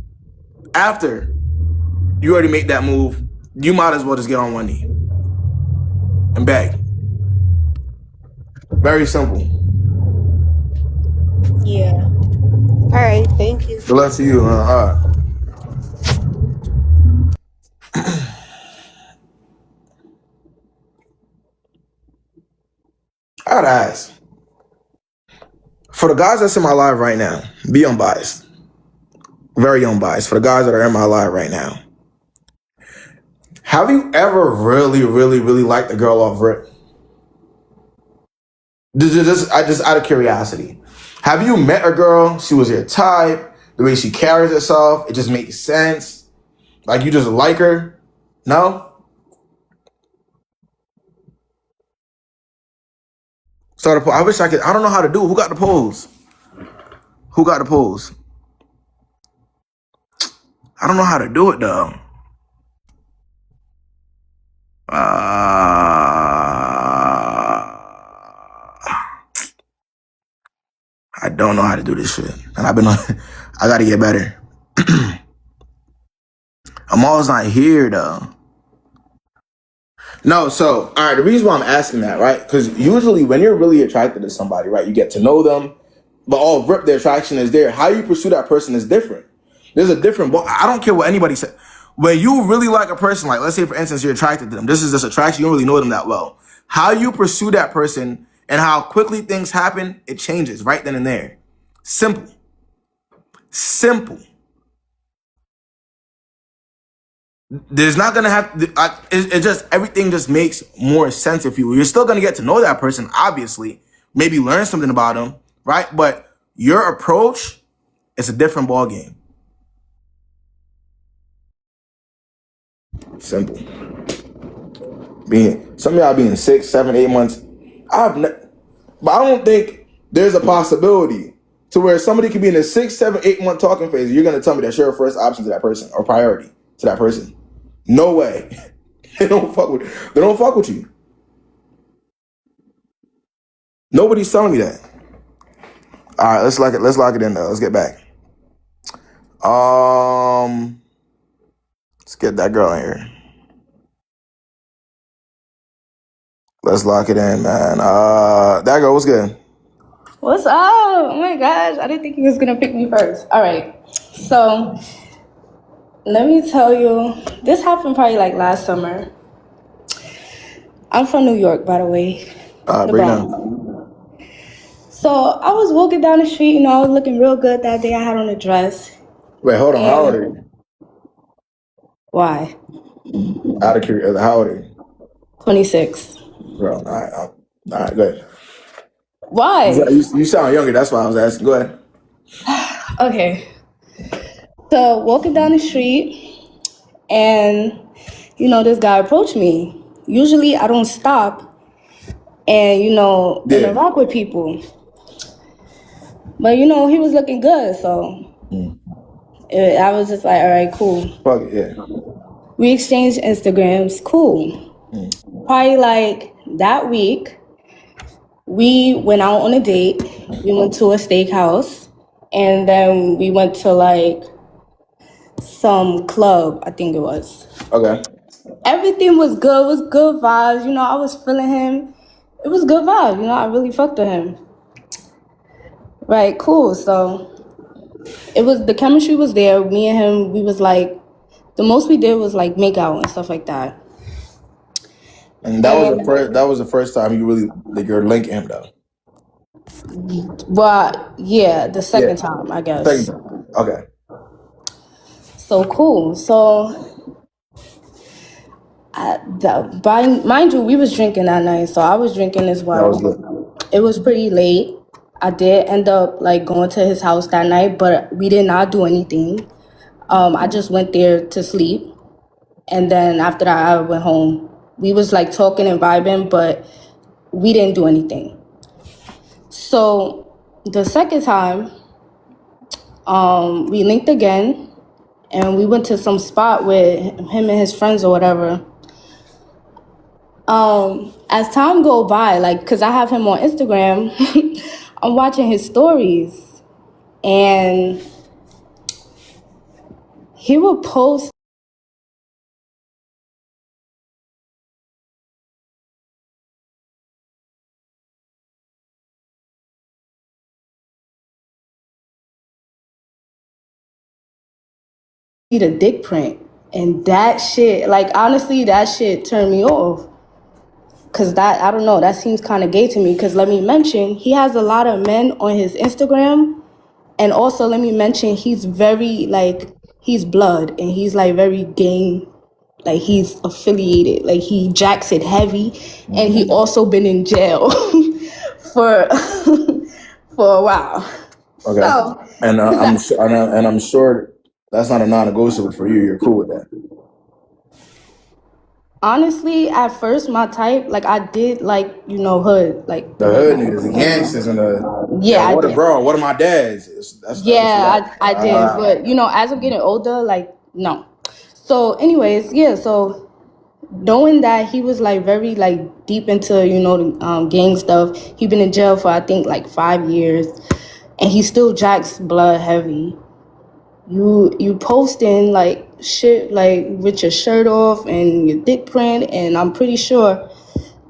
after you already made that move, you might as well just get on one knee and beg. Very simple. Yeah. All right. Thank you. Good luck to you. All right. I gotta ask. For the guys that's in my life right now, be unbiased. Very unbiased. For the guys that are in my life right now, have you ever really, really, really liked a girl off rip? Just out of curiosity. Have you met a girl, she was your type, the way she carries herself, it just makes sense? Like you just like her? No? Start a poll. I wish I could. I don't know how to do it. Who got the polls? Who got the polls? I don't know how to do it though. I don't know how to do this shit. And I gotta get better. I'm always not here though. No, so, all right, the reason why I'm asking that, right? Because usually when you're really attracted to somebody, right, you get to know them, but all rip, the attraction is there. How you pursue that person is different. There's a different, I don't care what anybody said. When you really like a person, like let's say for instance, you're attracted to them. This is just attraction. You don't really know them that well. How you pursue that person and how quickly things happen, it changes right then and there. Simple. Simple. There's not gonna have it just everything just makes more sense if you're still gonna get to know that person, obviously, maybe learn something about them, right? But your approach is a different ball game. Simple. Some of y'all being 6, 7, 8 months. But I don't think there's a possibility to where somebody could be in a 6, 7, 8 month talking phase. You're gonna tell me that you're a first option to that person or priority to that person. No way. They don't fuck with you. Nobody's telling me that. All right, let's lock it in though. Let's get back. Let's get that girl in here. Let's lock it in, man. That girl, what's good? What's up? Oh my gosh, I didn't think he was gonna pick me first. All right, so let me tell you, this happened probably like last summer. I'm from New York, by the way. The Bronx. So I was walking down the street, you know, I was looking real good that day. I had on a dress. Wait, hold on. How old are you? Why? Out of curiosity, how old are you? 26. Bro, all right, go ahead. Why? You sound younger. That's why I was asking. Go ahead. Okay. So walking down the street, and you know, this guy approached me. Usually, I don't stop and interact with people. But you know, he was looking good, so I was just like, all right, cool. Fuck it, yeah. We exchanged Instagrams, cool. Probably like that week, we went out on a date. We went to a steakhouse, and then we went to like some club, I think it was. Okay. Everything was good. It was good vibes. You know, I was feeling him. It was good vibes. You know, I really fucked with him. Right, cool. So the chemistry was there. Me and him, we was like, the most we did was like make out and stuff like that. And that was the first time you really you're linking him though. But yeah, the second time, I guess. Second time. Okay. So cool. So mind you, we was drinking that night, so I was drinking as well. That was good. It was pretty late. I did end up like going to his house that night, but we did not do anything. I just went there to sleep, and then after that, I went home. We was like talking and vibing, but we didn't do anything. So the second time, we linked again, and we went to some spot with him and his friends or whatever. As time go by, like, cause I have him on Instagram, I'm watching his stories, and he will post the dick print, and that shit, like, honestly, that shit turned me off. Cause that, I don't know, that seems kind of gay to me. Cause let me mention, he has a lot of men on his Instagram, and also let me mention, he's very like, he's blood, and he's like very gang, like he's affiliated, like he jacks it heavy, and he also been in jail for for a while. Okay. So, and I'm sure that's not a non-negotiable for you. You're cool with that. Honestly, at first, my type, like, I did, like, you know, hood. Like, the hood niggas, the gangsters, and the... Yeah, I did. Bro, what are my dads? I did. But, you know, as I'm getting older, like, no. So, anyways, yeah, so knowing that he was, like, very, like, deep into, you know, gang stuff, he been in jail for, I think, like, 5 years, and he still jacks blood heavy. You posting like shit like with your shirt off and your dick print, and I'm pretty sure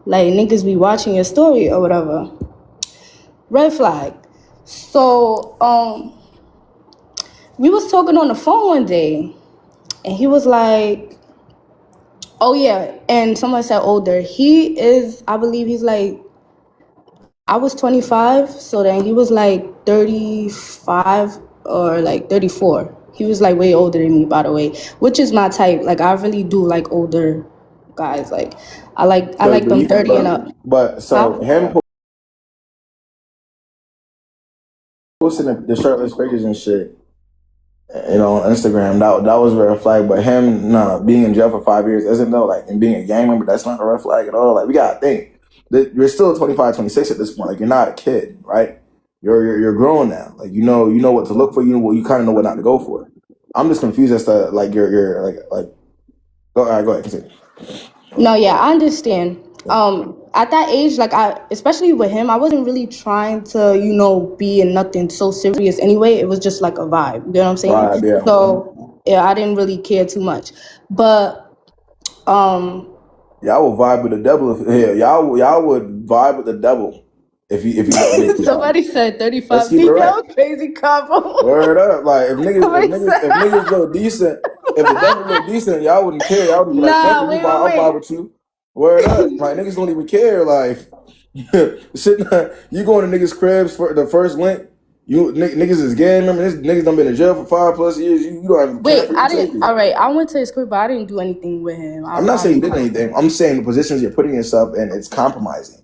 like niggas be watching your story or whatever. Red flag. So we was talking on the phone one day, and he was like, oh yeah, and someone said older. He is, I believe he's like, I was 25, so then he was like 35 or like 34. He was like way older than me, by the way, which is my type. Like, I really do like older guys. Like, I like them 30 and up. But so him posting the shirtless pictures and shit, you know, on Instagram, that was a red flag. But him being in jail for 5 years isn't though. Like, and being a gang member, that's not a red flag at all. Like, we gotta think that you're still 25, 26 at this point. Like, you're not a kid, right? You're grown now. Like, you know what to look for. You kind of know what not to go for. I'm just confused as to like you're like. Go ahead, continue. No, yeah, I understand. At that age, like especially with him, I wasn't really trying to, you know, be in nothing so serious anyway. It was just like a vibe. You know what I'm saying? Vibe, yeah. So yeah, I didn't really care too much. But y'all would vibe with the devil. Y'all would vibe with the devil If you Somebody said 35 DL crazy couple. Word up. Like if niggas look decent, if the devil look decent, y'all wouldn't care. Y'all would be like, fuck it, I'll vibe with you. Word up. Like niggas don't even care. Like shit, you going to niggas' cribs for the first link. You niggas is gay. Remember, this niggas done been in jail for 5+ years. You don't have wait. I didn't. All right, I went to his crib, but I didn't do anything with him. I'm not saying you did anything. I'm saying the positions you're putting yourself in, it's compromising.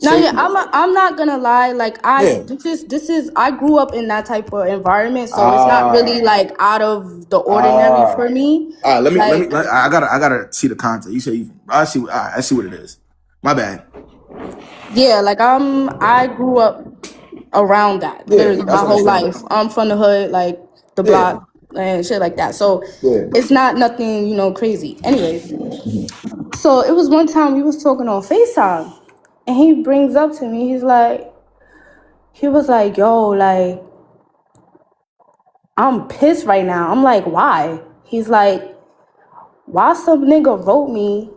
No, yeah, I'm not gonna lie. Like this is I grew up in that type of environment, so it's not really like out of the ordinary for me. Let me. I gotta see the content. You say I see what it is. My bad. Yeah, like I grew up around that. Literally my whole life. I'm from the hood, like the block and shit like that. So it's not nothing, crazy. Anyways, so it was one time we was talking on FaceTime, and he brings up to me, he was like, yo, like, I'm pissed right now. I'm like, why? He's like, why some nigga wrote me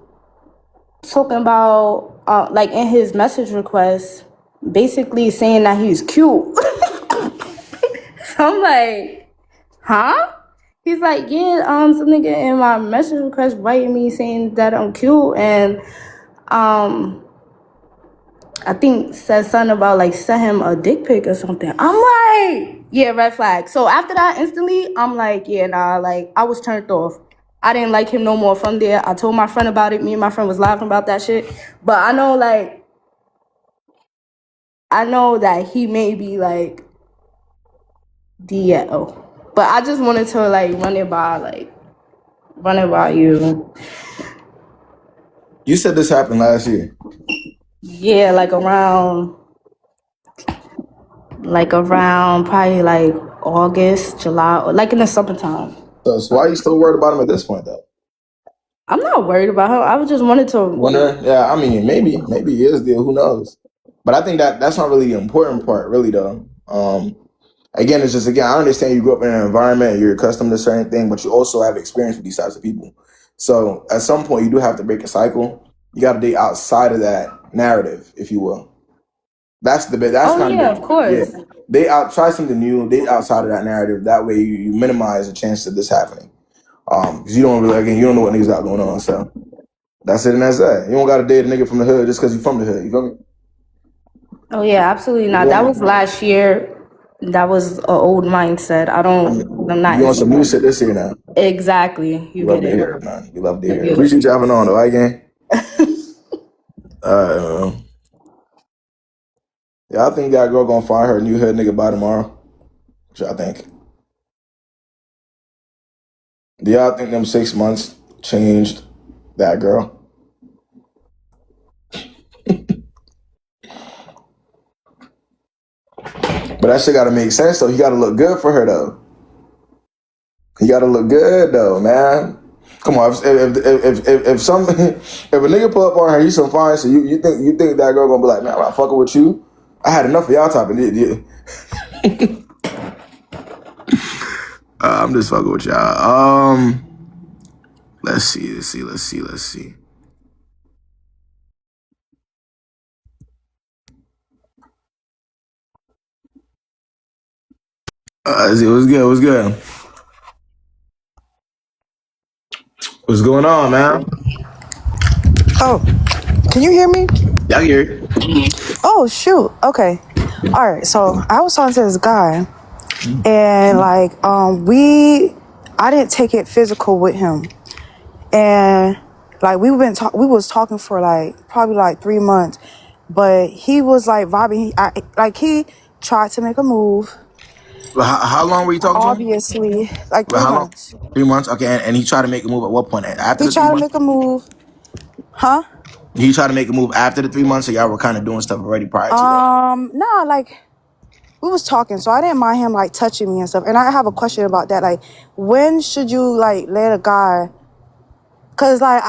talking about, like, in his message request, basically saying that he's cute. So I'm like, huh? He's like, yeah, some nigga in my message request writing me saying that I'm cute, and I think said something about like send him a dick pic or something. I'm like, yeah, red flag. So after that, instantly, I'm like, yeah, nah, like I was turned off. I didn't like him no more from there. I told my friend about it. Me and my friend was laughing about that shit. But I know that he may be like DL. But I just wanted to like run it by you. You said this happened last year. Yeah, like around probably like August, July, or like in the summertime. So why are you still worried about him at this point, though? I'm not worried about him. I just wanted to. Yeah, I mean, maybe he is deal. Who knows? But I think that's not really the important part, really, though. Again, it's just I understand you grew up in an environment, you're accustomed to certain things, but you also have experience with these types of people. So at some point, you do have to break a cycle. You got to date outside of that narrative, if you will. That's kind of course. Yeah. Try something new. Date outside of that narrative. That way, you minimize the chance of this happening. Because you don't really, you don't know what niggas got going on. So that's it, and that's that. You don't got to date a nigga from the hood just because you from the hood. You feel me? Oh yeah, absolutely not. That was last year. That was an old mindset. I'm not. You want some new shit this year now? Exactly. You love to hear it, man. You love to hear it. Appreciate you having on, though, right, gang? Yeah, I think that girl gonna find her new hood nigga by tomorrow. What y'all think? Do y'all think them 6 months changed that girl? But that shit gotta make sense, though. He gotta look good for her, though. He gotta look good, though, man. Come on, if a nigga pull up on her, he's so fine. So you think that girl gonna be like, man, I'm not fucking with you? I had enough of y'all topping it. I'm just fucking with y'all. Let's see. It was good. What's going on, man? Oh, can you hear me? Yeah, I hear you. Oh, shoot. Okay. All right. So I was talking to this guy, and like, I didn't take it physical with him, and like we was talking for like probably like 3 months, but he was like vibing. He tried to make a move. How long were you talking to him? Obviously, like 3 months. 3 months, okay. And he tried to make a move at what point? After he tried to make a move, huh? He tried to make a move after the 3 months, so y'all were kind of doing stuff already prior to that? Nah, like we was talking, so I didn't mind him like touching me and stuff. And I have a question about that. Like, when should you like let a guy? Cause like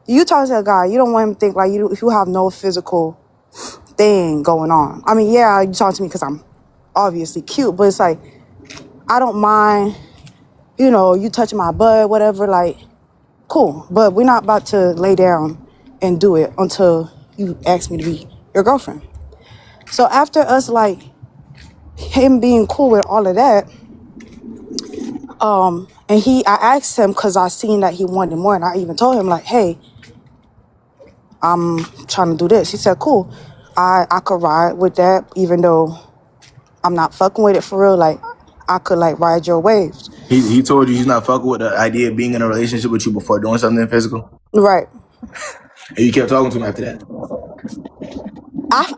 you talking to a guy, you don't want him to think like you have no physical thing going on. I mean, yeah, you talking to me because I'm obviously cute, but it's like I don't mind, you touching my butt, whatever. Like, cool, but we're not about to lay down and do it until you ask me to be your girlfriend. So after us, like, him being cool with all of that, and I asked him because I seen that he wanted more, and I even told him like, hey, I'm trying to do this. He said, cool, I could ride with that, even though I'm not fucking with it for real. Like, I could like ride your waves. He told you he's not fucking with the idea of being in a relationship with you before doing something physical? Right. And you kept talking to him after that?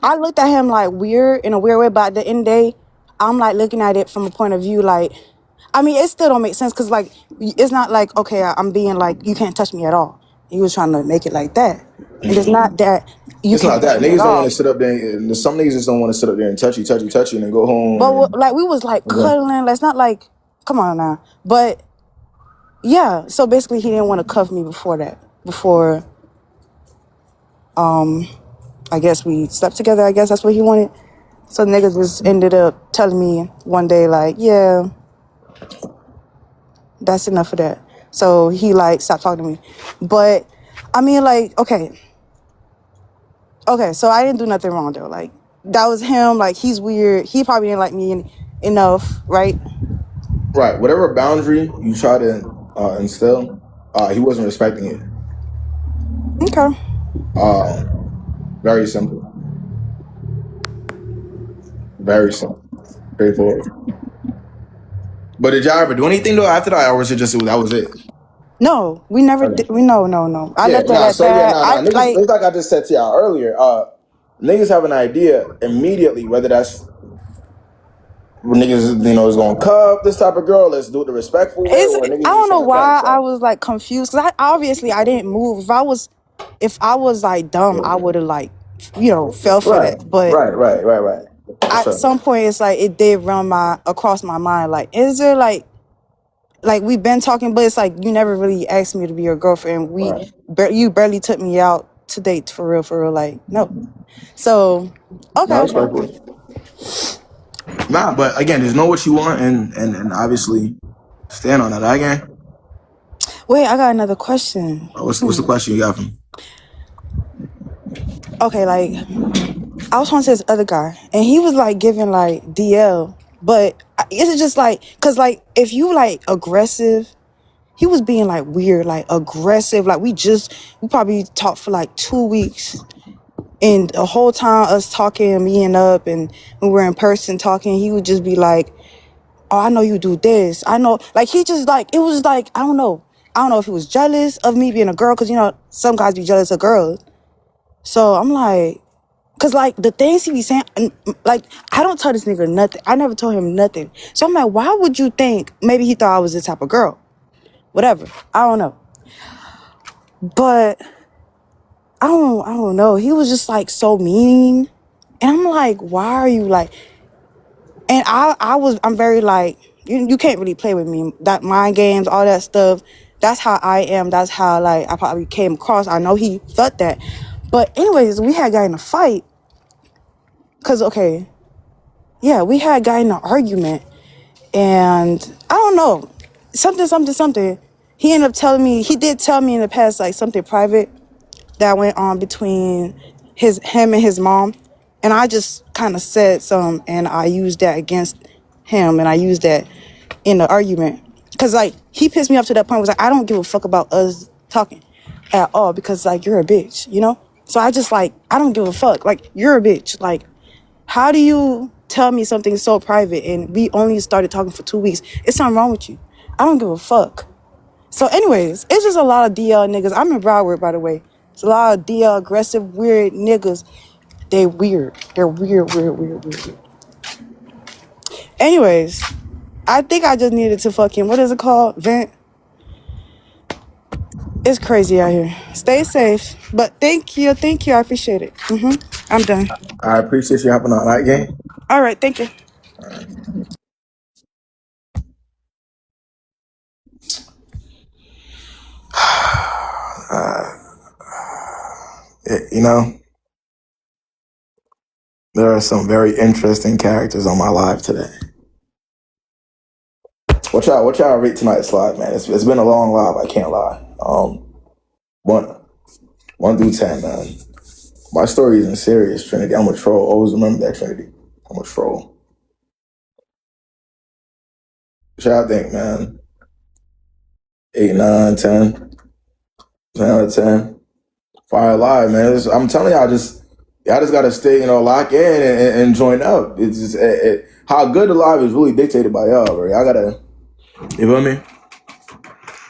I looked at him like weird, in a weird way, but at the end of the day, I'm like looking at it from a point of view like, I mean, it still don't make sense because like, it's not like, okay, I'm being like, you can't touch me at all. He was trying to make it like that. And it's not that it's not that. Niggas don't want to sit up there. And some niggas just don't want to sit up there and touch you and then go home. But like, we was like cuddling. That's not like, come on now. But yeah, so basically he didn't want to cuff me before that. Before, I guess we slept together. I guess that's what he wanted. So niggas just ended up telling me one day like, yeah, that's enough of that. So he like stopped talking to me. But I mean, like, okay, so I didn't do nothing wrong though. Like, that was him. Like, he's weird. He probably didn't like me enough, right? Right. Whatever boundary you try to instill, he wasn't respecting it. Okay. Very simple. Very simple. Straightforward. But did y'all ever do anything though after that, or was it just that was it? No, we never did. No. I left it at that. Niggas, like I just said to y'all earlier, niggas have an idea immediately, whether that's when niggas, is going to cuff this type of girl, let's do it the respectful way. I don't know why I was like confused, because I didn't move. If I was like dumb, I would have like, fell for that. But right. At some point, it's like it did run across my mind. Like, is there like we've been talking, but it's like you never really asked me to be your girlfriend. You barely took me out to date for real. Like, no. So okay. Nah, but again, just know what you want and obviously stand on that. Again. Wait, I got another question. What's the question you got for me? Okay, like, I was talking to this other guy, and he was like giving like DL, but is it just like, cause like if you like aggressive, he was being like weird, like aggressive. Like we probably talked for like 2 weeks, and the whole time us talking, meeting up, and when we're in person talking, he would just be like, "Oh, I know you do this. I know." Like, he just like, it was like, I don't know if he was jealous of me being a girl, cause some guys be jealous of girls. So I'm like, cause like the things he be saying, like, I don't tell this nigga nothing. I never told him nothing. So I'm like, why would you think? Maybe he thought I was this type of girl. Whatever. I don't know. But I don't know. He was just like so mean. And I'm like, why are you like, and I'm very like, you can't really play with me. That mind games, all that stuff. That's how I am. That's how like I probably came across. I know he thought that. But anyways, we had got in a fight. Cause we had got in an argument, and I don't know, something. He ended up telling me, he did tell me in the past like something private that went on between him and his mom, and I just kind of said something, and I used that against him, and I used that in the argument, cause like he pissed me off to that point. Was like, I don't give a fuck about us talking at all, because like you're a bitch, So I just like, I don't give a fuck. Like, you're a bitch. Like, how do you tell me something so private and we only started talking for 2 weeks? It's something wrong with you. I don't give a fuck. So anyways, it's just a lot of DL niggas. I'm in Broward, by the way. It's a lot of DL aggressive, weird niggas. They weird. They're weird. Anyways, I think I just needed to fucking, what is it called? Vent. It's crazy out here. Stay safe. But thank you. I appreciate it. I'm done. I appreciate you hopping on that game. All right, thank you. There are some very interesting characters on my live today. What y'all rate tonight's live, man? It's been a long live, I can't lie. 1 through 10, man. My story isn't serious, Trinity. I'm a troll. Always remember that, Trinity. I'm a troll. What y'all think, man? 8, 9, 10. 10 out of 10. Fire live, man. I'm telling y'all just gotta stay, lock in and join up. It's just how good the live is really dictated by y'all, bro. Y'all gotta, you feel me?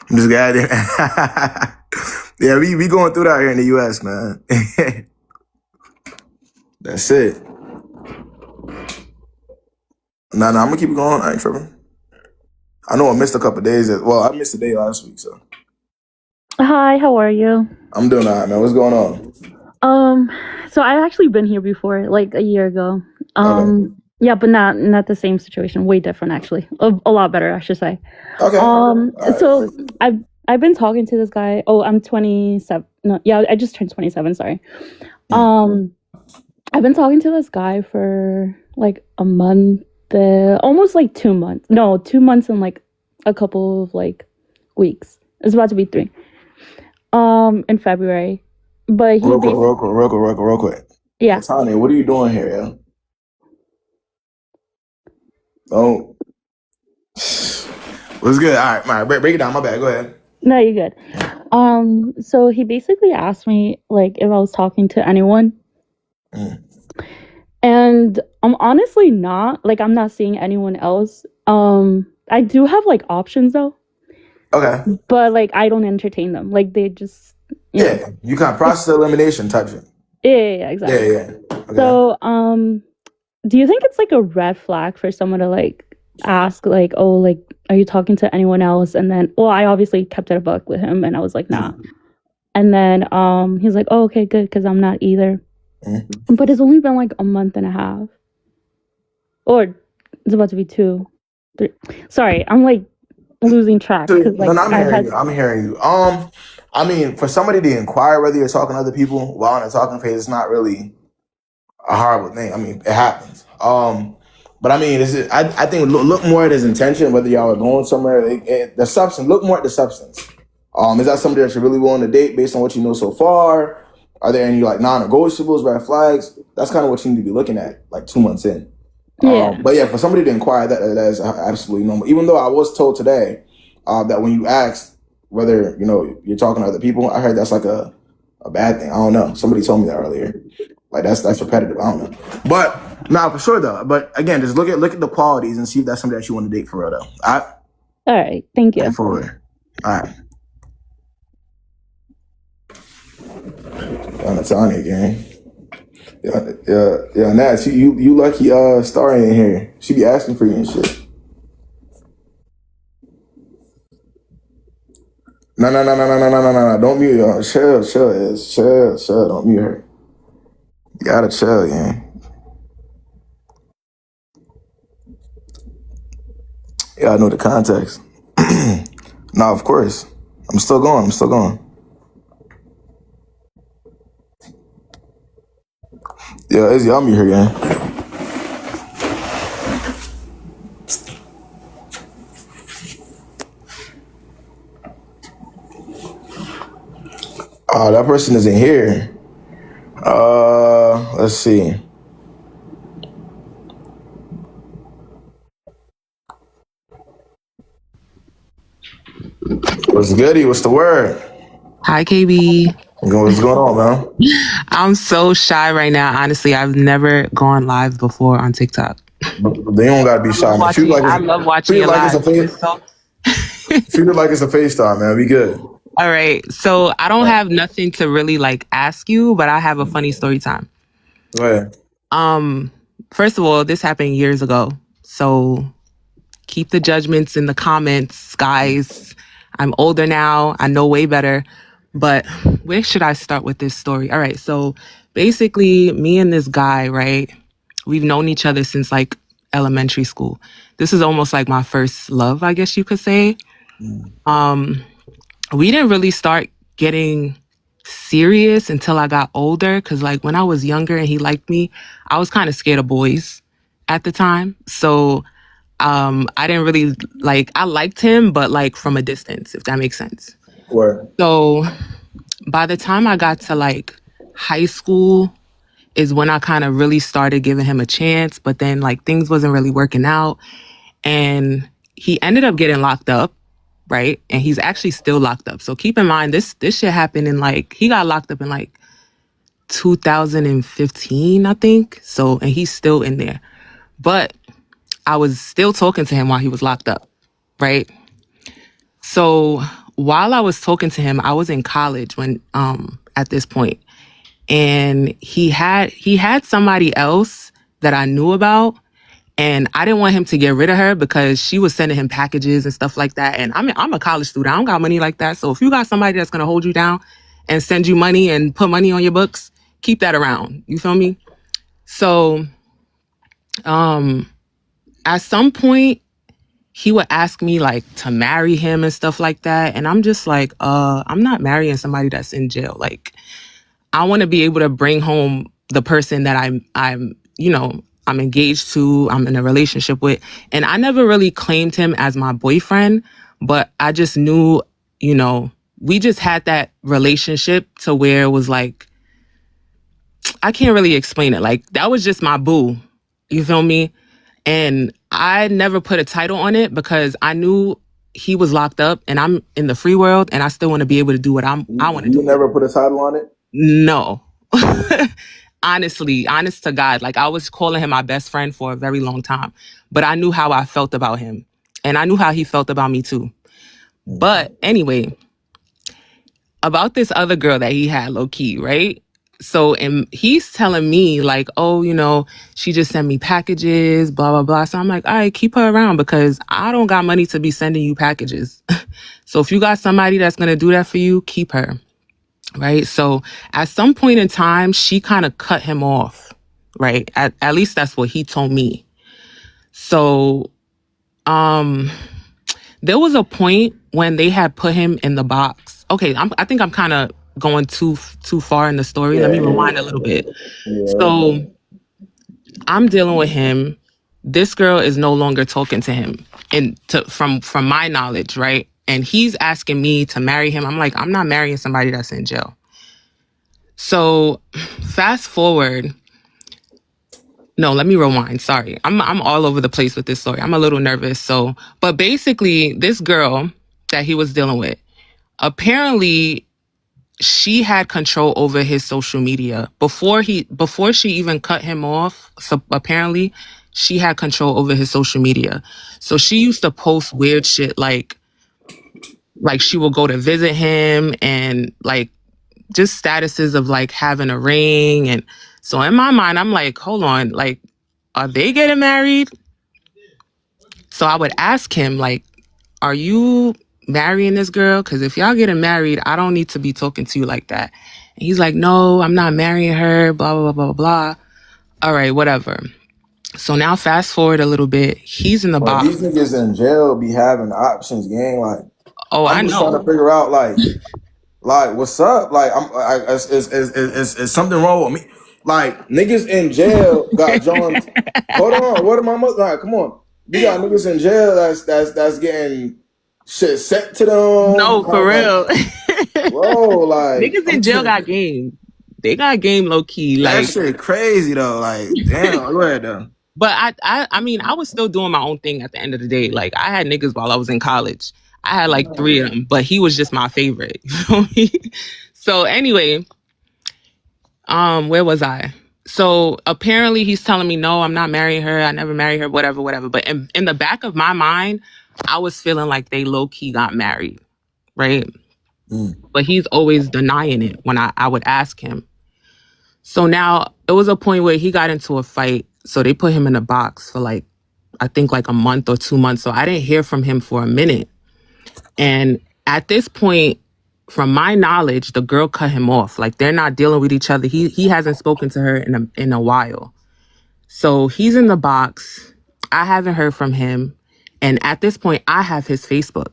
I'm just goddamn. Yeah, we going through that here in the US, man. That's it. Nah, I'm gonna keep it going. I ain't tripping. I know I missed a couple days. Well, I missed a day last week, so. Hi, how are you? I'm doing all right, man. What's going on? So I've actually been here before, like a year ago. Okay. Yeah, but not the same situation. Way different, actually. A lot better, I should say. Okay. So I've been talking to this guy. Oh, I'm 27. No, yeah, I just turned 27. Sorry. I've been talking to this guy for like a month, almost like 2 months. No, 2 months and like a couple of like weeks. It's about to be 3. In February. But he real quick. Yeah. Tanya, what are you doing here, yeah? Oh. What's good? All right, break it down. My bad. Go ahead. No, you're good. So he basically asked me like if I was talking to anyone. And I'm honestly not. Like, I'm not seeing anyone else. I do have like options though. Okay. But like I don't entertain them. Like they just you kind of process elimination type shit. Yeah, exactly. Yeah. Okay. So do you think it's like a red flag for someone to like ask like, oh, like, are you talking to anyone else? And then, well, I obviously kept it a buck with him and I was like, nah. And then he's like, oh, okay, good, because I'm not either. But it's only been like a month and a half. Or it's about to be 2, 3. Sorry, I'm like losing track. Like, no, I'm hearing you. I mean, for somebody to inquire whether you're talking to other people while in a talking phase, it's not really a horrible thing. I mean, it happens. But I mean, I think look more at his intention, whether y'all are going somewhere. The substance. Look more at the substance. Is that somebody that you're really willing to date based on what you know so far? Are there any like non-negotiables, red flags? That's kind of what you need to be looking at, like 2 months in. But yeah, for somebody to inquire, that is absolutely normal. Even though I was told today that when you ask whether you're talking to other people, I heard that's like a bad thing. I don't know. Somebody told me that earlier. Like that's repetitive. I don't know. But nah, for sure though. But again, just look at the qualities and see if that's something that you want to date for real though. All right. Thank you. For real. All right. Tanya gang. Yeah, Nats, you lucky Starry in here. She be asking for you and shit. No. Don't mute her. Chill. Don't mute her. You gotta chill, yeah. Yeah, I know the context. Nah, of course. I'm still going. Yeah, Izzy, I'll mute her, yeah. Oh, that person isn't here. Let's see. What's goody? What's the word? Hi, KB. What's going on, man? I'm so shy right now. Honestly, I've never gone live before on TikTok. They don't gotta be shy. I love watching your live. Treat it like it's a FaceTime, man. Be good. All right. So I don't have nothing to really like ask you, but I have a funny story time. Go ahead. First of all, this happened years ago. So keep the judgments in the comments, guys. I'm older now. I know way better. But where should I start with this story? All right. So basically, me and this guy, right? We've known each other since like elementary school. This is almost like my first love, I guess you could say. We didn't really start getting serious until I got older. Cause like when I was younger and he liked me, I was kind of scared of boys at the time. So I didn't really I liked him, but like from a distance, if that makes sense. Word. So by the time I got to like high school is when I kind of really started giving him a chance, but then like things wasn't really working out. And he ended up getting locked up, right? And he's actually still locked up. So keep in mind, this shit happened in like, he got locked up in like 2015, I think. So, and he's still in there. But I was still talking to him while he was locked up, right? So while I was talking to him, I was in college when at this point, and he had somebody else that I knew about, and I didn't want him to get rid of her because she was sending him packages and stuff like that. And I'm a college student. I don't got money like that. So if you got somebody that's gonna hold you down and send you money and put money on your books, keep that around. You feel me? So at some point he would ask me like to marry him and stuff like that. And I'm just like, I'm not marrying somebody that's in jail. Like, I want to be able to bring home the person that I'm engaged to, I'm in a relationship with. And I never really claimed him as my boyfriend, but I just knew, we just had that relationship to where it was like, I can't really explain it. Like, that was just my boo. You feel me? And I never put a title on it because I knew he was locked up and I'm in the free world and I still want to be able to do what I want to do. You never put a title on it? No. Honestly, honest to God, like I was calling him my best friend for a very long time, but I knew how I felt about him and I knew how he felt about me too. But anyway, about this other girl that he had low key, right? So, and he's telling me like, oh, she just sent me packages, blah, blah, blah. So I'm like, all right, keep her around because I don't got money to be sending you packages. So if you got somebody that's going to do that for you, keep her. Right. So at some point in time, she kind of cut him off. Right. At least that's what he told me. So, there was a point when they had put him in the box. Okay. I think I'm kind of going too far in the story. Let me rewind a little bit. So I'm dealing with him. This girl is no longer talking to him from my knowledge. Right. And he's asking me to marry him. I'm like, I'm not marrying somebody that's in jail. So fast forward. No, let me rewind. Sorry. I'm all over the place with this story. I'm a little nervous. But basically this girl that he was dealing with, apparently she had control over his social media before she even cut him off. So apparently she had control over his social media. So she used to post weird shit like she will go to visit him and like just statuses of like having a ring. And so in my mind, I'm like, hold on, like, are they getting married? So I would ask him like, are you marrying this girl? Because if y'all getting married, I don't need to be talking to you like that. And he's like, no, I'm not marrying her, blah, blah, blah, blah, blah. All right, whatever. So now fast forward a little bit. He's in the box. These niggas in jail be having options, gang. Like, I'm just trying to figure out like what's up? Like, is something wrong with me? Like, niggas in jail got John. Hold on, what am I? Like, come on, you got niggas in jail that's getting shit sent to them. No, for real, bro. Like, niggas in jail got game. They got game low key. Like, that shit crazy though. Like, damn, go ahead though. But I mean, I was still doing my own thing at the end of the day. Like, I had niggas while I was in college. I had like 3 of them, but he was just my favorite. You know what I mean? So anyway, where was I? So apparently he's telling me, no, I'm not marrying her. I never married her, whatever, whatever. But in the back of my mind, I was feeling like they low-key got married, right? But he's always denying it when I would ask him. So now it was a point where he got into a fight. So they put him in a box for like, I think like a month or 2 months. So I didn't hear from him for a minute. And at this point, from my knowledge, the girl cut him off. Like, they're not dealing with each other. He hasn't spoken to her in a while. So he's in the box. I haven't heard from him. And at this point, I have his Facebook.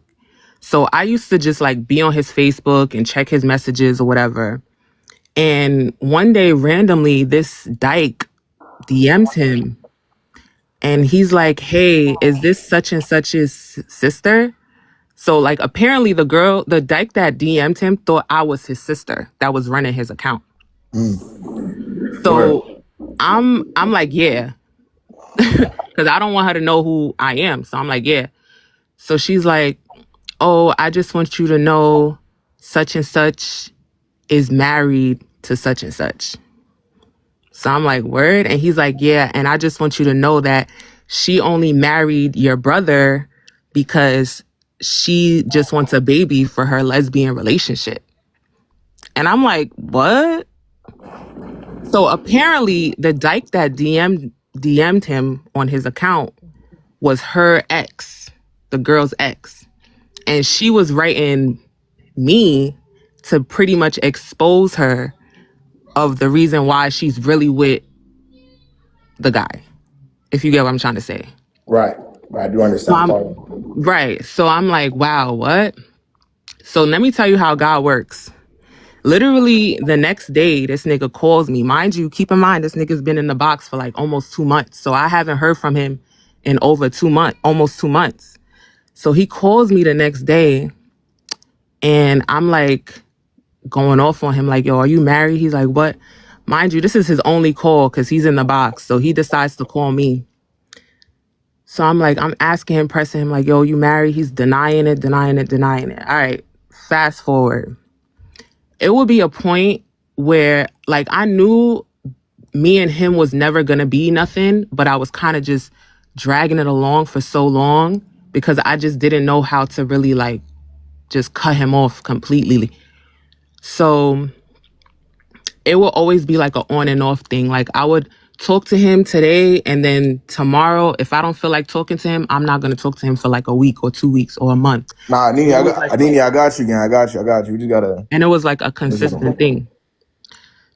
So I used to just like be on his Facebook and check his messages or whatever. And one day, randomly, this dyke DMs him. And he's like, hey, is this such and such's sister? So like, apparently the dyke that DM'd him thought I was his sister that was running his account. So I'm like, yeah, because I don't want her to know who I am. So I'm like, yeah. So she's like, oh, I just want you to know such and such is married to such and such. So I'm like, word? And he's like, yeah. And I just want you to know that she only married your brother because she just wants a baby for her lesbian relationship. And I'm like, what? So apparently the dyke that DM'd him on his account was her ex, the girl's ex. And she was writing me to pretty much expose her of the reason why she's really with the guy, if you get what I'm trying to say. Right. I do understand. Right. So I'm like, wow, what? So let me tell you how God works. Literally the next day, this nigga calls me. Mind you, keep in mind, this nigga's been in the box for like almost 2 months. So I haven't heard from him in over 2 months, almost 2 months. So he calls me the next day and I'm like going off on him like, yo, are you married? He's like, what? Mind you, this is his only call because he's in the box. So he decides to call me. So I'm like, I'm asking him, pressing him like, yo, you married? He's denying it. All right, fast forward. It would be a point where like I knew me and him was never going to be nothing, but I was kind of just dragging it along for so long because I just didn't know how to really like just cut him off completely. So it will always be like an on and off thing. Like I would talk to him today and then tomorrow, if I don't feel like talking to him, I'm not going to talk to him for like a week or 2 weeks or a month. Nah, Nini, I got you again. I got you. You just gotta. And it was like a consistent thing.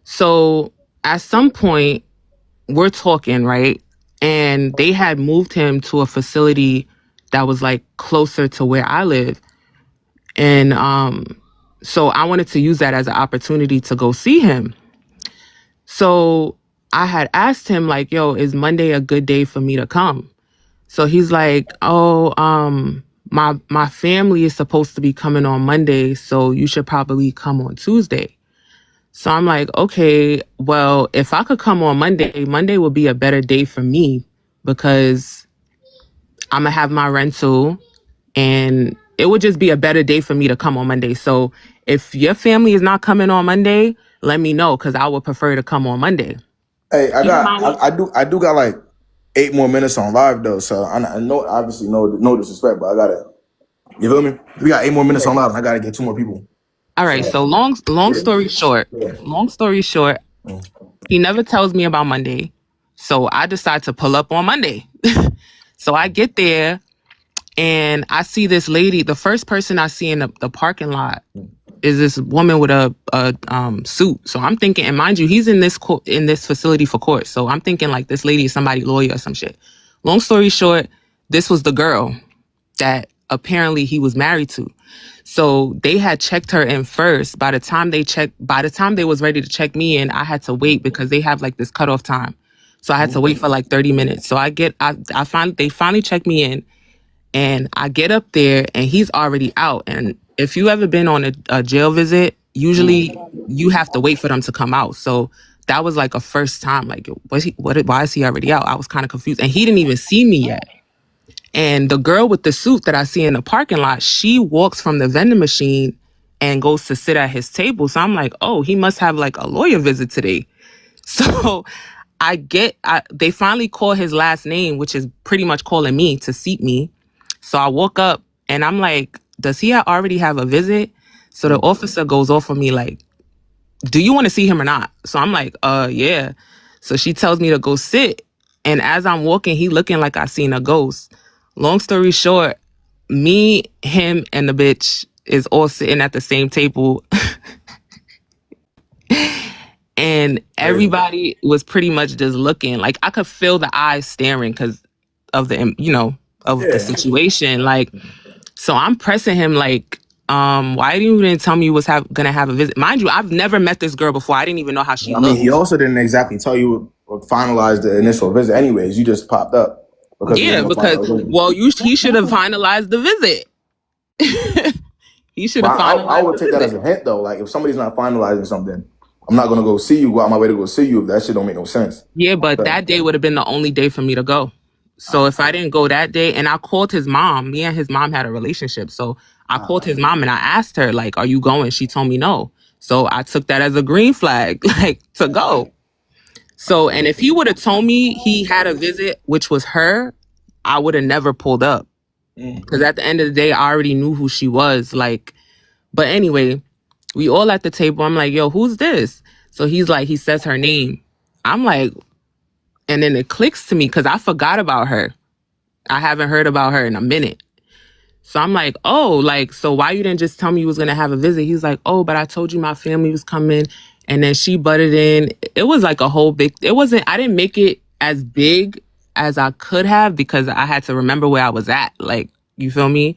So at some point, we're talking, right? And they had moved him to a facility that was like closer to where I live. And so I wanted to use that as an opportunity to go see him. So I had asked him like, yo, is Monday a good day for me to come? So he's like, oh, my family is supposed to be coming on Monday, so you should probably come on Tuesday. So I'm like, okay, well, if I could come on Monday would be a better day for me because I'm gonna have my rental and it would just be a better day for me to come on Monday. So if your family is not coming on Monday, let me know because I would prefer to come on Monday. Hey, I do got like 8 more minutes on live though. So I know, obviously, no disrespect, but I gotta, you feel me? We got 8 more minutes on live and I gotta get 2 more people. All right. So long story short, he never tells me about Monday. So I decide to pull up on Monday. So I get there and I see this lady. The first person I see in the parking lot is this woman with a suit. So I'm thinking, and mind you, he's in this facility for court. So I'm thinking like this lady is somebody's lawyer or some shit. Long story short, this was the girl that apparently he was married to. So they had checked her in first. By the time they was ready to check me in, I had to wait because they have like this cutoff time. So I had to wait for like 30 minutes. So they finally checked me in and I get up there and he's already out. And if you ever been on a jail visit, usually you have to wait for them to come out. So that was like a first time, like, why is he already out? I was kind of confused. And he didn't even see me yet. And the girl with the suit that I see in the parking lot, she walks from the vending machine and goes to sit at his table. So I'm like, oh, he must have like a lawyer visit today. So they finally call his last name, which is pretty much calling me to seat me. So I woke up and I'm like, does he already have a visit? So the officer goes off on me like, do you want to see him or not? So I'm like, yeah. So she tells me to go sit. And as I'm walking, he looking like I seen a ghost. Long story short, me, him, and the bitch is all sitting at the same table. And everybody was pretty much just looking. Like I could feel the eyes staring because of the situation. Like, so I'm pressing him like, why didn't you tell me you was gonna have a visit? Mind you, I've never met this girl before. I didn't even know how she looked. I mean, he also didn't exactly tell you or finalize the initial visit anyways. You just popped up. He should have finalized the visit. He should have finalized. I would take that as a hint though. Like if somebody's not finalizing something, I'm not gonna go see you, go out my way to go see you if that shit don't make no sense. Yeah, but that day would have been the only day for me to go. So if I didn't go that day, and I called his mom, me and his mom had a relationship. So I called his mom and I asked her, like, are you going? She told me no. So I took that as a green flag, like, to go. So, and if he would have told me he had a visit, which was her, I would have never pulled up. Because at the end of the day, I already knew who she was. Like, but anyway, we all at the table. I'm like, yo, who's this? So he's like, he says her name. I'm like, and then it clicks to me because I forgot about her. I haven't heard about her in a minute. So I'm like, oh, like, so why you didn't just tell me you was going to have a visit? He's like, oh, but I told you my family was coming. And then she butted in. It was like a whole big, I didn't make it as big as I could have because I had to remember where I was at. Like, you feel me?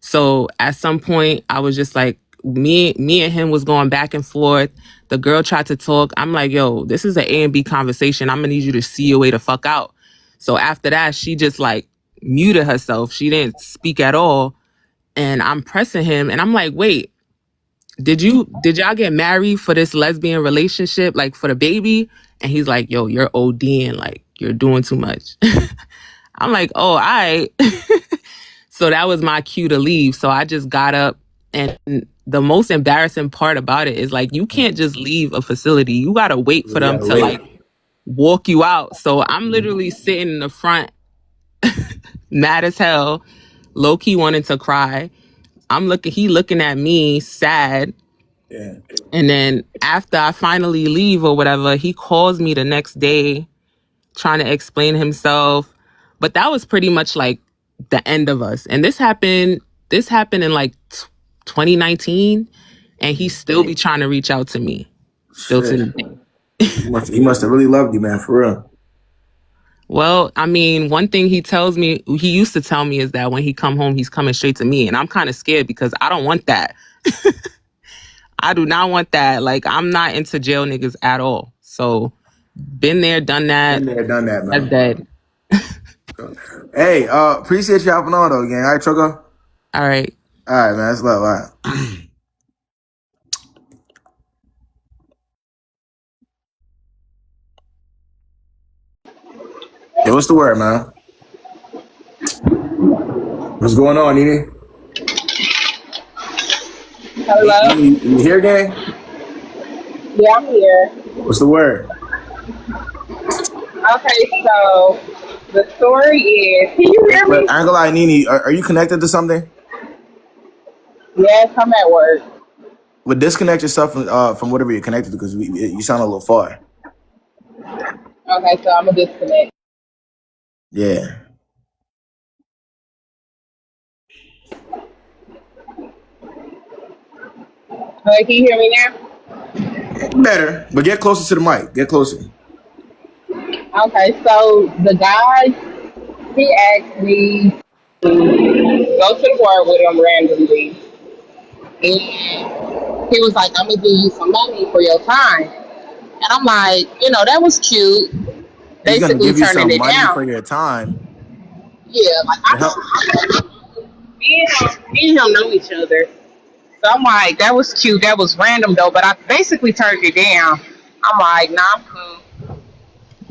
So at some point, I was just like, me and him was going back and forth. The girl tried to talk. I'm like, yo, this is an A and B conversation. I'm gonna need you to see your way the fuck out. So after that, she just like muted herself. She didn't speak at all. And I'm pressing him and I'm like, wait, did y'all get married for this lesbian relationship, like for the baby? And he's like, yo, you're ODing, like you're doing too much. I'm like, oh, all right. So that was my cue to leave. So I just got up, and the most embarrassing part about it is like, you can't just leave a facility. You got to wait for them to like walk you out. So I'm literally sitting in the front, mad as hell, low key wanting to cry. He looking at me sad. Yeah. And then after I finally leave or whatever, he calls me the next day trying to explain himself. But that was pretty much like the end of us. And this happened in like 2019, and he still be trying to reach out to me. Still to the day. He must have really loved you, man, for real. Well, I mean, one thing he used to tell me is that when he come home, he's coming straight to me. And I'm kind of scared because I don't want that. I do not want that. Like, I'm not into jail niggas at all. So, been there, done that. Been there, done that, man. That's dead. Hey, appreciate you hopping on though, gang. All right, Choco? All right. All right, man. That's love. All right. Hey, what's the word, man? What's going on, Nene? Hello? You here, gang? Yeah, I'm here. What's the word? Okay, so the story is, can you hear me? I ain't gonna lie, Nene, are you connected to something? Yes, I'm at work. But disconnect yourself from whatever you're connected to because you sound a little far. Okay, so I'm gonna disconnect. Yeah. Okay, can you hear me now? Better, but get closer to the mic. Get closer. Okay, so the guy, he asked me to go to the bar with him randomly. And he was like, I'm gonna give you some money for your time. And I'm like, that was cute. He's gonna Basically give you some turning it money down. for your time. Yeah, like me and him know each other. So I'm like, that was cute. That was random though, but I basically turned it down. I'm like, nah, I'm cool.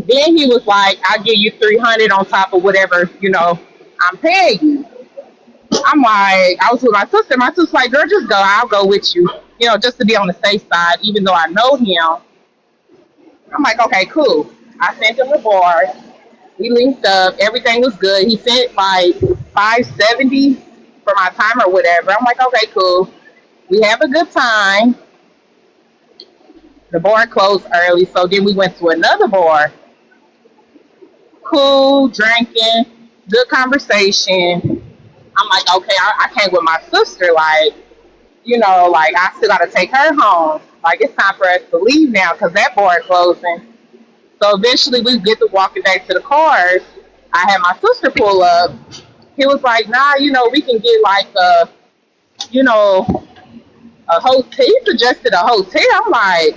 Then he was like, I'll give you 300 on top of whatever, I'm paying you. I'm like, I was with my sister. My sister's like, girl, just go. I'll go with you, just to be on the safe side, even though I know him. I'm like, okay, cool. I sent him the bar. We linked up. Everything was good. He sent like $570 for my time or whatever. I'm like, okay, cool. We have a good time. The bar closed early, so then we went to another bar. Cool, drinking, good conversation. I'm like, okay, I came with my sister, like, I still got to take her home. Like, it's time for us to leave now because that bar is closing. So eventually we get to walking back to the cars. I had my sister pull up. He was like, nah, we can get like a hotel. He suggested a hotel. I'm like,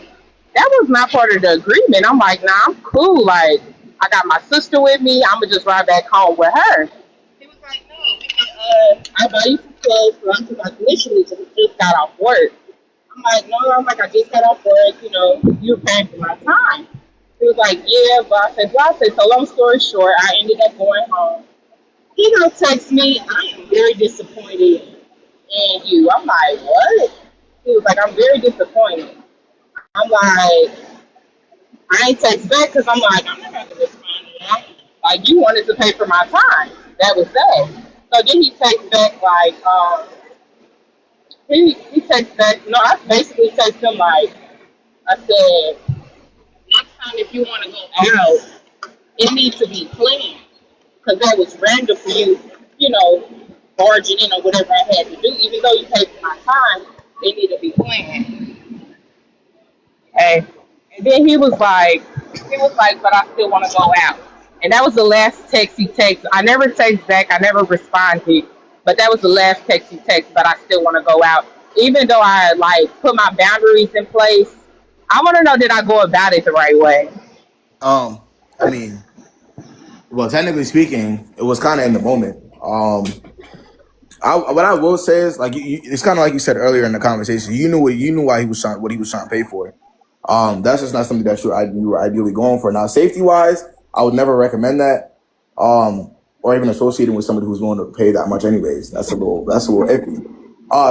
that was not part of the agreement. I'm like, nah, I'm cool. Like, I got my sister with me. I'm going to just ride back home with her. He was like, no, I'll buy you some clothes. So I literally just got off work. I'm like, no, I'm like, I just got off work, you know, you're paying for my time. He was like, yeah, but I said, so long story short, I ended up going home. He gonna text me, I am very disappointed in you. I'm like, what? He was like, I'm very disappointed. I'm like, I ain't text back because I'm like, I'm not going to respond to that. Like, you wanted to pay for my time. That was that. So then he texts back, like, he texts back, no, I basically text him, like, I said, next time if you want to go out, it needs to be planned. Because that was random for you, you know, barging in or whatever I had to do. Even though you paid for my time, it need to be planned. Hey. And then he was like, but I still want to go out. And that was the last text he texted. I never text back. I never responded. But that was the last text he texted, but I still want to go out. Even though I, like, put my boundaries in place, I want to know, did I go about it the right way? I mean, well, technically speaking, it was kind of in the moment. What I will say is, like, it's kind of like you said earlier in the conversation. You knew why he was trying, what he was trying to pay for. That's just not something that you were ideally going for. Now, safety wise, I would never recommend that, or even associating with somebody who's willing to pay that much. Anyways, that's a little iffy.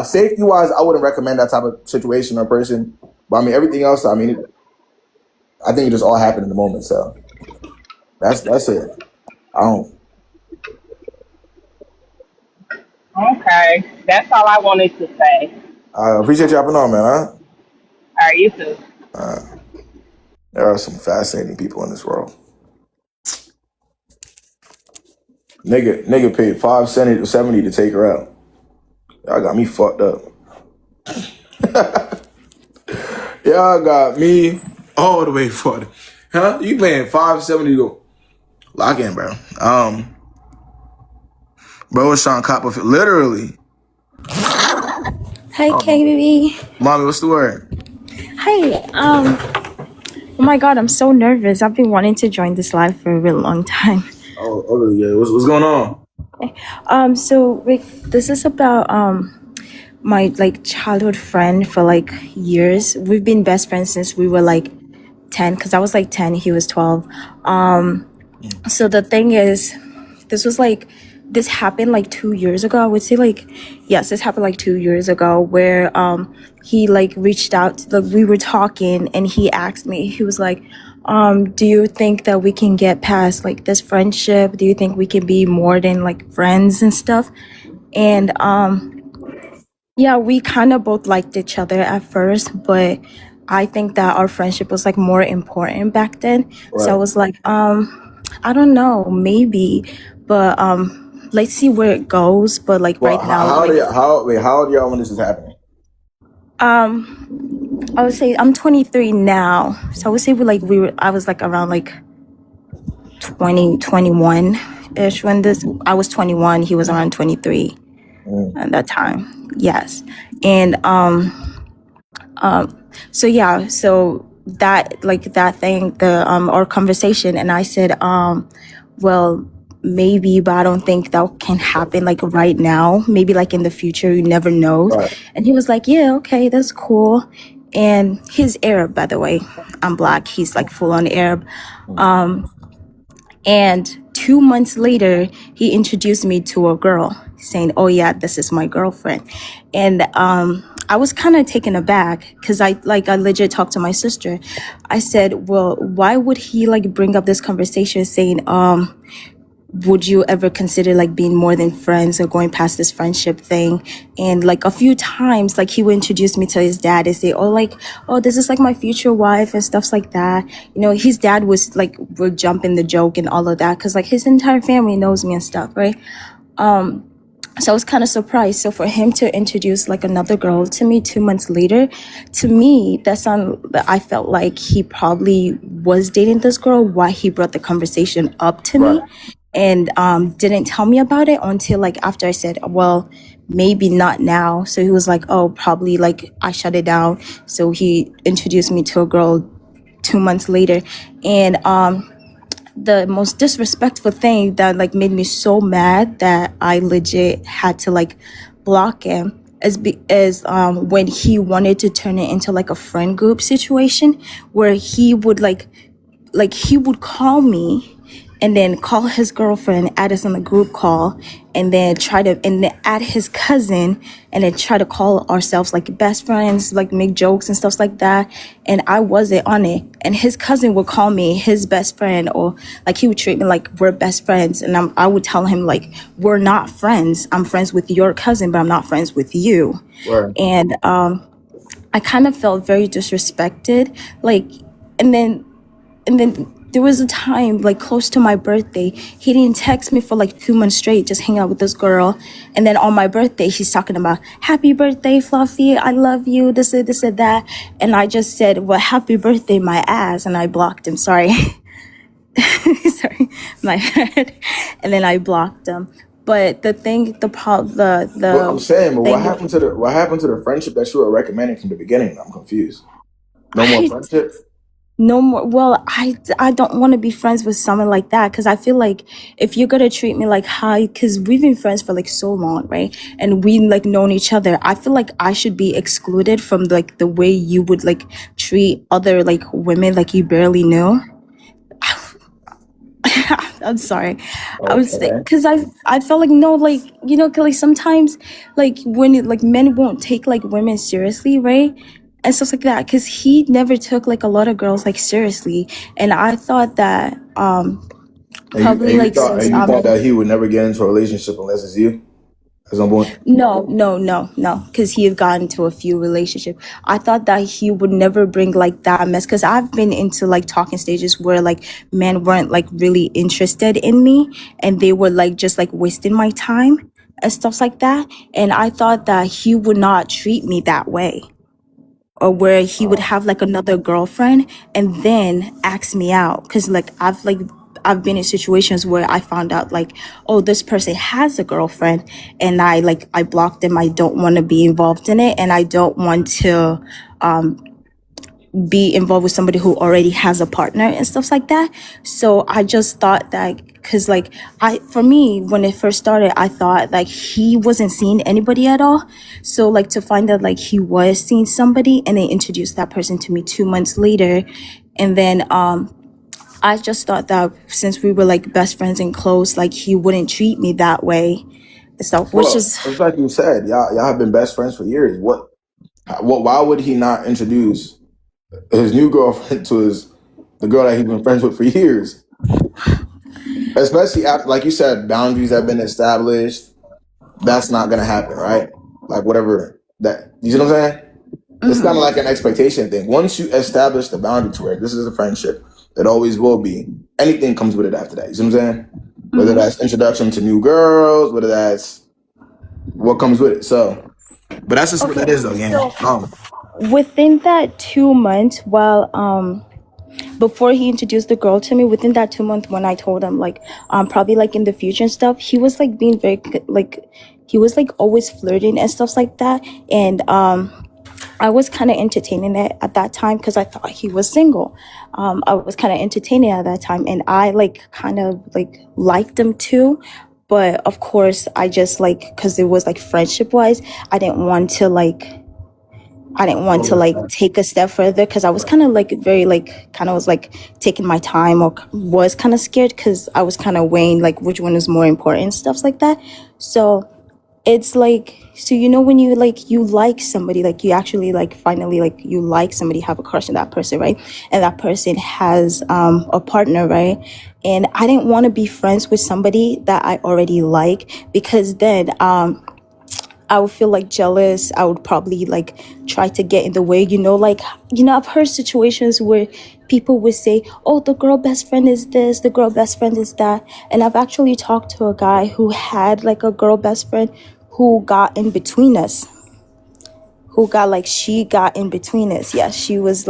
Safety wise, I wouldn't recommend that type of situation or person. But I mean, everything else, I mean, I think it just all happened in the moment. So that's it. I don't. Okay, that's all I wanted to say. I appreciate you hopping on, man. Huh? All right, you too. There are some fascinating people in this world. Nigga paid $570 to take her out. Y'all got me fucked up. Y'all got me all the way fucked up. Huh? You paying $570 to go lock in, bro. Bro was trying to cop off it. Literally. Hi, Kayb. Mommy, what's the word? Hi. Oh my God, I'm so nervous. I've been wanting to join this live for a really long time. Oh, really? Yeah. What's going on? So Rick, this is about my like childhood friend for like years. We've been best friends since we were like 10, because I was like 10, he was 12. So the thing is, this happened like 2 years ago. I would say yes, this happened like 2 years ago, where he like reached out, we were talking and he asked me, he was like, do you think that we can get past like this friendship? Do you think we can be more than like friends and stuff? And yeah, we kind of both liked each other at first, but I think that our friendship was like more important back then. Right. So I was like, I don't know, maybe, but let's see where it goes. But like right now, how old are y'all when this is happening? I would say I'm 23 now, so I would say I was like around like 20, 21 ish when I was 21. He was around 23 at that time. Yes, and so yeah, so that thing, our conversation, and I said, well, maybe, but I don't think that can happen like right now. Maybe like in the future, you never know. Right. And he was like, yeah, okay, that's cool. And he's Arab, by the way. I'm Black. He's like full on Arab. And 2 months later, he introduced me to a girl, saying, oh yeah, this is my girlfriend. And I was kind of taken aback, because I legit talked to my sister. I said, well, why would he like bring up this conversation saying, would you ever consider like being more than friends or going past this friendship thing? And like a few times, like he would introduce me to his dad and say, oh, this is like my future wife and stuff like that. You know, his dad would jump in the joke and all of that, because like his entire family knows me and stuff, right? So I was kind of surprised. So for him to introduce like another girl to me 2 months later, to me, I felt like he probably was dating this girl, why he brought the conversation up to me. And didn't tell me about it until like after I said, well, maybe not now. So he was like, oh, probably like I shut it down. So he introduced me to a girl 2 months later. And the most disrespectful thing that like made me so mad that I legit had to like block him as when he wanted to turn it into like a friend group situation where he would like he would call me and then call his girlfriend, add us on the group call, and then add his cousin, and then try to call ourselves like best friends, like make jokes and stuff like that. And I wasn't on it. And his cousin would call me his best friend, or like he would treat me like we're best friends. And I would tell him like, we're not friends. I'm friends with your cousin, but I'm not friends with you. Right. And I kind of felt very disrespected. Like, and then there was a time like close to my birthday, he didn't text me for like 2 months straight, just hanging out with this girl. And then on my birthday, he's talking about happy birthday, Fluffy, I love you, this and that. And I just said, well, happy birthday, my ass. And I blocked him. Sorry. Sorry, my bad. And then I blocked him. But the thing, Well, I'm saying, but what happened to the friendship that you were recommending from the beginning? I'm confused. No more friendship? No more. Well, I don't want to be friends with someone like that, because I feel like if you're gonna treat me like hi, because we've been friends for like so long, right? And we like known each other. I feel like I should be excluded from like the way you would like treat other like women like you barely knew. I'm sorry. Okay. I was because I felt like no, like, you know, 'cause like sometimes like when like men won't take like women seriously, right? And stuff like that, because he never took like a lot of girls like seriously. And I thought that probably you thought that he would never get into a relationship unless it's you at some point? No, because he had gotten into a few relationships. I thought that he would never bring like that mess, because I've been into like talking stages where like men weren't like really interested in me, and they were like just like wasting my time and stuff like that. And I thought that he would not treat me that way, or where he would have like another girlfriend and then ask me out. Because like I've been in situations where I found out like, oh, this person has a girlfriend, and I blocked them. I don't want to be involved in it, and I don't want to be involved with somebody who already has a partner and stuff like that. So I just thought that, because like for me, when it first started, I thought like he wasn't seeing anybody at all. So like to find out like he was seeing somebody, and they introduced that person to me 2 months later. And then I just thought that since we were like best friends and close, like he wouldn't treat me that way. So it's like you said, y'all have been best friends for years. Why would he not introduce his new girlfriend to the girl that he's been friends with for years? Especially after, like you said, boundaries have been established. That's not gonna happen, right? Like whatever that, you see what I'm saying? Mm-hmm. It's kind of like an expectation thing. Once you establish the boundary to where this is a friendship, it always will be. Anything comes with it after that. You see what I'm saying? Mm-hmm. Whether that's introduction to new girls, whether that's what comes with it. So, but that's just what that is, though. Yeah. So, within that 2 months, before he introduced the girl to me, within that 2 months, when I told him like probably like in the future and stuff, he was like being very like, he was like always flirting and stuff like that. And I was kind of entertaining it at that time, because I thought he was single. I was kind of entertaining at that time, and I like kind of like liked him too. But of course, I just like, because it was like friendship wise, I didn't want to take a step further, because I was kind of like very like kind of was like taking my time, or was kind of scared, because I was kind of weighing like which one is more important, stuff like that. So it's like, so you know, when you like somebody, like you actually like finally like you like somebody, have a crush on that person, right? And that person has a partner, right? And I didn't want to be friends with somebody that I already like, because then I would feel like jealous. I would probably like try to get in the way, I've heard situations where people would say, oh, the girl best friend is this, the girl best friend is that. And I've actually talked to a guy who had like a girl best friend who got in between us. She got in between us. Yeah, she was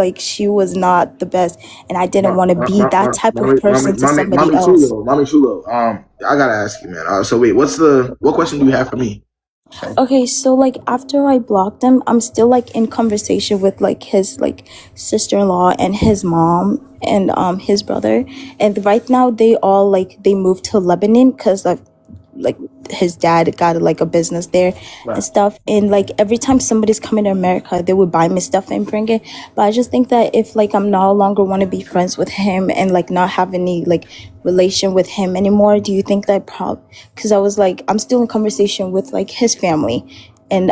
not the best. And I didn't want to be that type of person to somebody else. Mommy Chulo, I gotta ask you, man. So wait, what question do you have for me? Okay, so like after I blocked him, I'm still like in conversation with like his like sister-in-law and his mom and his brother. And right now they all like they moved to Lebanon, because like his dad got like a business there and stuff. And like every time somebody's coming to America, they would buy me stuff and bring it. But I just think that if like I'm no longer want to be friends with him and like not have any like relation with him anymore, do you think that because I was like, I'm still in conversation with like his family, and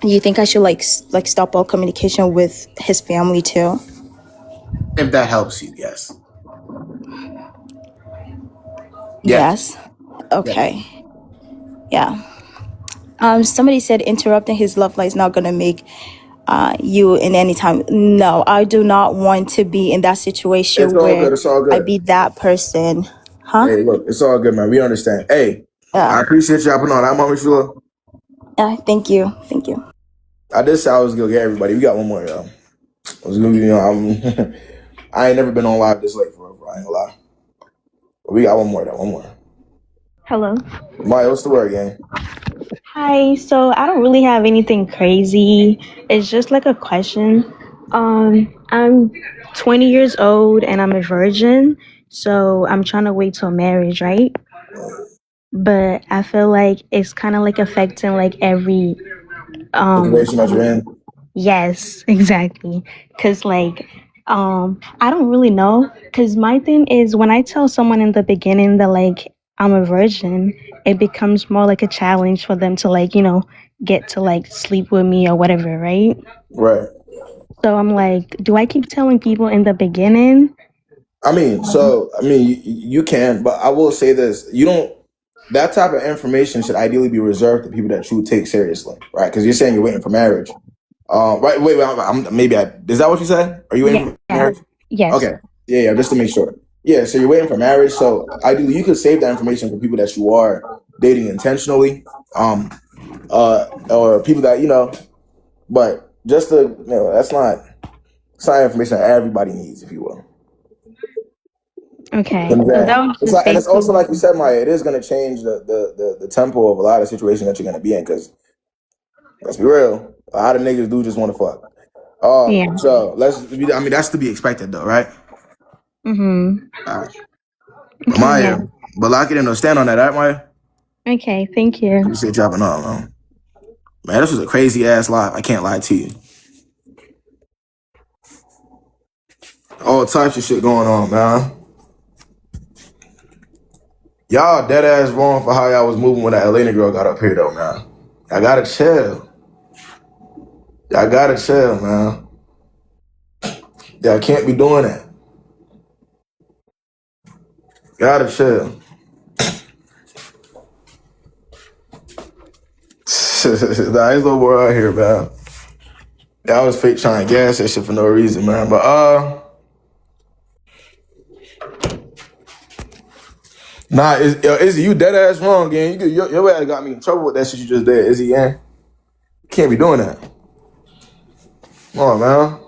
you think I should like stop all communication with his family too? If that helps you, yes. Yes. Okay. Yeah. Somebody said interrupting his love life is not gonna make you in any time. No, I do not want to be in that situation it's all where good. It's all good. I be that person. Huh? Hey, look, it's all good, man. We understand. Hey, I appreciate you hopping on. I'm Mama Shula. Thank you. Thank you. I did say I was gonna get everybody. We got one more, y'all. I was gonna be, I ain't never been on live this late forever. I ain't gonna lie. But we got one more, though. One more. Hello. Maya, what's the word, gang? Hi. So I don't really have anything crazy. It's just like a question. I'm 20 years old and I'm a virgin, so I'm trying to wait till marriage, right? But I feel like it's kind of like affecting like every situation that you're in. Yes, exactly. Cause like I don't really know. Cause my thing is when I tell someone in the beginning that like I'm a virgin, it becomes more like a challenge for them to like, get to like sleep with me or whatever, right? Right. So I'm like, do I keep telling people in the beginning? I mean, you can, but I will say this: that type of information should ideally be reserved to people that you take seriously, right? Because you're saying you're waiting for marriage. Right? Wait. Is that what you said? Are you waiting for marriage? Yes. Okay. Yeah. Just to make sure. Yeah. So you're waiting for marriage. So ideally, you could save that information for people that you are dating intentionally, or people that. But just to that's not information that everybody needs, if you will. Okay. And it's also like you said, Maya, it is going to change the tempo of a lot of situations that you're going to be in. Because let's be real, a lot of niggas do just want to fuck. So that's to be expected, though, right? Mm-hmm. All right. But Maya, but lock it in or stand on that, right, Maya? Okay, thank you. Appreciate dropping on, man. This was a crazy ass live. I can't lie to you. All types of shit going on, man. Y'all dead ass wrong for how y'all was moving when that Atlanta girl got up here, though, man. I gotta chill. Y'all gotta chill, man. Y'all can't be doing that. Gotta chill. Nah, ain't no more out here, man. Y'all was fake trying to gas that shit for no reason, man. But nah, Izzy, you dead ass wrong, gang. Your ass got me in trouble with that shit you just did, Izzy, gang. You can't be doing that. Come on, man.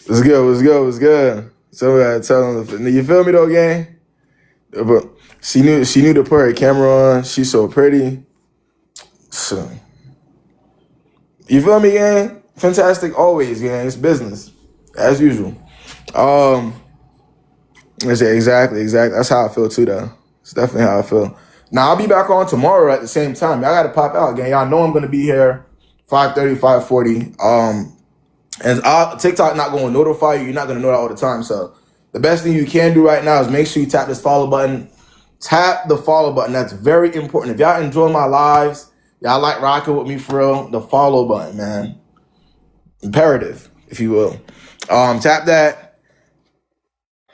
What's good? So tell them, you feel me though, gang? But she knew to put her camera on. She's so pretty. So, you feel me, gang? Fantastic always, gang. It's business. As usual. Exactly. That's how I feel too, though. It's definitely how I feel. Now, I'll be back on tomorrow at the same time. Y'all gotta pop out, gang. Y'all know I'm gonna be here 5:30, 5:40. And TikTok not gonna notify you. You're not gonna know that all the time. So the best thing you can do right now is make sure you tap this follow button. Tap the follow button. That's very important. If y'all enjoy my lives, y'all like rocking with me for real, the follow button, man. Imperative, if you will. Tap that.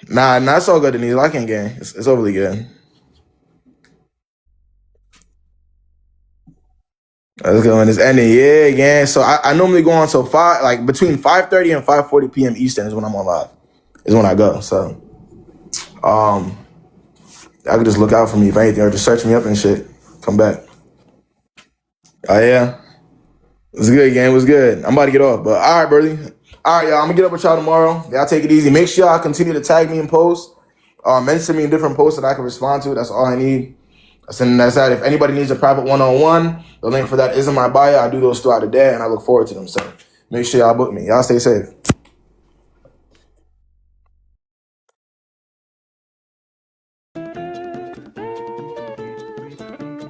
Nah, it's all good, Denise. I can't gang. It's overly good. Let's go. And it's ending. Yeah, gang. So I normally go on till between 5:30 and 5:40 p.m. Eastern is when I'm on live. Is when I go. So I can just look out for me if anything, or just search me up and shit. Come back. Oh yeah. It's good, gang. It was good. I'm about to get off, but all right, Birdie. All right, y'all. I'm gonna get up with y'all tomorrow. Y'all take it easy. Make sure y'all continue to tag me in posts. Mention me in different posts that I can respond to. That's all I need. That's that. If anybody needs a private one-on-one, the link for that is in my bio. I do those throughout the day, and I look forward to them. So make sure y'all book me. Y'all stay safe.